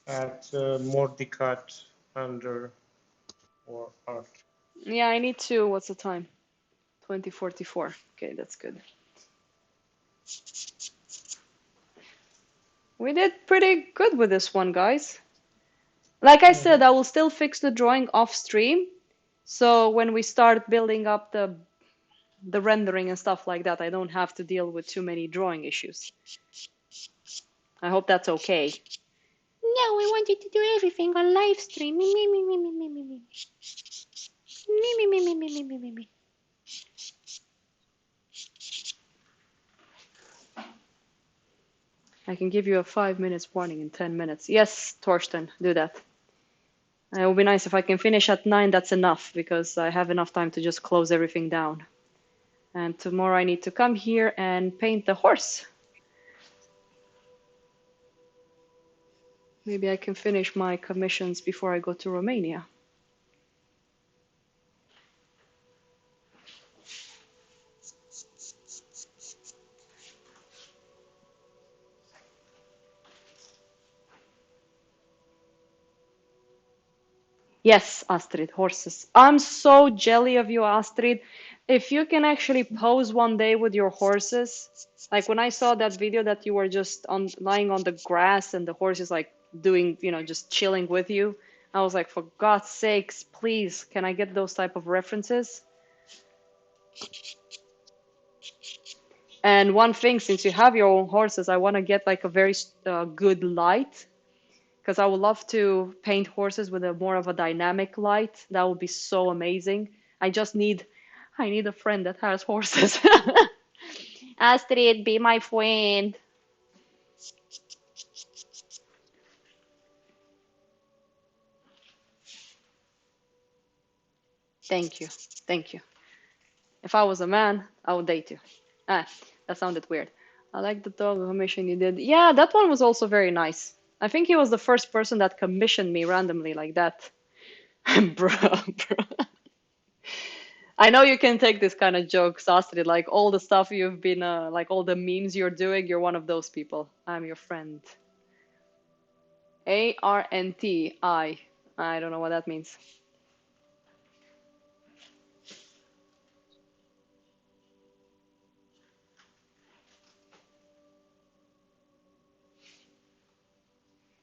at Mordicat under or art. Yeah, I need to. What's the time? 2044. Okay, that's good. We did pretty good with this one, guys. Like I said, I will still fix the drawing off stream. So when we start building up the rendering and stuff like that, I don't have to deal with too many drawing issues. I hope that's okay. No, we wanted to do everything on live stream. Me, me, me, me, me, me, me, me. Me, me, me, me, me, me, me, me, me. I can give you a 5 minutes warning in 10 minutes. Yes, Torsten, do that. It would be nice if I can finish at 9, that's enough, because I have enough time to just close everything down. And tomorrow I need to come here and paint the horse. Maybe I can finish my commissions before I go to Romania. Yes, Astrid, horses. I'm so jelly of you, Astrid. If you can actually pose one day with your horses, like when I saw that video that you were just lying on the grass and the horse is like doing, just chilling with you, I was like, for God's sakes, please, can I get those type of references? And one thing, since you have your own horses, I want to get like a very good light, because I would love to paint horses with a more of a dynamic light. That would be so amazing. I need a friend that has horses. Astrid, be my friend. Thank you. Thank you. If I was a man, I would date you. Ah, that sounded weird. I like the dog commission you did. Yeah, that one was also very nice. I think he was the first person that commissioned me randomly like that. Bro, bro. I know you can take this kind of jokes, Astrid, like all the stuff you've been, like all the memes you're doing, you're one of those people. I'm your friend. ARNTI. I don't know what that means.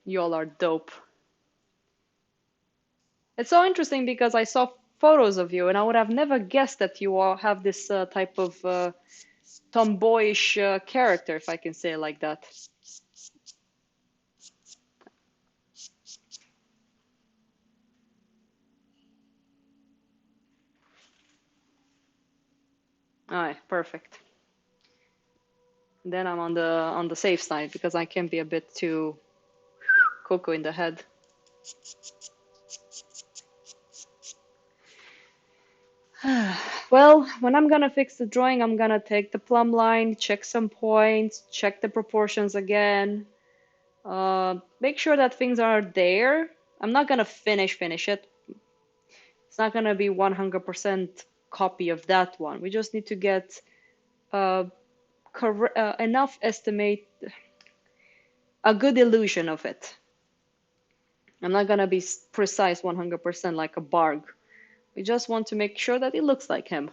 You all are dope. It's so interesting because I saw photos of you and I would have never guessed that you all have this type of tomboyish character, if I can say it like that. Alright, perfect. Then I'm on the safe side because I can be a bit too cuckoo in the head. Well, when I'm gonna fix the drawing, I'm gonna take the plumb line, check some points, check the proportions again, make sure that things are there. I'm not gonna finish it. It's not gonna be 100% copy of that one. We just need to get uh, enough estimate, a good illusion of it. I'm not gonna be precise 100% like a Barg. We just want to make sure that it looks like him.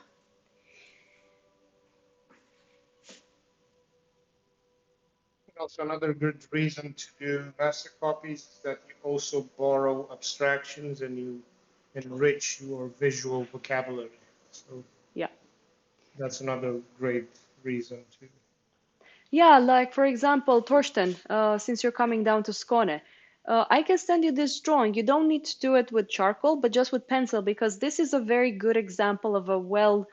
Also, another good reason to do master copies is that you also borrow abstractions and you enrich your visual vocabulary. So Yeah. that's another great reason to. Yeah, like for example, Torsten, since you're coming down to Skåne, I can send you this drawing. You don't need to do it with charcoal, but just with pencil, because this is a very good example of a well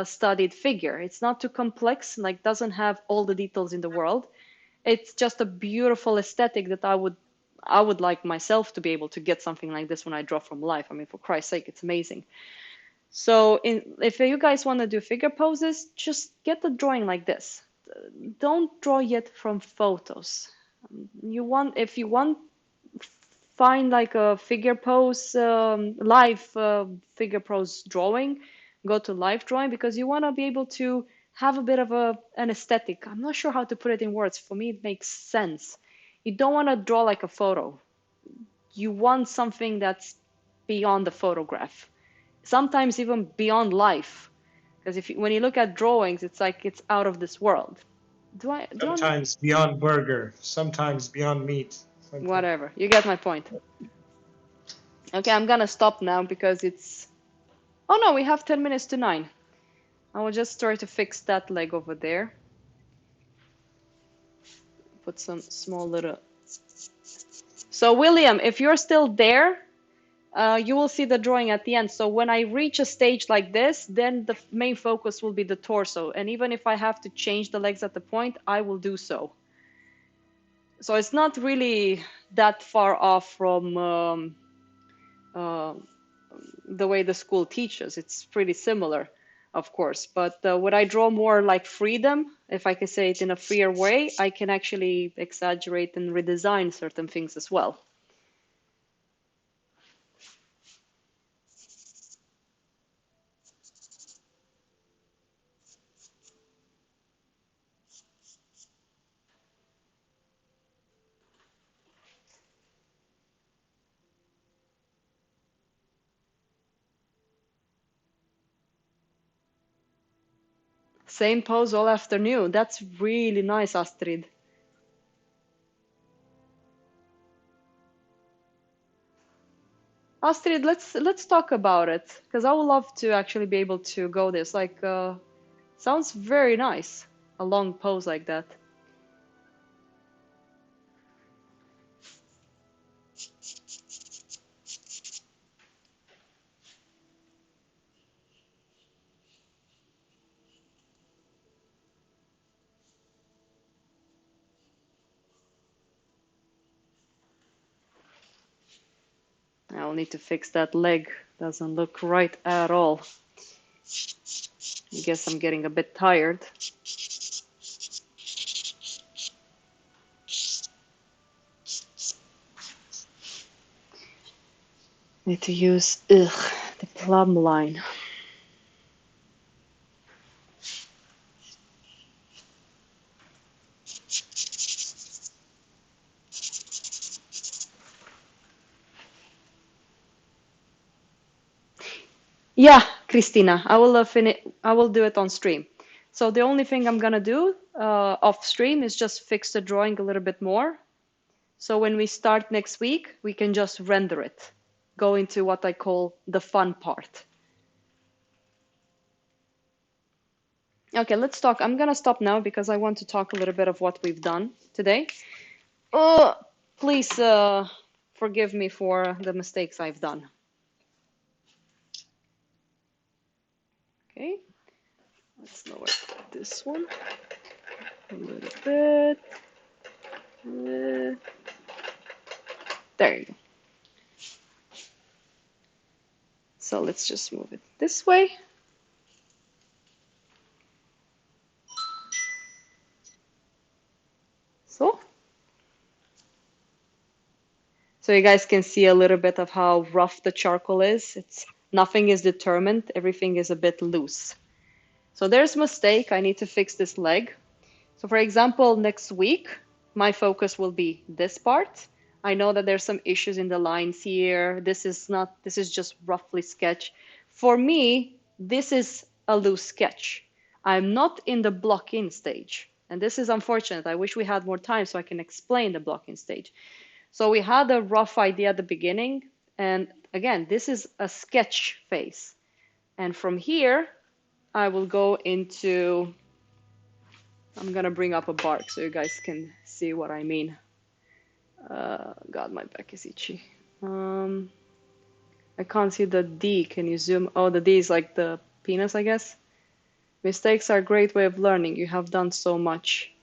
studied figure. It's not too complex, like doesn't have all the details in the world. It's just a beautiful aesthetic that I would like myself to be able to get something like this when I draw from life. I mean, for Christ's sake, it's amazing. So if you guys want to do figure poses, just get the drawing like this. Don't draw yet from photos. If you want, find like a figure pose, live figure pose drawing, go to live drawing because you want to be able to have a bit of an aesthetic. I'm not sure how to put it in words. For me, it makes sense. You don't want to draw like a photo. You want something that's beyond the photograph, sometimes even beyond life. Because when you look at drawings, it's like it's out of this world. Sometimes beyond burger, sometimes beyond meat. Sometimes. Whatever. You get my point. Okay, I'm gonna stop now because it's... Oh no, we have 10 minutes to 9. I will just try to fix that leg over there. Put some small little... So William, if you're still there, you will see the drawing at the end. So when I reach a stage like this, then the main focus will be the torso. And even if I have to change the legs at the point, I will do so. So it's not really that far off from uh, the way the school teaches. It's pretty similar, of course. But when I draw more like freedom, if I can say it in a freer way, I can actually exaggerate and redesign certain things as well. Same pose all afternoon. That's really nice, Astrid. Astrid, let's talk about it because I would love to actually be able to go this. Like, sounds very nice. A long pose like that. I'll need to fix that leg. Doesn't look right at all. I guess I'm getting a bit tired. Need to use the Plum Line. Yeah, Christina, I will finish. I will do it on stream. So the only thing I'm gonna do off stream is just fix the drawing a little bit more. So when we start next week, we can just render it, go into what I call the fun part. Okay, let's talk. I'm gonna stop now because I want to talk a little bit of what we've done today. Please forgive me for the mistakes I've done. Okay, let's lower this one a little bit. There you go. So let's just move it this way. So you guys can see a little bit of how rough the charcoal is. Nothing is determined, everything is a bit loose. So there's a mistake, I need to fix this leg. So for example, next week, my focus will be this part. I know that there's some issues in the lines here. This is just roughly sketch. For me, this is a loose sketch. I'm not in the block-in stage. And this is unfortunate. I wish we had more time so I can explain the block-in stage. So we had a rough idea at the beginning. And again, this is a sketch phase. And from here, I will go into... I'm gonna bring up a bark so you guys can see what I mean. God, my back is itchy. I can't see the D. Can you zoom? Oh, the D is like the penis, I guess. Mistakes are a great way of learning. You have done so much.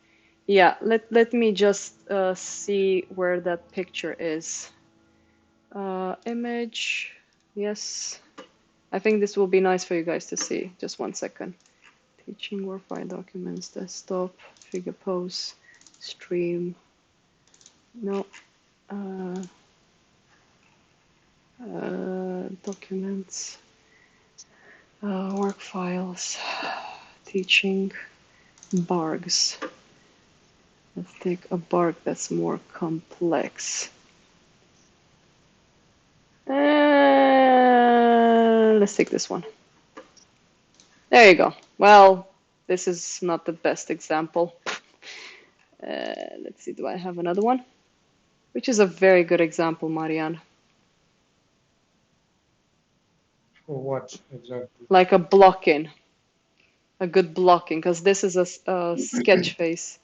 Yeah, let me just see where that picture is. Image. Yes. I think this will be nice for you guys to see. Just 1 second. Teaching workfile documents, desktop, figure pose, stream. No. Documents, work files, teaching, bargs. Let's take a barg that's more complex. Let's take this one. There you go. Well, this is not the best example. Let's see, do I have another one? Which is a very good example, Marianne. For what exactly? Like a blocking, a good blocking, because this is a sketch face.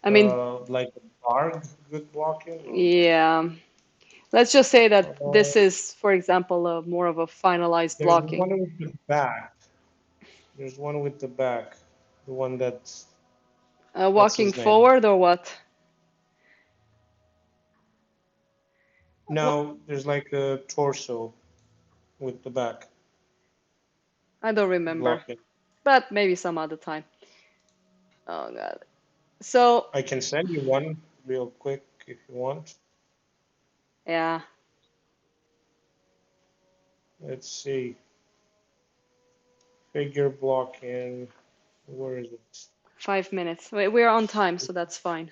I mean, Like a barg, good blocking, or yeah. Let's just say that uh, this is, for example, more of a finalized there's blocking. one with the back. There's one with the back. The one that's what's Walking his name? forward or what? What? No, there's like a torso with the back I don't remember, blocking. but maybe some other time. Oh God. So, I can send you one real quick if you want. yeah, Let's see. Figure blocking. Where is it? 5 minutes. We're on time, so that's fine.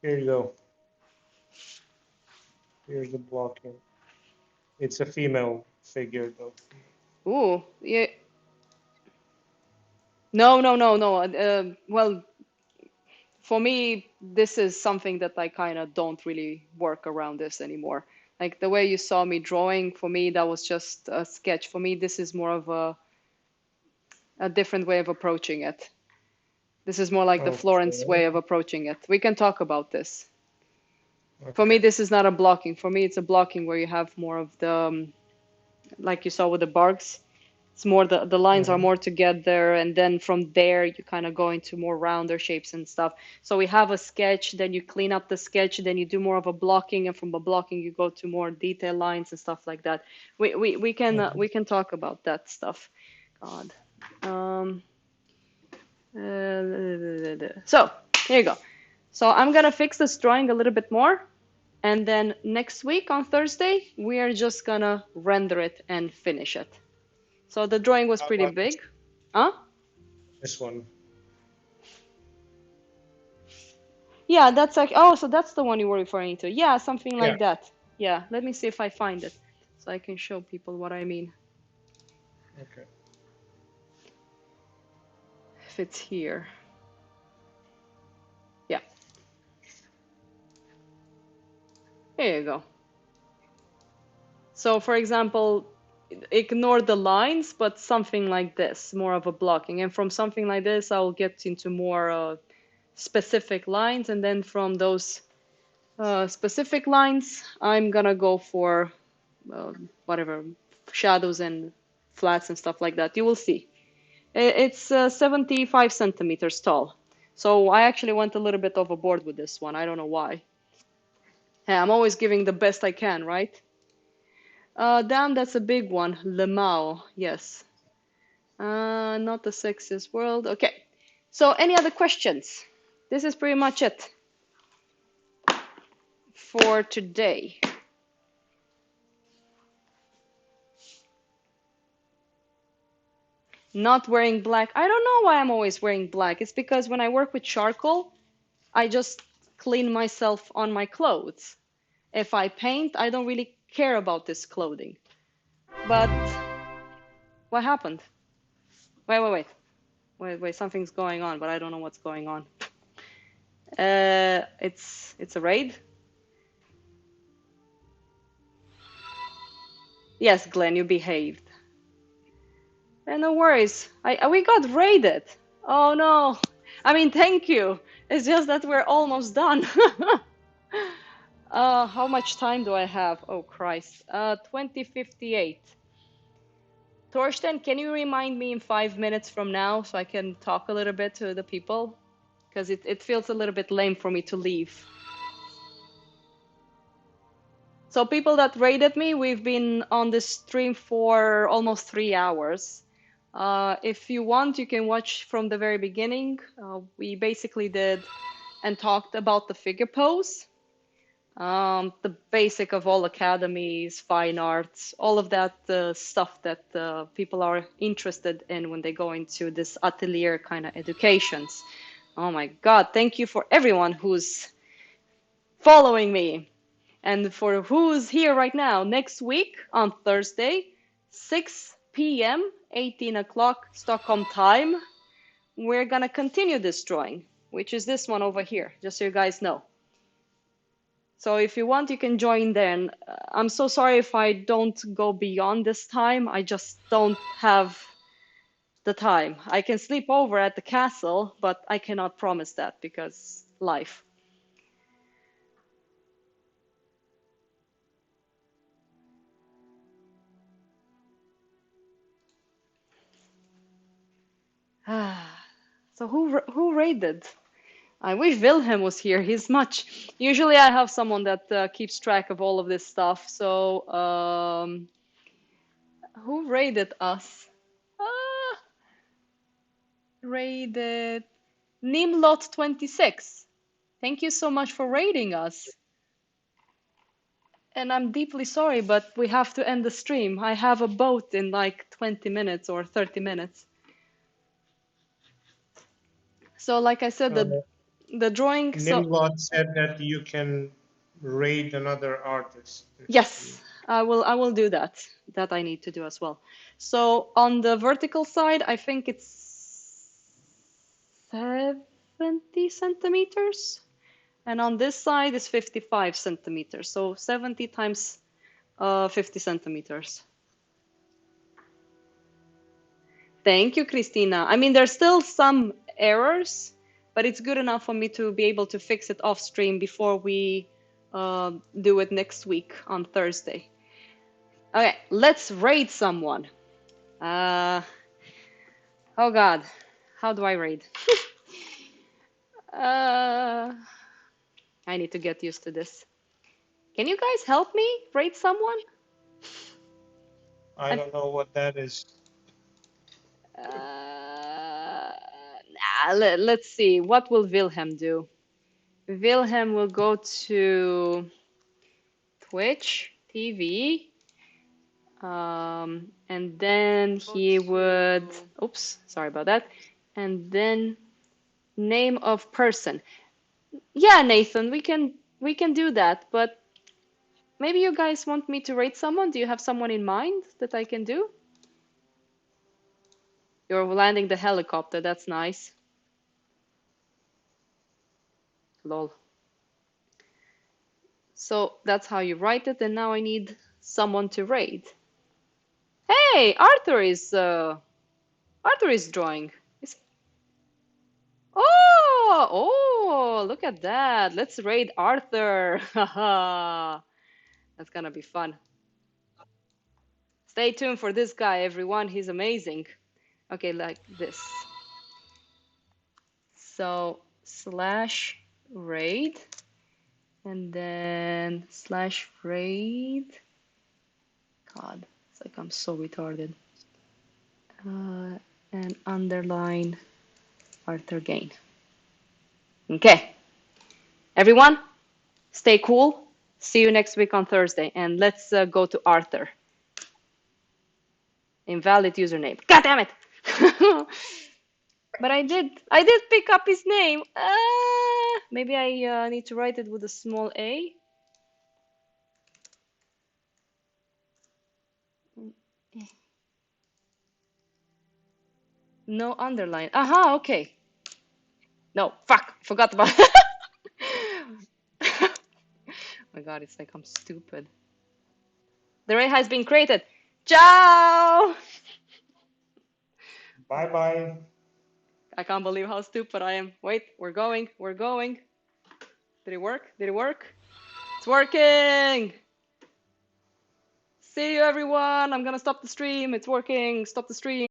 Here you go. Here's the blocking. It's a female figure though. Ooh, yeah. No, no, no, no. Well, for me, this is something that I kind of don't really work around this anymore. Like the way you saw me drawing, for me, that was just a sketch. For me, this is more of a different way of approaching it. This is more like the Florence Okay. way of approaching it. We can talk about this. For me, Okay. this is not a blocking. For me, it's a blocking where you have more of the, like you saw with the barks. It's more the lines are Mhm. more together, and then from there you kind of go into more rounder shapes and stuff. So we have a sketch, then you clean up the sketch, then you do more of a blocking, and from a blocking you go to more detail lines and stuff like that. We can talk about that stuff. God. Um, so here you go. So I'm gonna fix this drawing a little bit more, and then next week on Thursday we are just gonna render it and finish it. So the drawing was How pretty about big. Huh? this one? Yeah, that's like, oh, so that's the one you were referring to. Yeah, something Yeah. like that. Yeah, let me see if I find it so I can show people what I mean. Okay. If it's here. Yeah, here you go. So for example, ignore the lines, but something like this, more of a blocking. And from something like this, I'll get into more specific lines. And then from those specific lines, I'm gonna go for whatever shadows and flats and stuff like that. You will see. It's 75 centimeters tall. So I actually went a little bit overboard with this one. I don't know why. Hey, I'm always giving the best I can, right? Damn, that's a big one. Lemao, yes. Not the sexiest world. Okay. So any other questions? This is pretty much it for today. Not wearing black. I don't know why I'm always wearing black. It's because when I work with charcoal, I just clean myself on my clothes. If I paint, I don't really care about this clothing. But what happened? Wait, something's going on, but I don't know what's going on. It's a raid. Yes, Glenn, you behaved. No worries. We got raided. Oh no. I mean, thank you. It's just that we're almost done. How much time do I have? Oh Christ. 20:58. Torsten, can you remind me in 5 minutes from now so I can talk a little bit to the people? Because it feels a little bit lame for me to leave. So people that raided me, we've been on this stream for almost 3 hours. If you want, you can watch from the very beginning. We basically did and talked about the figure pose, the basic of all academies, fine arts, all of that stuff that people are interested in when they go into this atelier kind of educations. Oh my God, thank you for everyone who's following me. And for who's here right now, next week on Thursday, 6 p.m., 18 o'clock Stockholm time, we're gonna continue this drawing, which is this one over here, just so you guys know. So if you want, you can join then. I'm so sorry if I don't go beyond this time. I just don't have the time. I can sleep over at the castle, but I cannot promise that because life. So who raided? I wish Wilhelm was here. He's much. Usually I have someone that keeps track of all of this stuff. So who raided us? Ah, raided Nimlot 26. Thank you so much for raiding us. And I'm deeply sorry, but we have to end the stream. I have a boat in like 20 minutes or 30 minutes. So like I said, the drawing. So Nimrod said that you can raid another artist. yes, I will do that. That I need to do as well. So on the vertical side, I think it's 70 centimeters. And on this side is 55 centimeters. So 70 times 50 centimeters. Thank you, Christina. I mean, there's still some errors, but it's good enough for me to be able to fix it off stream before we do it next week on Thursday. Okay, let's raid someone. Oh God, how do I raid? I need to get used to this. Can you guys help me raid someone? I don't know what that is. Let's see. What will Wilhelm do? Wilhelm will go to Twitch TV, and then he would. Oops, sorry about that. And then name of person. Yeah, Nathan, we can do that, but maybe you guys want me to rate someone? Do you have someone in mind that I can do? You're landing the helicopter, that's nice. Lol. So that's how you write it, and now I need someone to rate. Hey, Arthur is drawing. Oh, look at that. Let's raid Arthur. Haha. That's gonna be fun. Stay tuned for this guy, everyone. He's amazing. Okay, like this. So slash raid and then slash raid. God, it's like I'm so retarded. And underline Arthur Gain. Okay, everyone, stay cool. See you next week on Thursday, and let's go to Arthur. Invalid username. God damn it! But I did pick up his name. Maybe I need to write it with a small a. No underline. Aha, okay. No, fuck, forgot about it. Oh my God, it's like I'm stupid. The raid has been created. Ciao! Bye bye. I can't believe how stupid I am. Wait, we're going. Did it work? It's working! See you, everyone. I'm gonna stop the stream. It's working. Stop the stream.